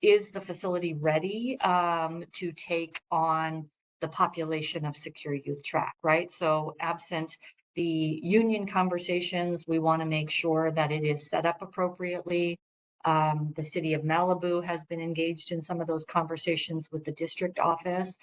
is the facility ready to take on the population of secure youth track, right? So absent the union conversations, we want to make sure that it is set up appropriately. The city of Malibu has been engaged in some of those conversations with the district office.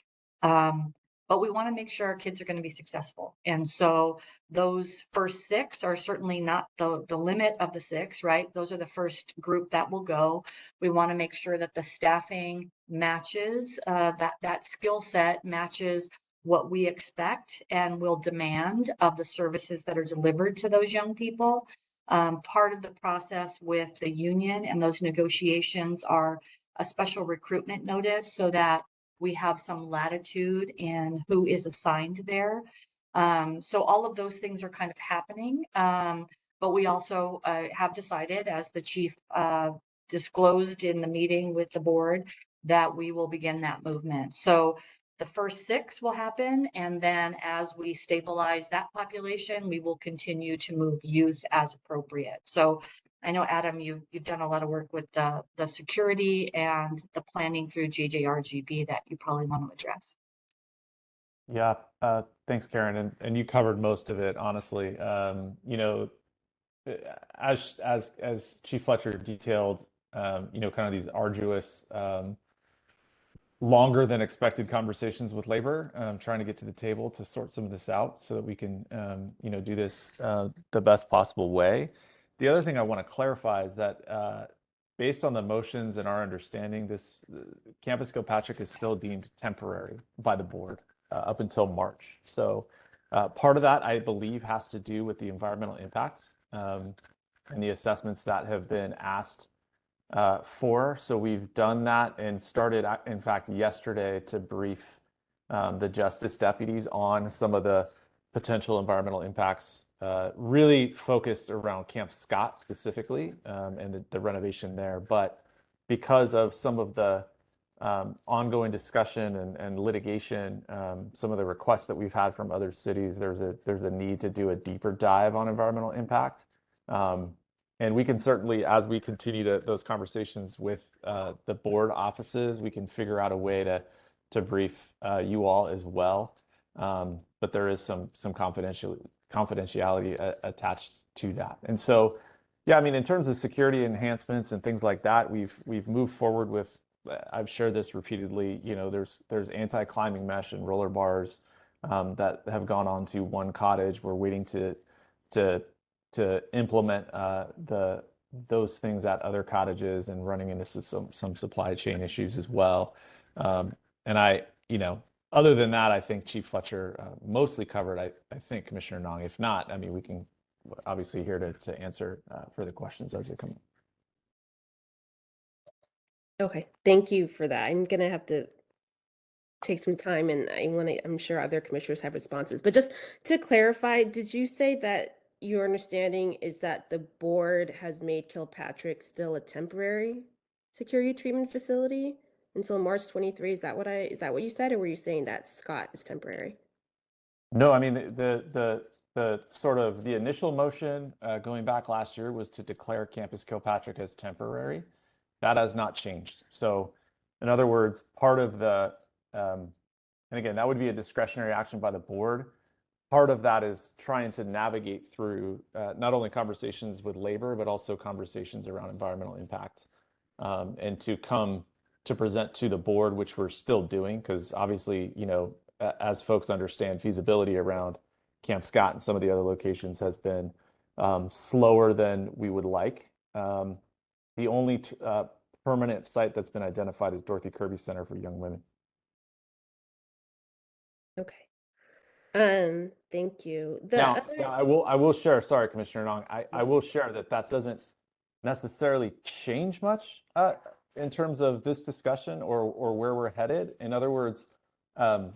But we want to make sure our kids are going to be successful. And so those first 6 are certainly not the limit of the 6, right? Those are the first group that will go. We want to make sure that the staffing matches, that skill set matches what we expect and will demand of the services that are delivered to those young people. Part of the process with the union and those negotiations are a special recruitment notice so that we have some latitude in who is assigned there. So all of those things are kind of happening. But we also have decided, as the chief disclosed in the meeting with the board, that we will begin that movement. So the first 6 will happen, and then as we stabilize that population, we will continue to move youth as appropriate. So I know, Adam, you've done a lot of work with the security and the planning through JJRGB that you probably want to address. Yeah, thanks, Karen, and you covered most of it, honestly. Uh, as Chief Fletcher detailed, kind of these arduous, longer than expected conversations with labor, trying to get to the table to sort some of this out so that we can, do this the best possible way. The other thing I want to clarify is that based on the motions and our understanding, this Campus Gilpatrick is still deemed temporary by the board up until March. So part of that, I believe, has to do with the environmental impact and the assessments that have been asked for. So we've done that and started, in fact, yesterday to brief the justice deputies on some of the potential environmental impacts, really focused around Camp Scott specifically and the renovation there. But because of some of the ongoing discussion and litigation, some of the requests that we've had from other cities, there's a need to do a deeper dive on environmental impact. And we can certainly, as we continue those conversations with the board offices, we can figure out a way to brief you all as well. But there is some confidentiality attached to that. And so, yeah, I mean, in terms of security enhancements and things like that, we've moved forward with. I've shared this repeatedly. There's anti-climbing mesh and roller bars that have gone on to one cottage. We're waiting to implement those things at other cottages and running into some supply chain issues as well. Other than that, I think Chief Fletcher mostly covered. I think Commissioner Nong. If not, I mean, we can obviously here to answer further questions as they come up. Okay, thank you for that. I'm gonna have to take some time, and I'm sure other commissioners have responses. But just to clarify, did you say that your understanding is that the board has made Kilpatrick still a temporary security treatment facility until March 23? Is that what you said, or were you saying that Scott is temporary? No, I mean, the sort of the initial motion going back last year was to declare Campus Kilpatrick as temporary. That has not changed. So in other words, part of the, and again, that would be a discretionary action by the board. Part of that is trying to navigate through not only conversations with labor, but also conversations around environmental impact, and to come to present to the board, which we're still doing, because obviously, as folks understand, feasibility around Camp Scott and some of the other locations has been slower than we would like. The only permanent site that's been identified is Dorothy Kirby Center for Young Women. Okay. Thank you. Now, I will share. Sorry, Commissioner Nong. I will share that doesn't necessarily change much in terms of this discussion or where we're headed. In other words, I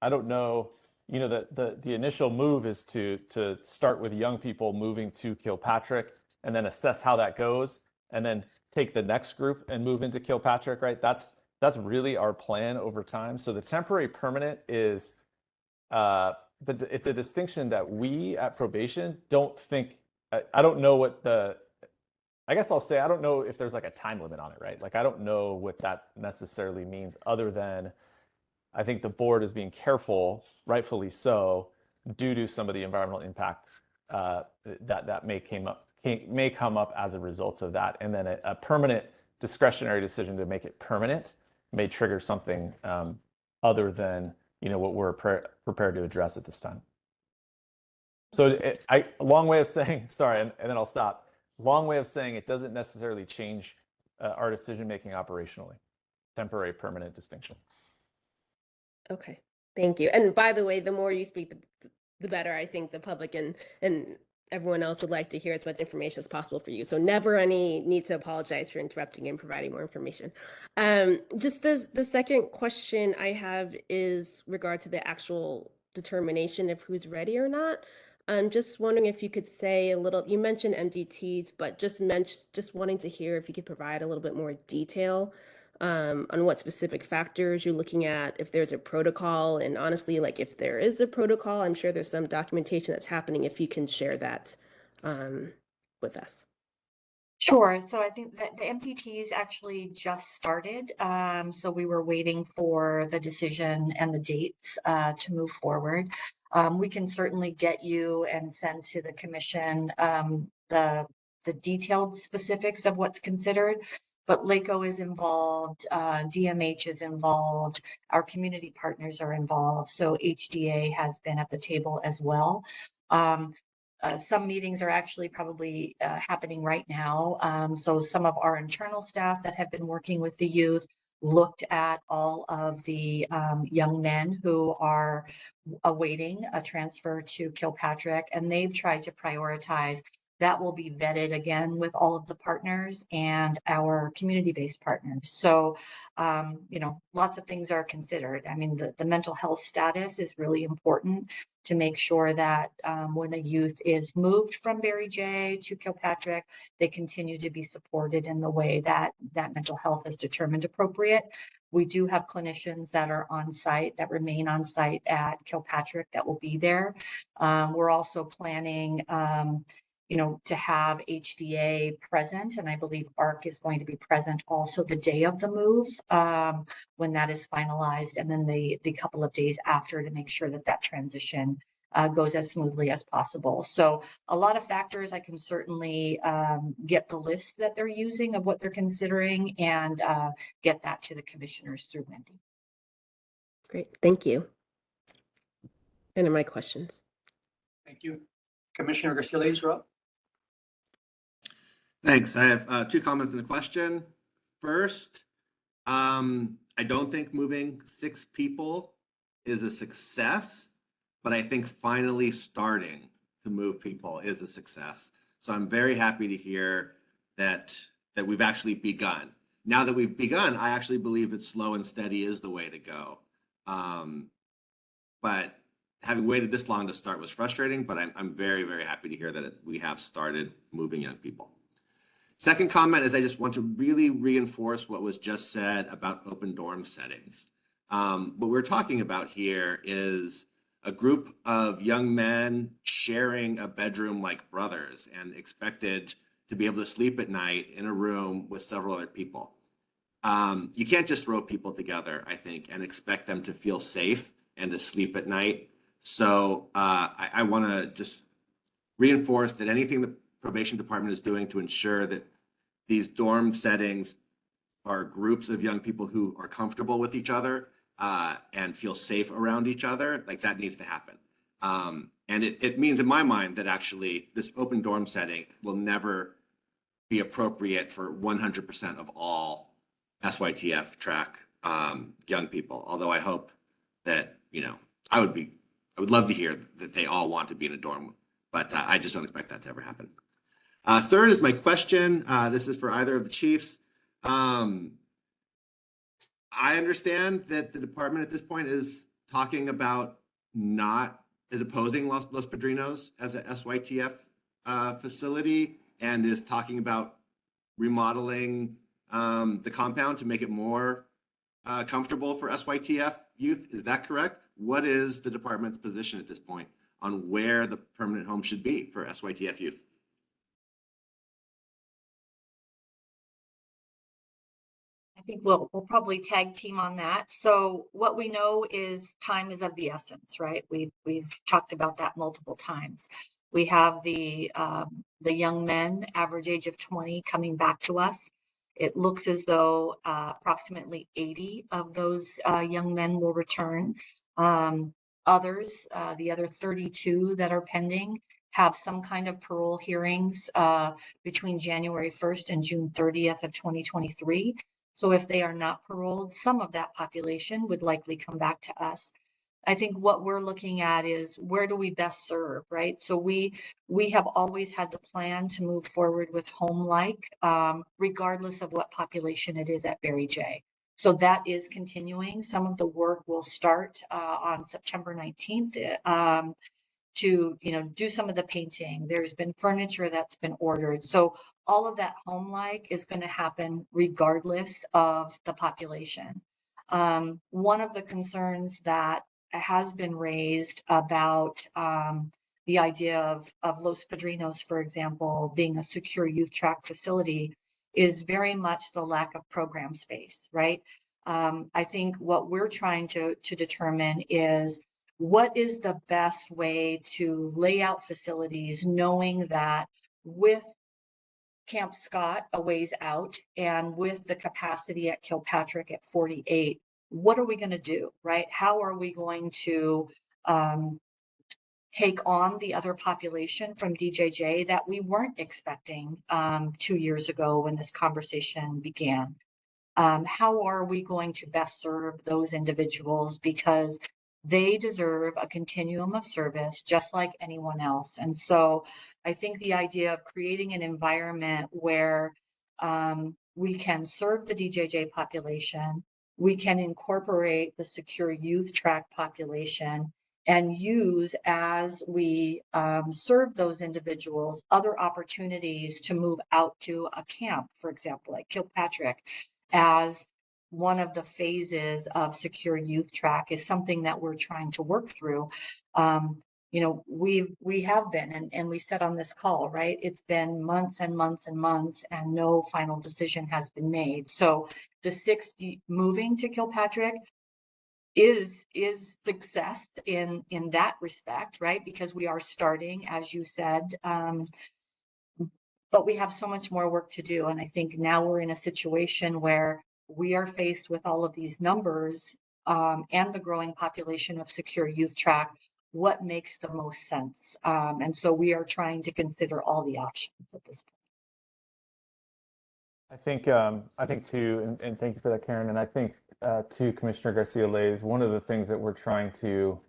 don't know. The initial move is to start with young people moving to Kilpatrick and then assess how that goes, and then take the next group and move into Kilpatrick. Right? That's really our plan over time. So the temporary permanent is. It's a distinction that we at Probation don't think. I don't know what I guess I'll say I don't know if there's like a time limit on it, right? Like I don't know what that necessarily means, other than I think the board is being careful, rightfully so, due to some of the environmental impact that may come up as a result of that, and then a permanent discretionary decision to make it permanent may trigger something other than what we're prepared to address at this time. So a long way of saying, sorry, and then I'll stop. Long way of saying it doesn't necessarily change our decision-making operationally. Temporary, permanent distinction. Okay, thank you. And by the way, the more you speak, the better. I think the public and everyone else would like to hear as much information as possible for you. So never any need to apologize for interrupting and providing more information. Just the second question I have is regard to the actual determination of who's ready or not. I'm just wondering if you could say a little, you mentioned MDTs, but just wanting to hear if you could provide a little bit more detail on what specific factors you're looking at, if there's a protocol, and honestly, like if there is a protocol, I'm sure there's some documentation that's happening, if you can share that with us. Sure. So I think that the MTTs actually just started. So we were waiting for the decision and the dates to move forward. We can certainly get you and send to the commission the detailed specifics of what's considered. But LACO is involved, DMH is involved, our community partners are involved. So HDA has been at the table as well. Some meetings are actually probably happening right now. So some of our internal staff that have been working with the youth looked at all of the young men who are awaiting a transfer to Kilpatrick, and they've tried to prioritize. That will be vetted again with all of the partners and our community-based partners. So, lots of things are considered. I mean, the mental health status is really important to make sure that when a youth is moved from Barry J to Kilpatrick, they continue to be supported in the way that mental health is determined appropriate. We do have clinicians that are on site, that remain on site at Kilpatrick, that will be there. We're also planning to have HDA present, and I believe ARC is going to be present also the day of the move when that is finalized, and then the couple of days after, to make sure that transition goes as smoothly as possible. So a lot of factors. I can certainly get the list that they're using of what they're considering and get that to the commissioners through Wendy. Great, thank you. Any of my questions? Thank you. Commissioner Garciles, you're up. Thanks. I have two comments and a question. First, I don't think moving 6 people is a success, but I think finally starting to move people is a success. So I'm very happy to hear that we've actually begun. Now that we've begun, I actually believe that slow and steady is the way to go. But having waited this long to start was frustrating, but I'm very, very happy to hear that we have started moving young people. Second comment is I just want to really reinforce what was just said about open dorm settings. What we're talking about here is a group of young men sharing a bedroom like brothers and expected to be able to sleep at night in a room with several other people. You can't just throw people together, I think, and expect them to feel safe and to sleep at night. So I want to just reinforce that anything the probation department is doing to ensure that these dorm settings are groups of young people who are comfortable with each other and feel safe around each other, like that needs to happen. And it means in my mind that actually this open dorm setting will never be appropriate for 100% of all SYTF track young people. Although I hope that, I would love to hear that they all want to be in a dorm, but I just don't expect that to ever happen. Third is my question. This is for either of the chiefs. I understand that the department at this point is talking about is opposing Los Padrinos as a SYTF facility and is talking about remodeling the compound to make it more comfortable for SYTF youth. Is that correct? What is the department's position at this point on where the permanent home should be for SYTF youth? I think we'll probably tag team on that. So what we know is time is of the essence, right? We've talked about that multiple times. We have the young men, average age of 20, coming back to us. It looks as though approximately 80 of those young men will return. Others, the other 32 that are pending, have some kind of parole hearings between January 1st and June 30th of 2023. So if they are not paroled, some of that population would likely come back to us. I think what we're looking at is where do we best serve, right? So we have always had the plan to move forward with home-like, regardless of what population it is at Barry J. So that is continuing. Some of the work will start on September 19th. To do some of the painting. There's been furniture that's been ordered. So all of that home-like is going to happen regardless of the population. One of the concerns that has been raised about the idea of Los Padrinos, for example, being a secure youth track facility is very much the lack of program space, right? I think what we're trying to determine is what is the best way to lay out facilities, knowing that with Camp Scott a ways out and with the capacity at Kilpatrick at 48, what are we going to do, right? How are we going to take on the other population from DJJ that we weren't expecting 2 years ago when this conversation began? How are we going to best serve those individuals, because they deserve a continuum of service just like anyone else. And so I think the idea of creating an environment where we can serve the DJJ population, we can incorporate the secure youth track population, and use, as we serve those individuals, other opportunities to move out to a camp, for example, like Kilpatrick, as one of the phases of secure youth track, is something that we're trying to work through. You know, we have been, and we said on this call, right? It's been months and months and months, and no final decision has been made. So the 6 moving to Kilpatrick is success in that respect, right? Because we are starting, as you said, but we have so much more work to do. And I think now we're in a situation where we are faced with all of these numbers and the growing population of secure youth track. What makes the most sense? And so we are trying to consider all the options at this point. I think too, and thank you for that, Karen. And I think to Commissioner Garcia-Lays, one of the things that we're trying to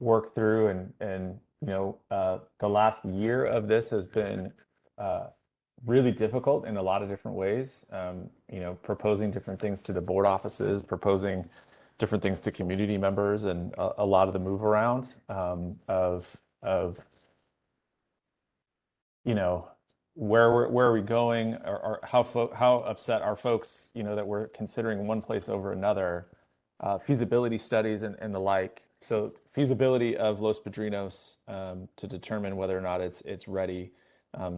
work through, and you know, the last year of this has been really difficult in a lot of different ways. You know, proposing different things to the board offices, proposing different things to community members, and a lot of the move around of you know, where are we going, or how upset are folks, you know, that we're considering one place over another, feasibility studies and the like. So feasibility of Los Padrinos to determine whether or not it's ready,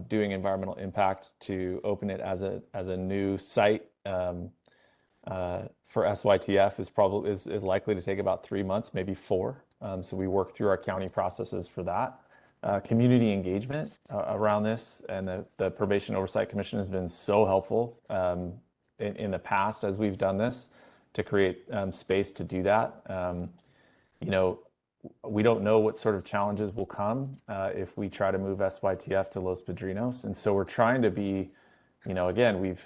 doing environmental impact to open it as a new site for SYTF is likely to take about 3 months, maybe 4. So we work through our county processes for that. Community engagement around this, and the Probation Oversight Commission has been so helpful in the past as we've done this to create space to do that. You know, we don't know what sort of challenges will come if we try to move SYTF to Los Padrinos. And so we're trying to be, you know, again,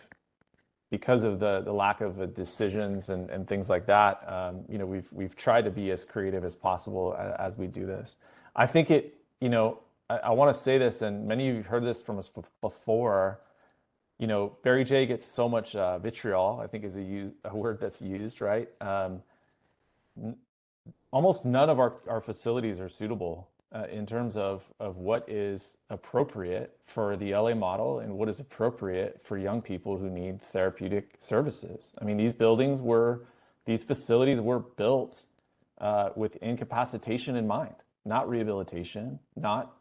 because of the lack of decisions and things like that, you know, we've tried to be as creative as possible as we do this. I think you know, I want to say this, and many of you have heard this from us before, you know, Barry J gets so much vitriol, I think is a word that's used, right? Almost none of our facilities are suitable in terms of what is appropriate for the LA model and what is appropriate for young people who need therapeutic services. I mean, these facilities were built with incapacitation in mind, not rehabilitation, not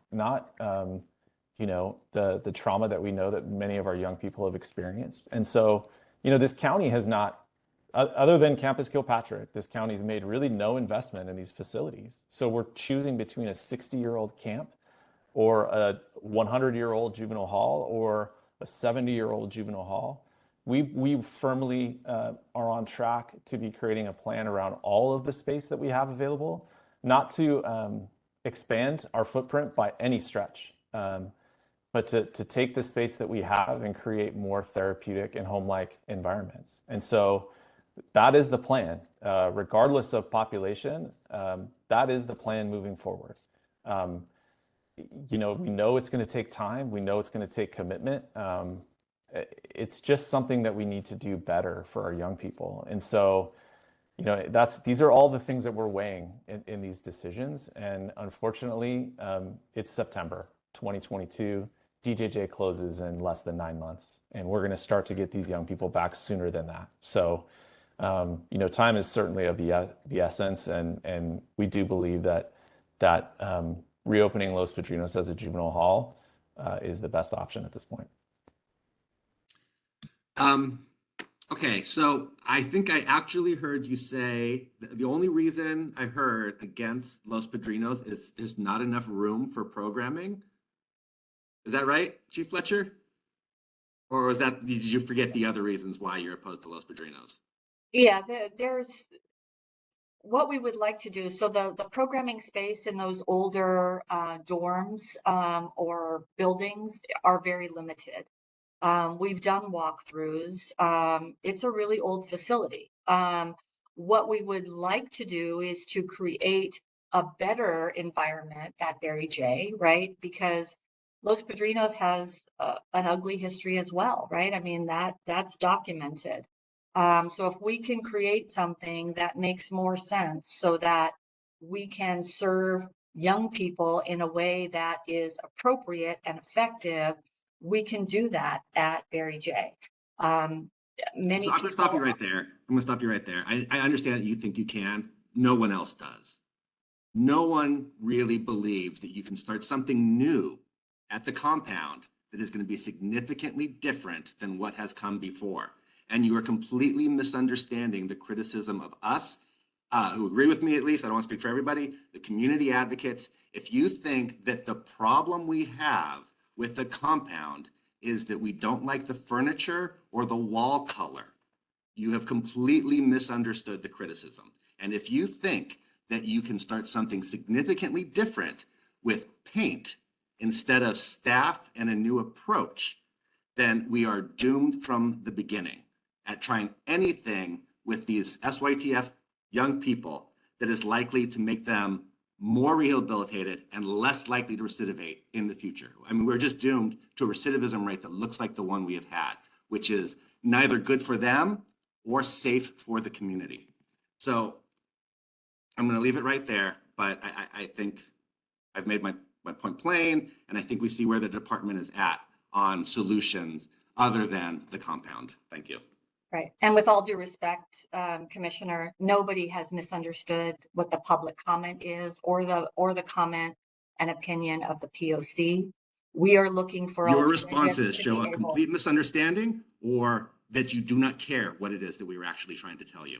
you know, the trauma that we know that many of our young people have experienced. And so, you know, this county has not, other than Campus Kilpatrick, this county's made really no investment in these facilities. So we're choosing between a 60-year-old camp or a 100-year-old juvenile hall or a 70-year-old juvenile hall. We firmly are on track to be creating a plan around all of the space that we have available, not to expand our footprint by any stretch, but to take the space that we have and create more therapeutic and home-like environments. And so that is the plan, regardless of population. That is the plan moving forward. You know, we know it's going to take time. We know it's going to take commitment. It's just something that we need to do better for our young people. And so, you know, these are all the things that we're weighing in these decisions. And unfortunately, it's September 2022. DJJ closes in less than 9 months, and we're going to start to get these young people back sooner than that. So, you know, time is certainly of the essence, and we do believe that reopening Los Padrinos as a juvenile hall is the best option at this point. Okay, so I think I actually heard you say the only reason I heard against Los Padrinos is there's not enough room for programming. Is that right, Chief Fletcher? Or was that, did you forget the other reasons why you're opposed to Los Padrinos? Yeah, there's what we would like to do. So the programming space in those older dorms or buildings are very limited. We've done walkthroughs. It's a really old facility. What we would like to do is to create a better environment at Barry J, right? Because Los Padrinos has an ugly history as well, right? I mean, that's documented. So if we can create something that makes more sense so that we can serve young people in a way that is appropriate and effective, we can do that at Barry J. Many So I'm gonna stop you right there. I'm gonna stop you right there. I understand that you think you can. No one else does. No one really believes that you can start something new at the compound that is going to be significantly different than what has come before. And you are completely misunderstanding the criticism of us, who agree with me at least, I don't want to speak for everybody, the community advocates. If you think that the problem we have with the compound is that we don't like the furniture or the wall color, you have completely misunderstood the criticism. And if you think that you can start something significantly different with paint instead of staff and a new approach, then we are doomed from the beginning at trying anything with these SYTF young people that is likely to make them more rehabilitated and less likely to recidivate in the future. I mean, we're just doomed to a recidivism rate that looks like the one we have had, which is neither good for them or safe for the community. So I'm going to leave it right there, but I think I've made my point plain, and I think we see where the department is at on solutions other than the compound. Thank you. Right. And with all due respect, Commissioner, nobody has misunderstood what the public comment is or the comment and opinion of the POC. We are looking for Your alternatives responses to show be a able- complete misunderstanding or that you do not care what it is that we were actually trying to tell you.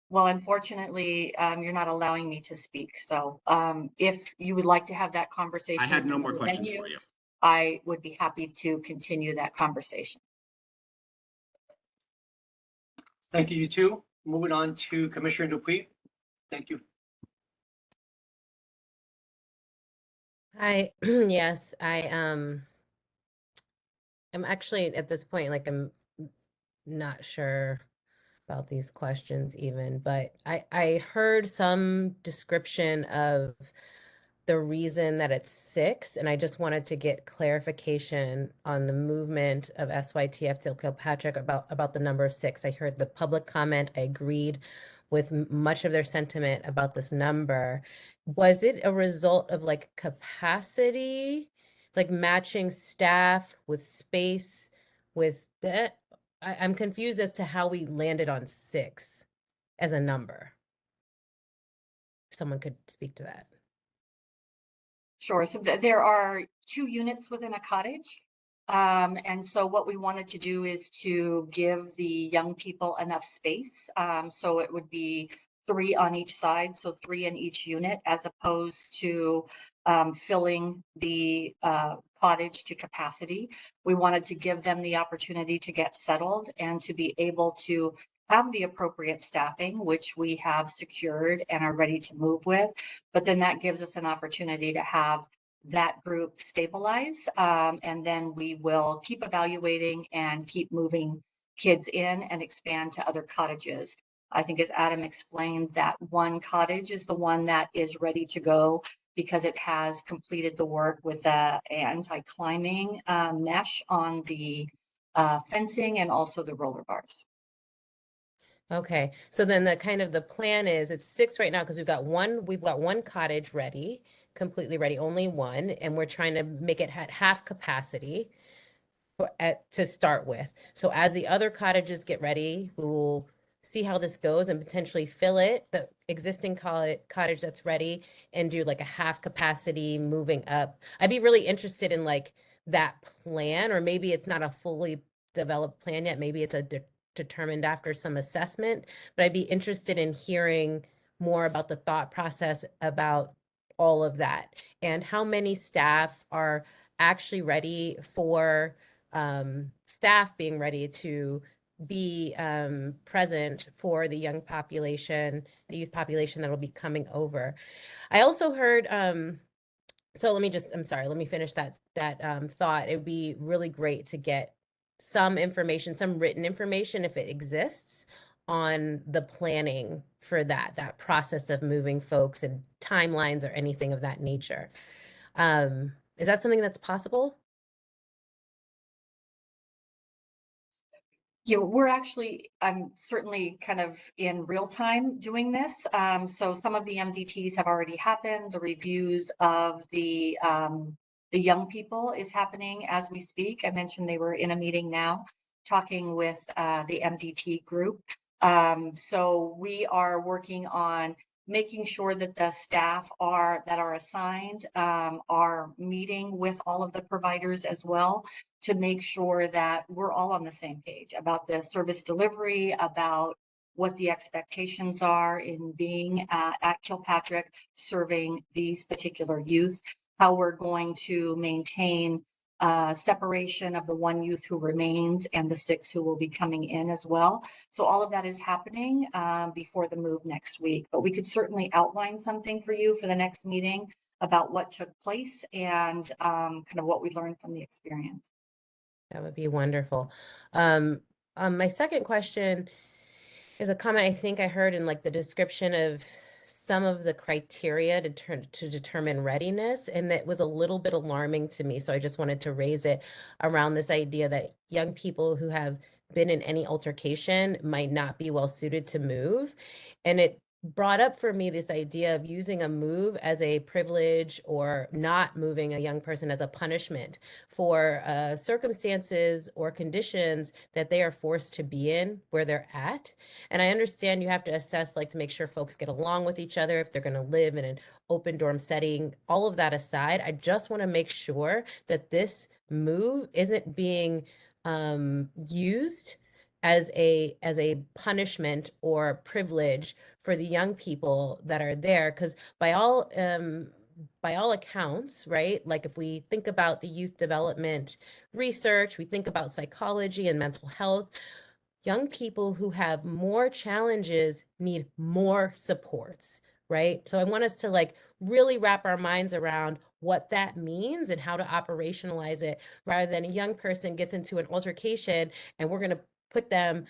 Well, unfortunately, you're not allowing me to speak. So if you would like to have that conversation, I had no more with questions you, for you. I would be happy to continue that conversation. Thank you, you two. Moving on to Commissioner Dupuy. Thank you. Hi, yes, I'm actually at this point, like, I'm not sure about these questions even, but I heard some description of the reason that it's 6, and I just wanted to get clarification on the movement of SYTF till Kilpatrick about the number 6. I heard the public comment. I agreed with much of their sentiment about this number. Was it a result of like capacity, like matching staff with space with that? I'm confused as to how we landed on 6 as a number. If someone could speak to that. Sure. So there are 2 units within a cottage. And so what we wanted to do is to give the young people enough space. So it would be 3 on each side, so 3 in each unit, as opposed to filling the cottage to capacity. We wanted to give them the opportunity to get settled and to be able to have the appropriate staffing, which we have secured and are ready to move with. But then that gives us an opportunity to have that group stabilize. And then we will keep evaluating and keep moving kids in and expand to other cottages. I think as Adam explained, that one cottage is the one that is ready to go because it has completed the work with a anti-climbing mesh on the fencing and also the roller bars. Okay, so then the kind of the plan is it's 6 right now because we've got one cottage ready, completely ready, only one, and we're trying to make it at half capacity to start with. So as the other cottages get ready, we will see how this goes and potentially fill it, the existing cottage that's ready, and do like a half capacity moving up. I'd be really interested in like that plan, or maybe it's not a fully developed plan yet. Maybe it's determined after some assessment, but I'd be interested in hearing more about the thought process about all of that and how many staff are actually ready for staff being ready to be present for the young population, the youth population that will be coming over. I also heard, so let me finish that thought. It would be really great to get some information, some written information if it exists, on the planning for that process of moving folks and timelines or anything of that nature. Is that something that's possible? Yeah, we're actually, I'm certainly kind of in real time doing this. So some of the MDTs have already happened. The reviews of the young people is happening as we speak. I mentioned they were in a meeting now talking with the MDT group. So we are working on making sure that the staff that are assigned are meeting with all of the providers as well, to make sure that we're all on the same page about the service delivery, about what the expectations are in being at Kilpatrick serving these particular youth, how we're going to maintain separation of the one youth who remains and the 6 who will be coming in as well. So all of that is happening before the move next week, but we could certainly outline something for you for the next meeting about what took place and kind of what we learned from the experience. That would be wonderful. My second question is a comment I think I heard in like the description of some of the criteria to determine readiness, and that was a little bit alarming to me. So I just wanted to raise it around this idea that young people who have been in any altercation might not be well suited to move. And it brought up for me this idea of using a move as a privilege, or not moving a young person as a punishment for circumstances or conditions that they are forced to be in where they're at. And I understand you have to assess, like, to make sure folks get along with each other, if they're going to live in an open dorm setting. All of that aside, I just want to make sure that this move isn't being used as a punishment or privilege for the young people that are there, because by all accounts, right, like if we think about the youth development research, we think about psychology and mental health, young people who have more challenges need more supports, right? So I want us to like really wrap our minds around what that means and how to operationalize it, rather than a young person gets into an altercation and we're going to put them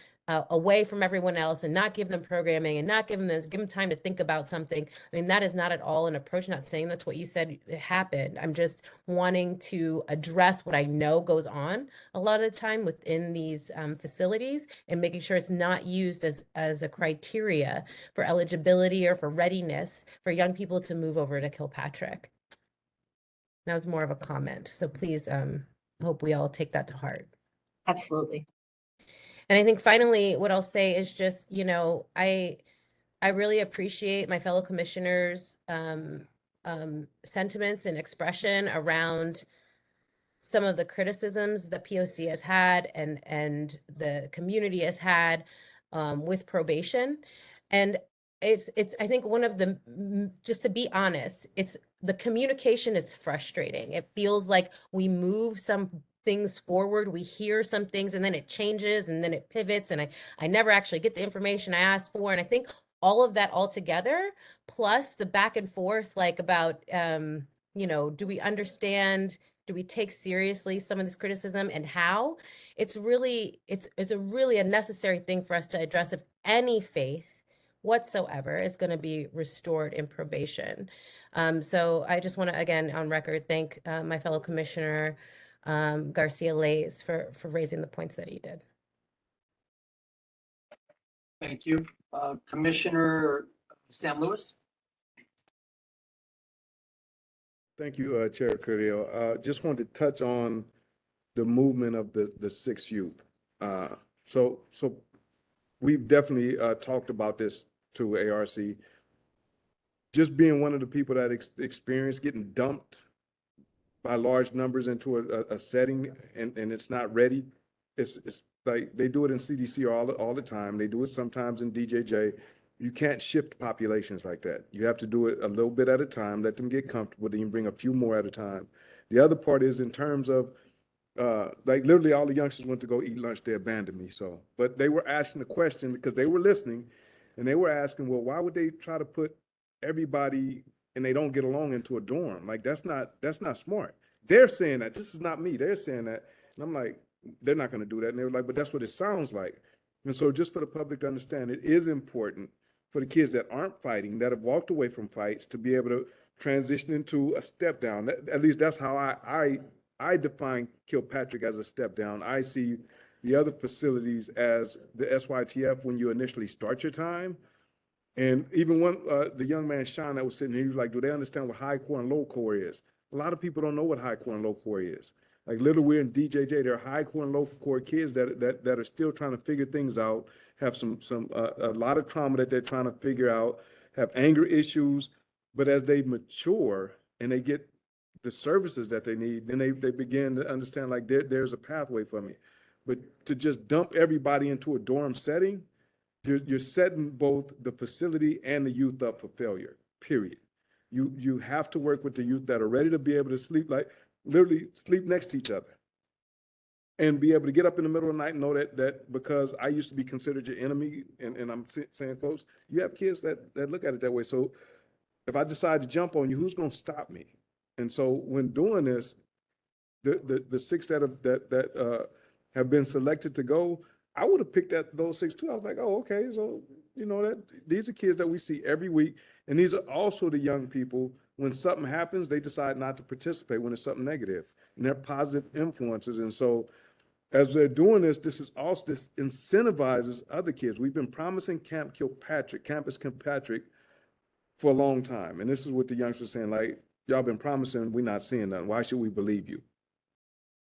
away from everyone else and not give them programming and not give them time to think about something. I mean, that is not at all an approach. Not saying that's what you said happened. I'm just wanting to address what I know goes on a lot of the time within these facilities, and making sure it's not used as a criteria for eligibility or for readiness for young people to move over to Kilpatrick. That was more of a comment. So please, hope we all take that to heart. Absolutely. And I think finally, what I'll say is just, I really appreciate my fellow commissioners' sentiments and expression around some of the criticisms that POC has had and the community has had with probation. And it's I think one of the, just to be honest, it's the communication is frustrating. It feels like we move some things forward, we hear some things, and then it changes, and then it pivots, and I never actually get the information I asked for. And I think all of that all together, plus the back and forth, like about, do we understand, do we take seriously some of this criticism, and how? It's really, it's a really a necessary thing for us to address if any faith whatsoever is going to be restored in probation. So I just want to, again, on record, thank my fellow commissioner, Garcia Lays, for raising the points that he did. Thank you. Commissioner Sam Lewis. Thank you, Chair Carrillo. Just wanted to touch on the movement of the 6 youth. So we've definitely talked about this to ARC. Just being one of the people that experienced getting dumped by large numbers into a setting and it's not ready. It's like they do it in CDC all the time. They do it sometimes in DJJ. You can't shift populations like that. You have to do it a little bit at a time, let them get comfortable, then you bring a few more at a time. The other part is in terms of like literally all the youngsters went to go eat lunch, they abandoned me. So, but they were asking the question because they were listening and they were asking, well, why would they try to put everybody and they don't get along into a dorm? Like that's not smart. They're saying that. This is not me. They're saying that. And I'm like, they're not going to do that. And they were like, but that's what it sounds like. And so just for the public to understand, it is important for the kids that aren't fighting, that have walked away from fights, to be able to transition into a step down. At least that's how I define Kilpatrick as a step down. I see the other facilities as the SYTF when you initially start your time. And even when the young man, Sean, that was sitting here, he was like, do they understand what high core and low core is? A lot of people don't know what high core and low core is. Like literally we're in DJJ, there are high core and low core kids that are still trying to figure things out, have a lot of trauma that they're trying to figure out, have anger issues. But as they mature and they get the services that they need, then they begin to understand like there's a pathway for me. But to just dump everybody into a dorm setting, you're setting both the facility and the youth up for failure, period. You have to work with the youth that are ready to be able to sleep, like literally sleep next to each other and be able to get up in the middle of the night and know that because I used to be considered your enemy, and I'm saying, folks, you have kids that look at it that way. So if I decide to jump on you, who's going to stop me? And so when doing this, the six that have been selected to go, I would have picked those six too. I was like, oh, okay. So, you know, that these are kids that we see every week. And these are also the young people, when something happens, they decide not to participate when it's something negative, and they're positive influences. And so as they're doing this, this incentivizes other kids. We've been promising Campus Kilpatrick for a long time. And this is what the youngsters are saying, like, y'all been promising, we're not seeing nothing. Why should we believe you?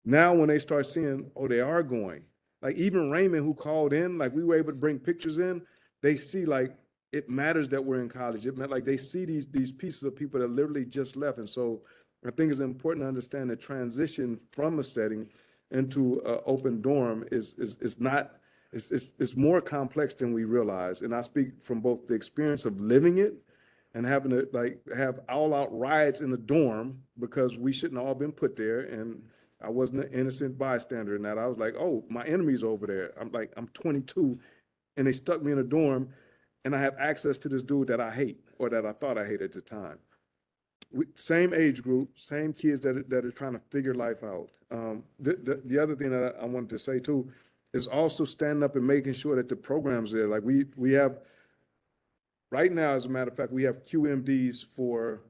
Now, when they start seeing, oh, they are going, like even Raymond, who called in, like we were able to bring pictures in, they see like it matters that we're in college. It meant like they see these pieces of people that literally just left. And so I think it's important to understand the transition from a setting into an open dorm is more complex than we realize. And I speak from both the experience of living it and having to like have all out riots in the dorm because we shouldn't have all been put there. And I wasn't an innocent bystander in that. I was like, oh, my enemy's over there. I'm 22 and they stuck me in a dorm and I have access to this dude that I hate or that I thought I hated at the time. Same age group, same kids that are trying to figure life out. The other thing that I wanted to say too is also standing up and making sure that the program's there. Like we have, right now, as a matter of fact, we have QMDs for,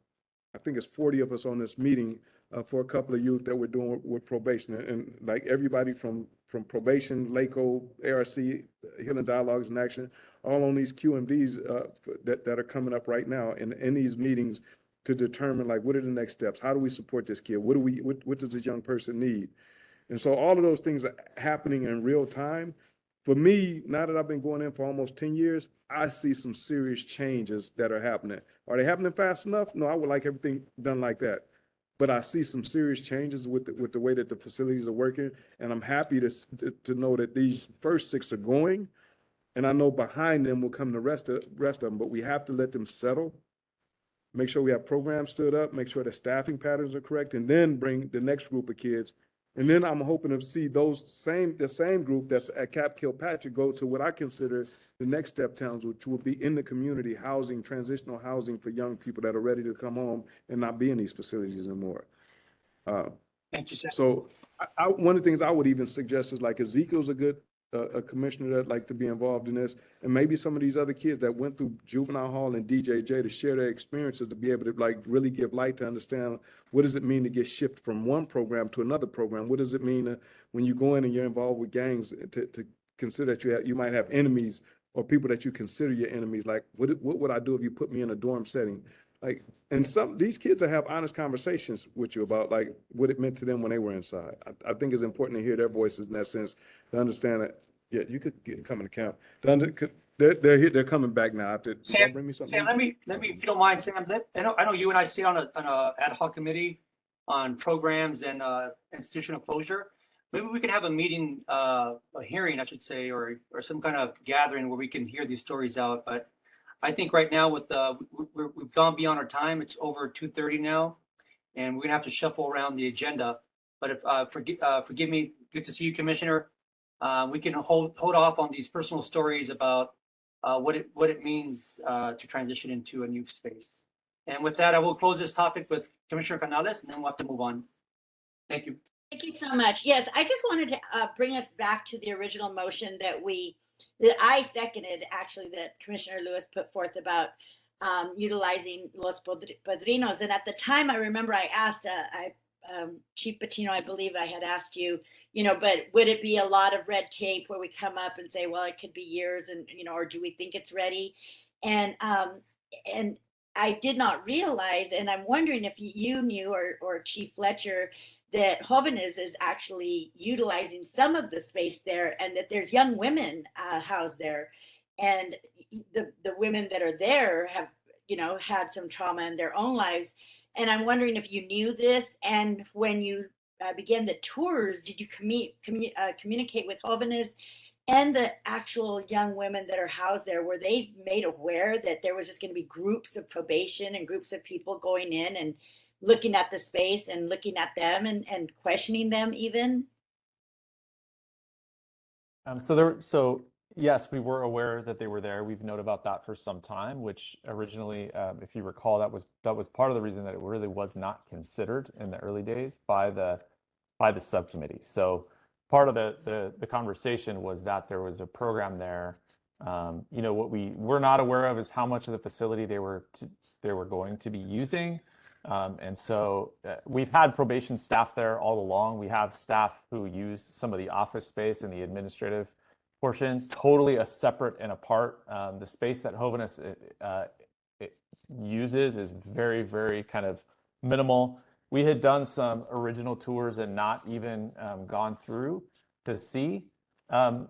I think it's 40 of us on this meeting for a couple of youth that we're doing with probation. And like everybody from probation, LACO, ARC, Healing Dialogues in Action, all on these QMDs that are coming up right now in these meetings to determine like, what are the next steps? How do we support this kid? What does this young person need? And so all of those things are happening in real time. For me, now that I've been going in for almost 10 years, I see some serious changes that are happening. Are they happening fast enough? No, I would like everything done like that. But I see some serious changes with the way that the facilities are working. And I'm happy to know that these first six are going. And I know behind them will come the rest of them, but we have to let them settle. Make sure we have programs stood up, make sure the staffing patterns are correct, and then bring the next group of kids. And then I'm hoping to see the same group that's at Cap Kilpatrick go to what I consider the next step towns, which will be in the community housing, transitional housing for young people that are ready to come home and not be in these facilities anymore. Thank you, Sam. So one of the things I would even suggest is like Ezekiel's a good a commissioner that'd like to be involved in this, and maybe some of these other kids that went through juvenile hall and DJJ to share their experiences, to be able to like really give light to understand what does it mean to get shifted from one program to another program. What does it mean when you go in and you're involved with gangs to consider that you might have enemies or people that you consider your enemies. Like what would I do if you put me in a dorm setting? Like, and these kids will have honest conversations with you about like what it meant to them when they were inside. I think it's important to hear their voices in that sense, to understand that Yeah, you could come and count. They're here, they're coming back now. Did y'all Sam, bring me something? Sam, let me, if you don't mind, Sam, I know you and I sit on a ad hoc committee on programs and institutional closure. Maybe we can have a meeting, a hearing, I should say, or some kind of gathering where we can hear these stories out. But I think right now with we've gone beyond our time. It's over 2:30 now, and we're gonna have to shuffle around the agenda. But if forgive me, good to see you, Commissioner. We can hold off on these personal stories about what it means to transition into a new space. And with that, I will close this topic with Commissioner Canales, and then we'll have to move on. Thank you. Thank you so much. Yes, I just wanted to bring us back to the original motion that I seconded, actually, that Commissioner Lewis put forth about utilizing Los Padrinos. And at the time, I remember I asked Chief Patino, I believe I had asked you, but would it be a lot of red tape where we come up and say, well, it could be years, and or do we think it's ready? And I did not realize, and I'm wondering if you knew, or Chief Fletcher, that Jóvenes is actually utilizing some of the space there, and that there's young women housed there, and the women that are there have had some trauma in their own lives. And I'm wondering if you knew this, and when you began the tours, did you communicate with Jóvenes and the actual young women that are housed there? Were they made aware that there was just going to be groups of probation and groups of people going in and looking at the space and looking at them and questioning them even? So yes, we were aware that they were there. We've known about that for some time, which originally, if you recall, that was part of the reason that it really was not considered in the early days by the subcommittee. So part of the conversation was that there was a program there. What we were not aware of is how much of the facility they were going to be using. And so we've had probation staff there all along. We have staff who use some of the office space and the administrative portion, totally a separate and apart. The space that Jóvenes uses is very, very kind of minimal. We had done some original tours and not even gone through to see the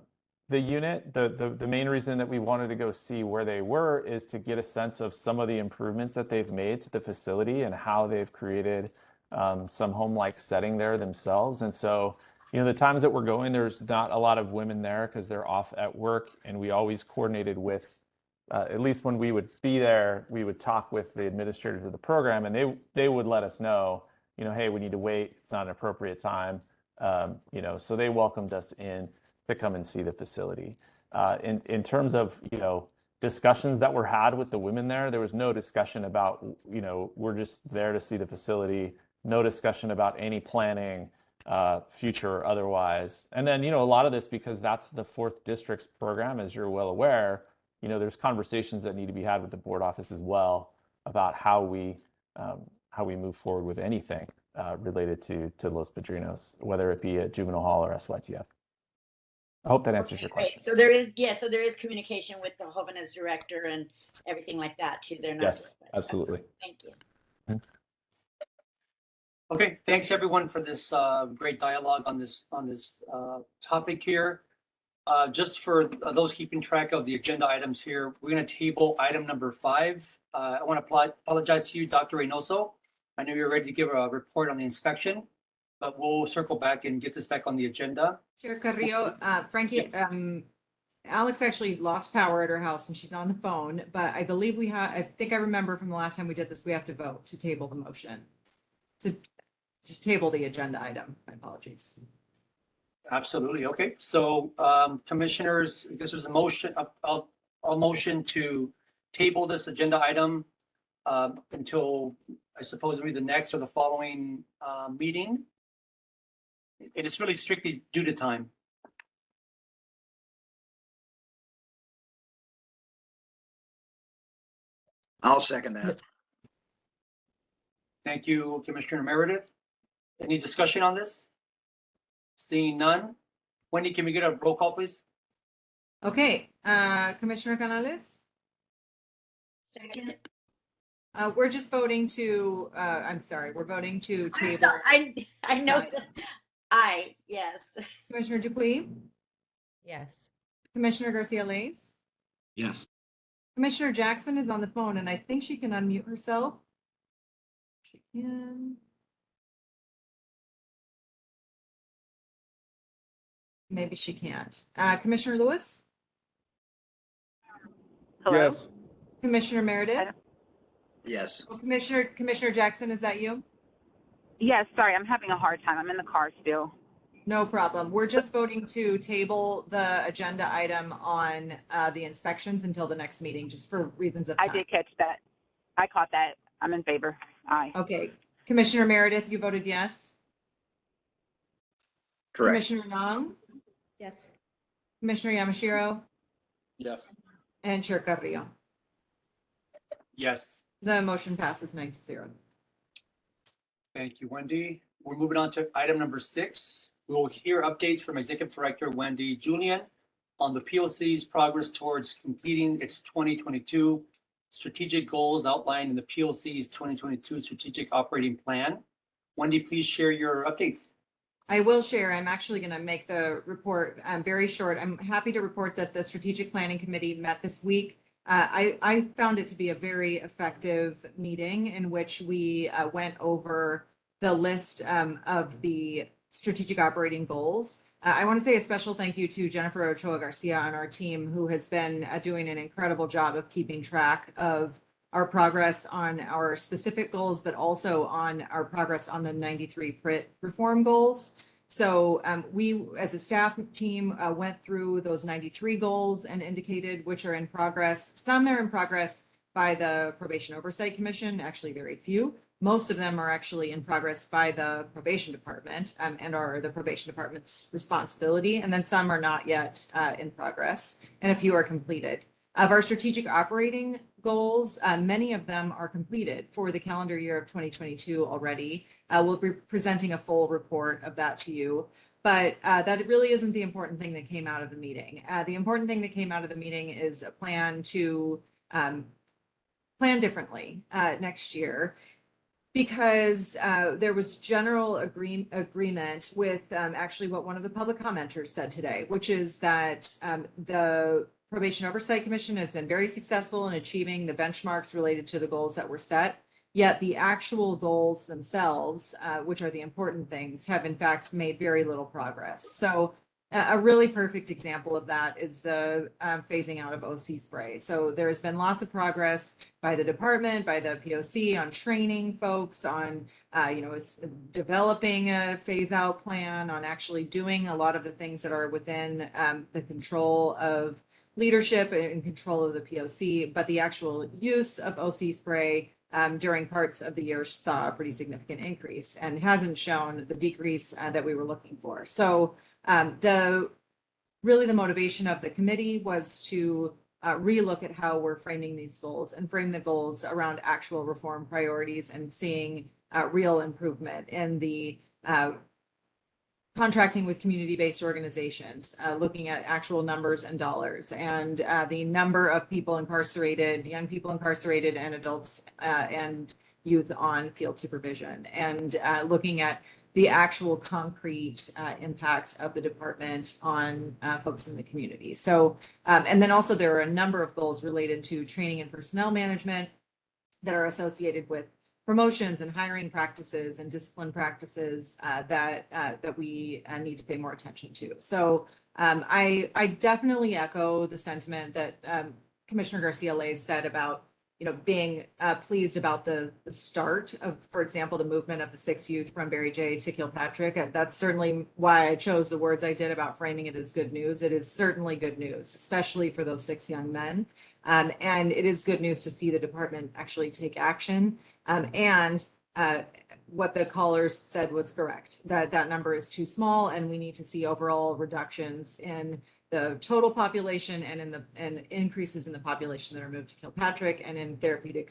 unit. The main reason that we wanted to go see where they were is to get a sense of some of the improvements that they've made to the facility and how they've created some home-like setting there themselves. And so, the times that we're going, there's not a lot of women there because they're off at work, and we always coordinated with, at least when we would be there, we would talk with the administrators of the program, and they would let us know, hey, we need to wait. It's not an appropriate time. So they welcomed us in to come and see the facility. In terms of, discussions that were had with the women there was no discussion about, we're just there to see the facility, no discussion about any planning, future or otherwise. And then, a lot of this, because that's the 4th District's program, as you're well aware, there's conversations that need to be had with the board office as well about how we move forward with anything related to Los Padrinos, whether it be at juvenile hall or SYTF. I hope that answers your question. So there is communication with the Jóvenes director and everything like that too. They're not Yes, just absolutely. Thank you. Okay, thanks everyone for this great dialogue on this topic here. Just for those keeping track of the agenda items here, we're going to table item number 5. I want to apologize to you, Dr. Reynoso. I know you're ready to give a report on the inspection, but we'll circle back and get this back on the agenda. Chair Carrillo, Frankie, Alex actually lost power at her house and she's on the phone, but I believe I think I remember from the last time we did this, we have to vote to table the motion, to table the agenda item. My apologies. Absolutely. Okay. So, commissioners, I guess there's a motion, a motion to table this agenda item until, I suppose, maybe the next or the following meeting. It is really strictly due to time. I'll second that. Thank you, Commissioner Meredith. Any discussion on this? Seeing none. Wendy, can we get a roll call, please? Okay, Commissioner Canales? Second. We're just voting to, I'm sorry, we're voting to table. I know that yes. Commissioner Dupuy? Yes. Commissioner Garcia Lays. Yes. Commissioner Jackson is on the phone and I think she can unmute herself. She can. Maybe she can't. Commissioner Lewis? Hello? Yes. Commissioner Meredith? Yes. Oh, Commissioner Jackson, is that you? Yes, sorry, I'm having a hard time. I'm in the car still. No problem. We're just voting to table the agenda item on the inspections until the next meeting, just for reasons of I time. did catch that. I caught that. I'm in favor. Aye. Okay. Commissioner Meredith, you voted yes? Correct. Commissioner Nong? Yes. Commissioner Yamashiro? Yes. And Chair Carrillo? Yes. The motion passes 9-0. Thank you, Wendy. We're moving on to item number 6. We'll hear updates from Executive Director Wendy Julian on the POC's progress towards completing its 2022 strategic goals outlined in the POC's 2022 strategic operating plan. Wendy, please share your updates. I will share. I'm actually going to make the report very short. I'm happy to report that the Strategic Planning Committee met this week. I found it to be a very effective meeting in which we went over the list of the strategic operating goals. I want to say a special thank you to Jennifer Ochoa Garcia on our team, who has been doing an incredible job of keeping track of our progress on our specific goals, but also on our progress on the 93 PRIT reform goals. So we, as a staff team, went through those 93 goals and indicated which are in progress. Some are in progress by the Probation Oversight Commission, actually very few. Most of them are actually in progress by the Probation Department and are the Probation Department's responsibility. And then some are not yet in progress, and a few are completed. Of our strategic operating goals, many of them are completed for the calendar year of 2022 already. We'll be presenting a full report of that to you, but that really isn't the important thing that came out of the meeting. The important thing that came out of the meeting is a plan to plan differently next year, because there was general agreement with actually what one of the public commenters said today, which is that the Probation Oversight Commission has been very successful in achieving the benchmarks related to the goals that were set, yet the actual goals themselves, which are the important things, have in fact made very little progress. So a really perfect example of that is the phasing out of OC spray. So there's been lots of progress by the department, by the POC on training folks, on developing a phase out plan, on actually doing a lot of the things that are within the control of leadership and control of the POC, but the actual use of OC spray during parts of the year saw a pretty significant increase and hasn't shown the decrease that we were looking for. So the motivation of the committee was to relook at how we're framing these goals and frame the goals around actual reform priorities and seeing real improvement in the contracting with community-based organizations, looking at actual numbers and dollars, and the number of people incarcerated, young people incarcerated, and adults and youth on field supervision, and looking at the actual concrete impact of the department on folks in the community. So, and then also there are a number of goals related to training and personnel management that are associated with promotions and hiring practices and discipline practices that we need to pay more attention to. So I definitely echo the sentiment that Commissioner Garcia Lays said about being pleased about the start of, for example, the movement of the 6 youth from Barry J to Kilpatrick. That's certainly why I chose the words I did about framing it as good news. It is certainly good news, especially for those 6 young men. And it is good news to see the department actually take action. And what the callers said was correct, that that number is too small and we need to see overall reductions in the total population and increases in the population that are moved to Kilpatrick and in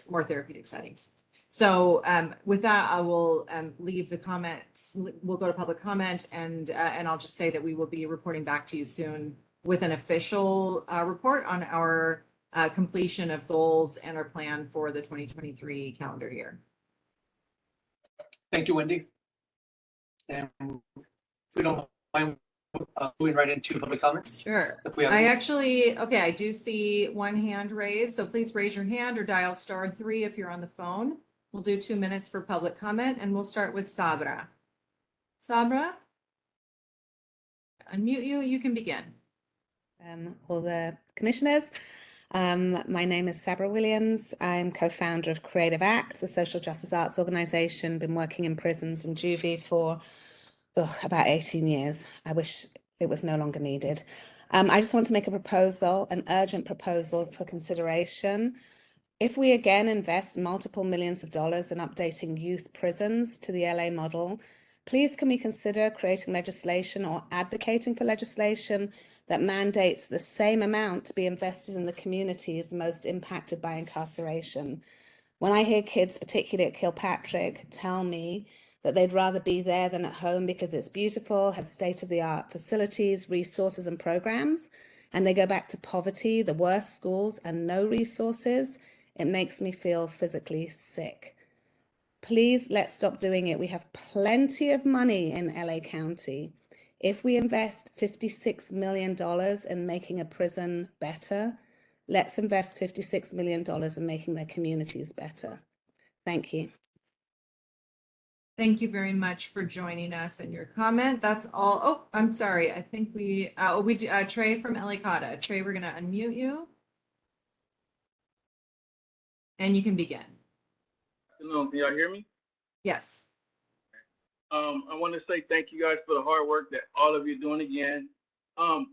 more therapeutic settings. So with that, I will leave the comments. We'll go to public comment, and I'll just say that we will be reporting back to you soon with an official report on our completion of goals and our plan for the 2023 calendar year. Thank you, Wendy. And if we don't mind, moving right into public comments. Sure. If we have I any. actually, okay, I do see one hand raised, so please raise your hand or dial *3 if you're on the phone. We'll do 2 minutes for public comment, and we'll start with Sabra. Sabra? Unmute you, you can begin. All the commissioners. My name is Sabra Williams. I'm co-founder of Creative Acts, a social justice arts organisation. Been working in prisons and juvie for about 18 years. I wish it was no longer needed. I just want to make a proposal, an urgent proposal for consideration. If we again invest multiple millions of dollars in updating youth prisons to the LA model, please can we consider creating legislation or advocating for legislation that mandates the same amount to be invested in the communities most impacted by incarceration? When I hear kids, particularly at Kilpatrick, tell me that they'd rather be there than at home because it's beautiful, has state-of-the-art facilities, resources, and programs, and they go back to poverty, the worst schools, and no resources, it makes me feel physically sick. Please, let's stop doing it. We have plenty of money in LA County. If we invest $56 million in making a prison better, let's invest $56 million in making their communities better. Thank you. Thank you very much for joining us and your comment. That's all. Oh, I'm sorry. I think Trey from LA Cotta. Trey, we're going to unmute you. And you can begin. Can y'all hear me? Yes. I want to say thank you guys for the hard work that all of you are doing again.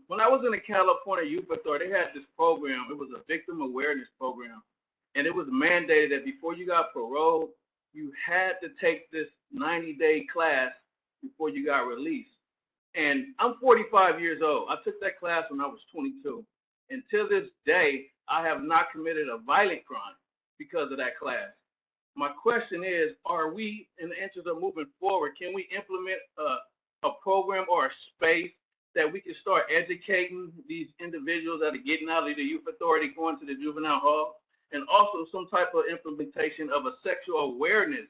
When I was in the California Youth Authority, they had this program. It was a victim awareness program. And it was mandated that before you got paroled, you had to take this 90-day class before you got released. And I'm 45 years old. I took that class when I was 22. And till this day, I have not committed a violent crime because of that class. My question is, are we, in the interest of moving forward, can we implement a program or a space that we can start educating these individuals that are getting out of the youth authority, going to the juvenile hall, and also some type of implementation of a sexual awareness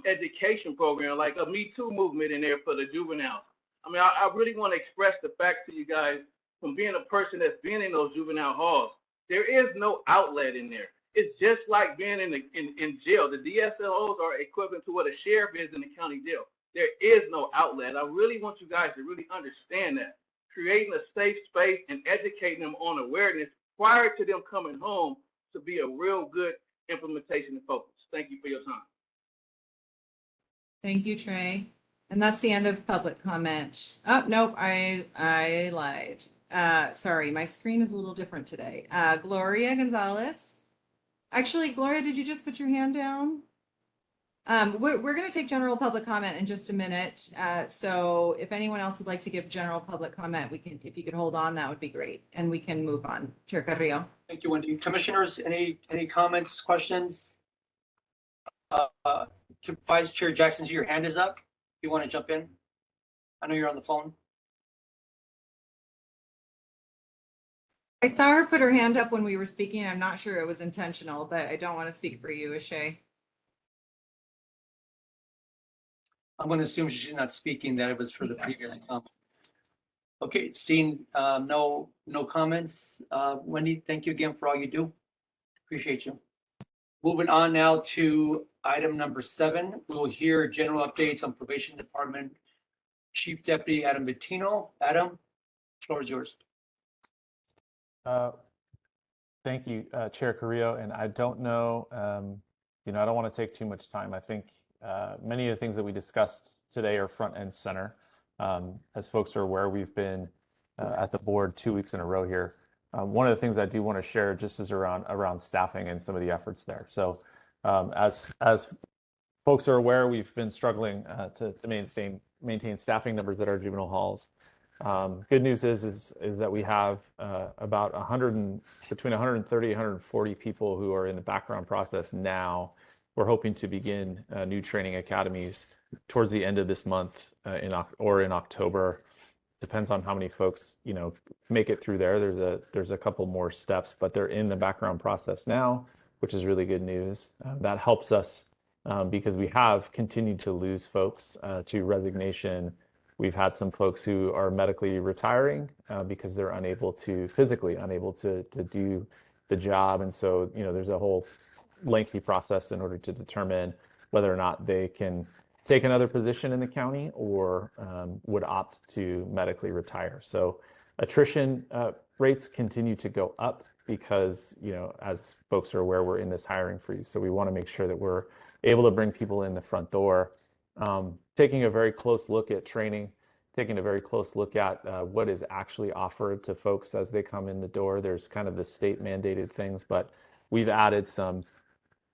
education program, like a Me Too movement in there for the juveniles? I mean, I really want to express the fact to you guys, from being a person that's been in those juvenile halls, there is no outlet in there. It's just like being in jail. The DSLOs are equivalent to what a sheriff is in the county jail. There is no outlet. I really want you guys to really understand that. Creating a safe space and educating them on awareness prior to them coming home to be a real good implementation and focus. Thank you for your time. Thank you, Trey. And that's the end of public comment. Oh, nope, I lied. Sorry, my screen is a little different today. Gloria Gonzalez. Actually, Gloria, did you just put your hand down? We're going to take general public comment in just a minute. So if anyone else would like to give general public comment, we can, if you could hold on, that would be great. And we can move on. Chair Carrillo. Thank you, Wendy. Commissioners, any comments, questions? Vice Chair Jackson, your hand is up. If you want to jump in. I know you're on the phone. I saw her put her hand up when we were speaking. I'm not sure it was intentional, but I don't want to speak for you, Ashay. I'm going to assume she's not speaking, that it was for the previous comment. Okay, seeing no comments. Wendy, thank you again for all you do. Appreciate you. Moving on now to item number 7. We'll hear general updates on Probation Department Chief Deputy Adam Bettino. Adam, the floor is yours. Thank you, Chair Carrillo. And I don't know, I don't want to take too much time. I think many of the things that we discussed today are front and center. As folks are aware, we've been at the board 2 weeks in a row here. One of the things I do want to share just is around staffing and some of the efforts there. So as folks are aware, we've been struggling to maintain staffing numbers at our juvenile halls. Good news is that we have about between 130 and 140 people who are in the background process now. We're hoping to begin new training academies towards the end of this month or in October. Depends on how many folks make it through there. There's a couple more steps, but they're in the background process now, which is really good news. That helps us because we have continued to lose folks to resignation We've had some folks who are medically retiring because they're physically unable to do the job. And so, there's a whole lengthy process in order to determine whether or not they can take another position in the county or would opt to medically retire. So attrition rates continue to go up because, as folks are aware, we're in this hiring freeze. So we want to make sure that we're able to bring people in the front door. Taking a very close look at training, taking a very close look at what is actually offered to folks as they come in the door. There's kind of the state mandated things, but we've added some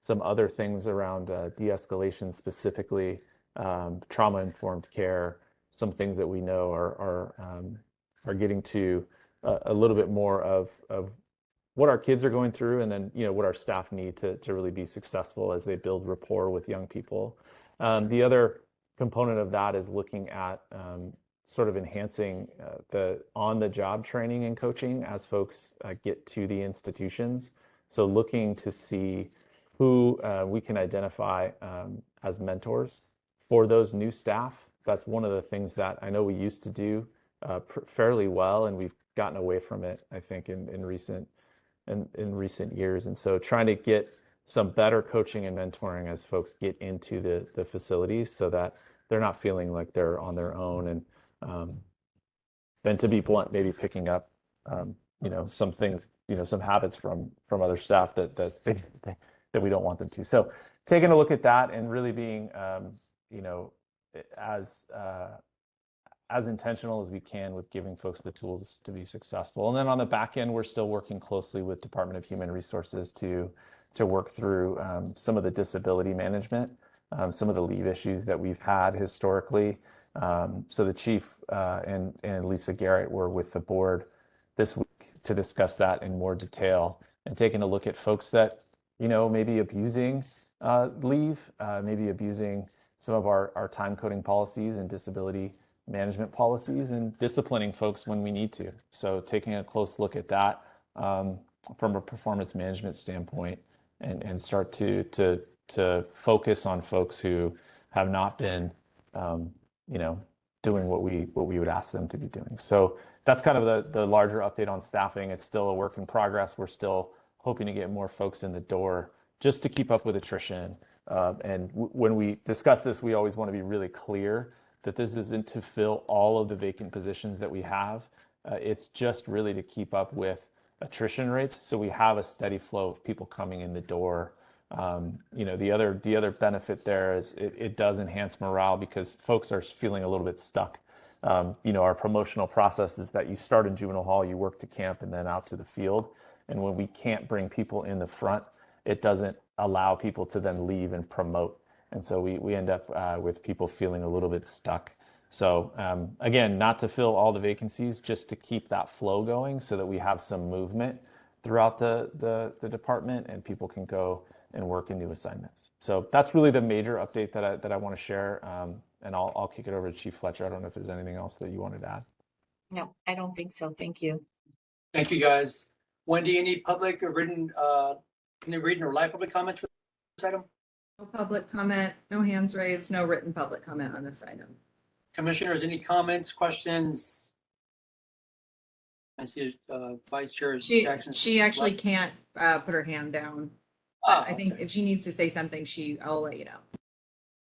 other things around de-escalation, specifically trauma-informed care, some things that we know are getting to a little bit more of what our kids are going through, and then what our staff need to really be successful as they build rapport with young people. The other component of that is looking at sort of enhancing the on-the-job training and coaching as folks get to the institutions. So looking to see who we can identify as mentors for those new staff. That's one of the things that I know we used to do fairly well, and we've gotten away from it, I think, in recent years. And so trying to get some better coaching and mentoring as folks get into the facilities so that they're not feeling like they're on their own, and then, to be blunt, maybe picking up some things, some habits from other staff that we don't want them to. So taking a look at that and really being as intentional as we can with giving folks the tools to be successful. And then on the back end, we're still working closely with Department of Human Resources to work through some of the disability management, some of the leave issues that we've had historically. So the chief and Lisa Garrett were with the board this week to discuss that in more detail, and taking a look at folks that maybe abusing leave, maybe abusing some of our time coding policies and disability management policies, and disciplining folks when we need to. So taking a close look at that from a performance management standpoint, and start to focus on folks who have not been doing what we would ask them to be doing. So that's kind of the larger update on staffing. It's still a work in progress. We're still hoping to get more folks in the door just to keep up with attrition. And when we discuss this, we always want to be really clear that this isn't to fill all of the vacant positions that we have. It's just really to keep up with attrition rates, so we have a steady flow of people coming in the door. The other benefit there is it does enhance morale because folks are feeling a little bit stuck. Our promotional process is that you start in juvenile hall, you work to camp, and then out to the field. And when we can't bring people in the front, it doesn't allow people to then leave and promote. And so we end up with people feeling a little bit stuck. So again, not to fill all the vacancies, just to keep that flow going so that we have some movement throughout the department and people can go and work in new assignments. So that's really the major update that I want to share. And I'll kick it over to Chief Fletcher. I don't know if there's anything else that you wanted to add. No, I don't think so. Thank you. Thank you, guys. Wendy, any public or written, any written or live public comments for this item? No public comment, no hands raised, no written public comment on this item. Commissioners, any comments, questions? I see Vice Chair Jackson. She actually can't put her hand down. I think if she needs to say something, I'll let you know.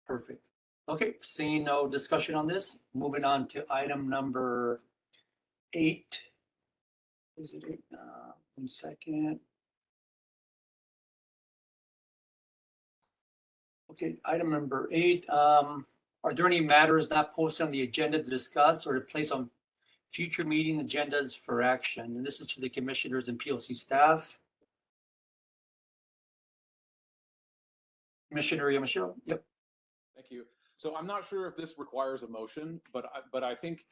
Perfect. Okay, seeing no discussion on this, moving on to item number 8. Is it 8? 1 second. Okay, item number 8. Are there any matters not posted on the agenda to discuss or to place on future meeting agendas for action? And this is to the commissioners and POC staff. Commissioner Yamashiro. Yep. Thank you. So I'm not sure if this requires a motion, but I think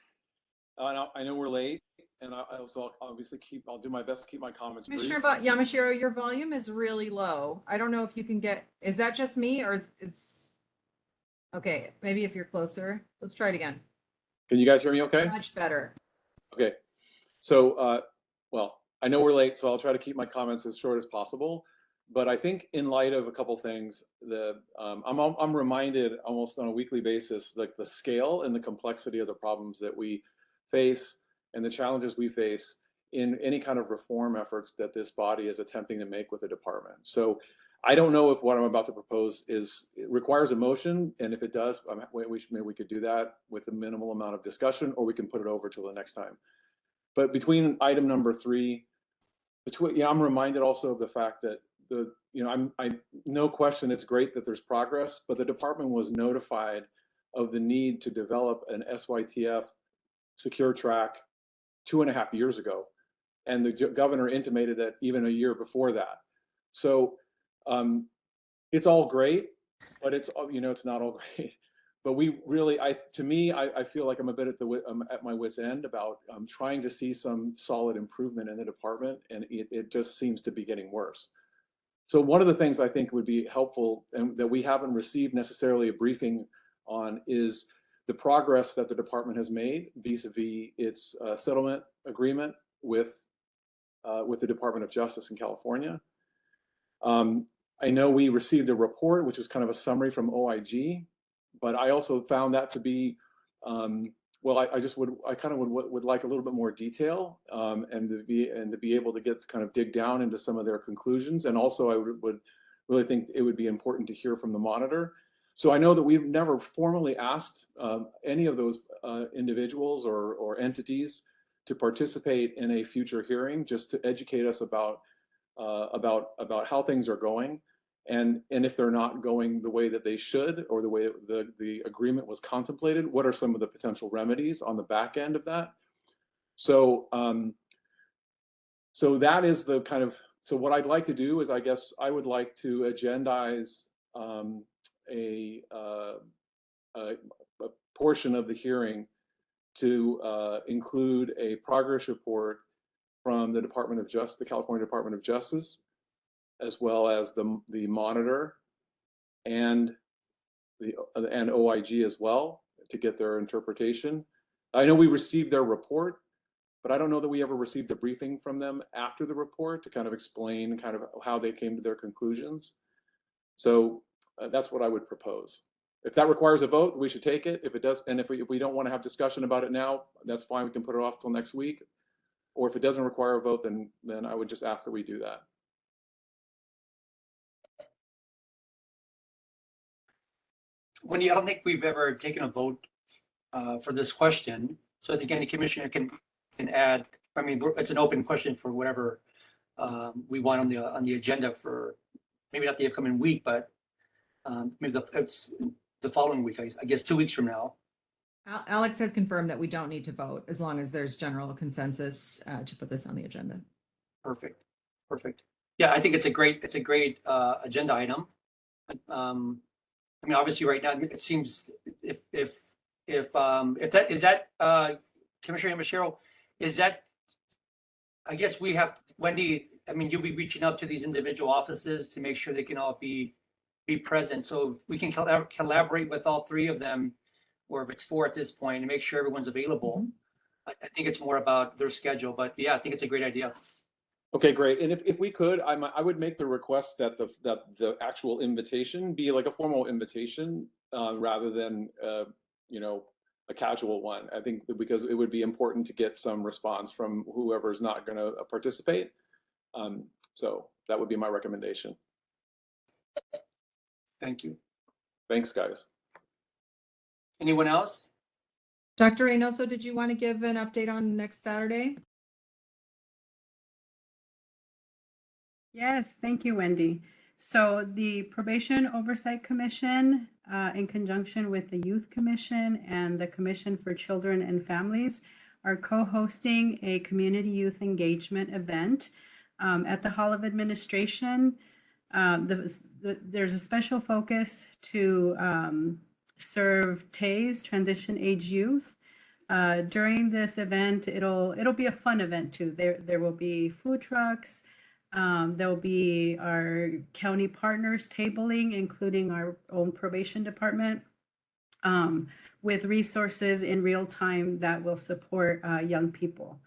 I know we're late, and I'll obviously I'll do my best to keep my comments brief. Commissioner Yamashiro, your volume is really low. I don't know if you can is that just me or is okay, maybe if you're closer. Let's try it again. Can you guys hear me okay? Much better. Okay. So, well, I know we're late, so I'll try to keep my comments as short as possible. But I think in light of a couple things, I'm reminded almost on a weekly basis, like the scale and the complexity of the problems that we face and the challenges we face in any kind of reform efforts that this body is attempting to make with the department. So I don't know if what I'm about to propose requires a motion, and if it does, maybe we could do that with a minimal amount of discussion, or we can put it over till the next time. But between item number 3, I'm reminded also of the fact that no question, it's great that there's progress, but the department was notified of the need to develop an SYTF secure track 2.5 years ago, and the governor intimated that even a year before that. So it's all great, but it's not all great. But we really, I feel like I'm a bit at my wit's end about trying to see some solid improvement in the department, and it just seems to be getting worse. So one of the things I think would be helpful, and that we haven't received necessarily a briefing on, is the progress that the department has made vis-a-vis its settlement agreement with the Department of Justice in California. I know we received a report, which was kind of a summary from OIG, but I also found that to be, I kind of would like a little bit more detail, and to be able to dig down into some of their conclusions. And also I would really think it would be important to hear from the monitor. So I know that we've never formally asked any of those individuals or entities to participate in a future hearing, just to educate us about how things are going. And if they're not going the way that they should, or the way the agreement was contemplated, what are some of the potential remedies on the back end of that? So so that is the kind of, so what I'd like to do is, I guess I would like to agendize a portion of the hearing to include a progress report from the Department of Justice, the California Department of Justice, as well as the monitor and OIG as well, to get their interpretation. I know we received their report, but I don't know that we ever received a briefing from them after the report to kind of explain kind of how they came to their conclusions. So that's what I would propose. If that requires a vote, we should take it. If it does, and if we don't want to have discussion about it now, that's fine. We can put it off till next week. Or if it doesn't require a vote, then I would just ask that we do that. Wendy, I don't think we've ever taken a vote for this question. So I think any commissioner can add. I mean, it's an open question for whatever we want on the agenda for maybe not the upcoming week, but maybe it's the following week. I guess 2 weeks from now. Alex has confirmed that we don't need to vote as long as there's general consensus to put this on the agenda. Perfect. Yeah, I think it's a great agenda item. I mean, obviously, right now it seems if that is that Commissioner Yamashiro, is that, I guess we have, Wendy, I mean, you'll be reaching out to these individual offices to make sure they can all be present. So if we can collaborate with all 3 of them, or if it's 4 at this point, and make sure everyone's available. I think it's more about their schedule, but yeah, I think it's a great idea. Okay, great. And if we could, I would make the request that the actual invitation be like a formal invitation rather than a casual one. I think because it would be important to get some response from whoever's not going to participate. So that would be my recommendation. Thank you. Thanks, guys. Anyone else? Dr. Reynoso, did you want to give an update on next Saturday? Yes, thank you, Wendy. So the Probation Oversight Commission, in conjunction with the Youth Commission and the Commission for Children and Families, are co-hosting a community youth engagement event at the Hall of Administration. There's a special focus to serve TAYS, transition age youth. During this event, it'll be a fun event too. There will be food trucks. There'll be our county partners tabling, including our own probation department, with resources in real time that will support young people.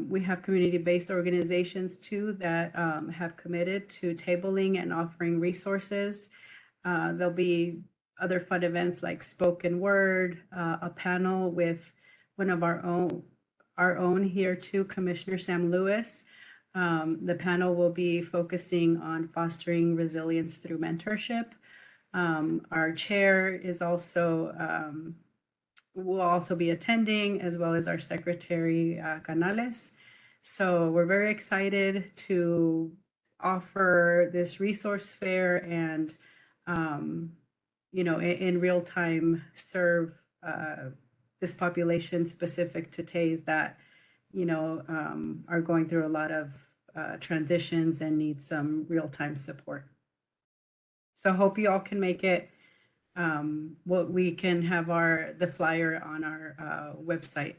We have community-based organizations too that have committed to tabling and offering resources. There'll be other fun events like spoken word, a panel with one of our own here too, Commissioner Sam Lewis. The panel will be focusing on fostering resilience through mentorship. Our chair is also will also be attending, as well as our secretary, Canales. So we're very excited to offer this resource fair and, you know, in real time serve this population specific to TAYS that, you know, are going through a lot of transitions and need some real time support. So hope you all can make it. What we can have the flyer on our website.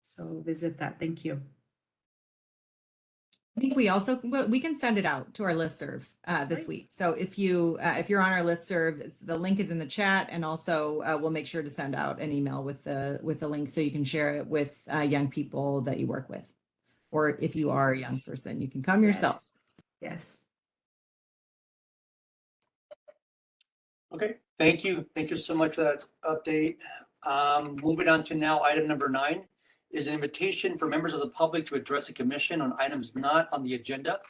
So visit that. Thank you. I think we can send it out to our listserv this week. So if you're on our listserv, the link is in the chat, and also we'll make sure to send out an email with the link so you can share it with young people that you work with, or if you are a young person, you can come yourself. Yes. Okay, thank you. Thank you so much for that update. Moving on to now item number 9 is an invitation for members of the public to address the commission on items not on the agenda.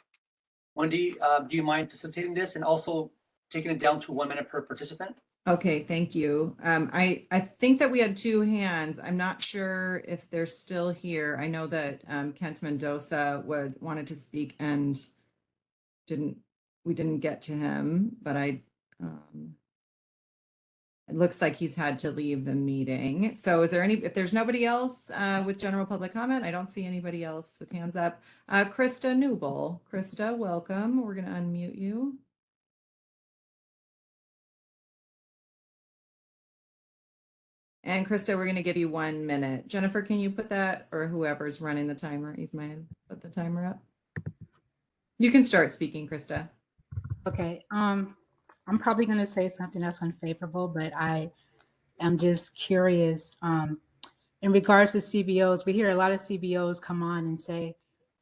Wendy, do you mind facilitating this and also taking it down to 1 minute per participant? Okay, thank you. I think that we had 2 hands. I'm not sure if they're still here. I know that Kent Mendoza wanted to speak and we didn't get to him, but it looks like he's had to leave the meeting. So if there's nobody else with general public comment, I don't see anybody else with hands up. Krista Newble. Krista, welcome. We're going to unmute you. And Krista, we're going to give you 1 minute. Jennifer, can you put that, or whoever's running the timer, Ismail, put the timer up? You can start speaking, Krista. Okay. I'm probably going to say something that's unfavorable, but I am just curious. In regards to CBOs, we hear a lot of CBOs come on and say,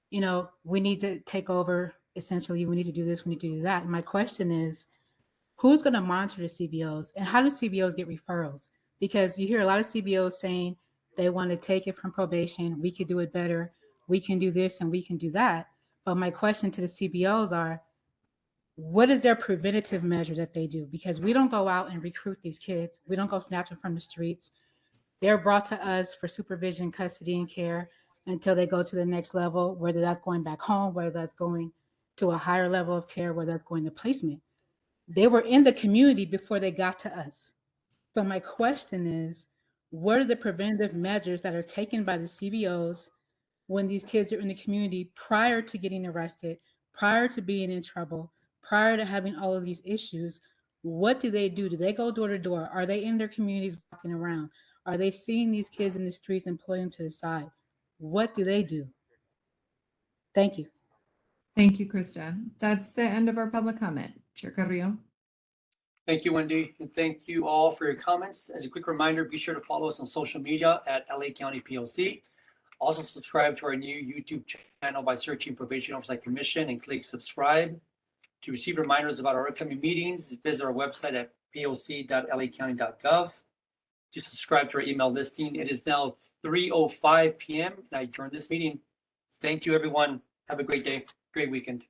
you know, we need to take over. Essentially, we need to do this, we need to do that. And my question is, who's going to monitor the CBOs, and how do CBOs get referrals? Because you hear a lot of CBOs saying they want to take it from probation. We could do it better. We can do this and we can do that. But my question to the CBOs are, what is their preventative measure that they do? Because we don't go out and recruit these kids. We don't go snatch them from the streets. They're brought to us for supervision, custody, and care until they go to the next level, whether that's going back home, whether that's going to a higher level of care, whether that's going to placement. They were in the community before they got to us. So my question is, what are the preventative measures that are taken by the CBOs when these kids are in the community prior to getting arrested, prior to being in trouble, prior to having all of these issues? What do they do? Do they go door to door? Are they in their communities walking around? Are they seeing these kids in the streets and pulling them to the side? What do they do? Thank you. Thank you, Krista. That's the end of our public comment. Chair Carrillo. Thank you, Wendy, and thank you all for your comments. As a quick reminder, be sure to follow us on social media at LA County POC. Also subscribe to our new YouTube channel by searching Probation Oversight Commission and click subscribe. To receive reminders about our upcoming meetings, visit our website at poc.lacounty.gov. To subscribe to our email listing, it is now 3:05 p.m. and I adjourn this meeting. Thank you, everyone. Have a great day, great weekend.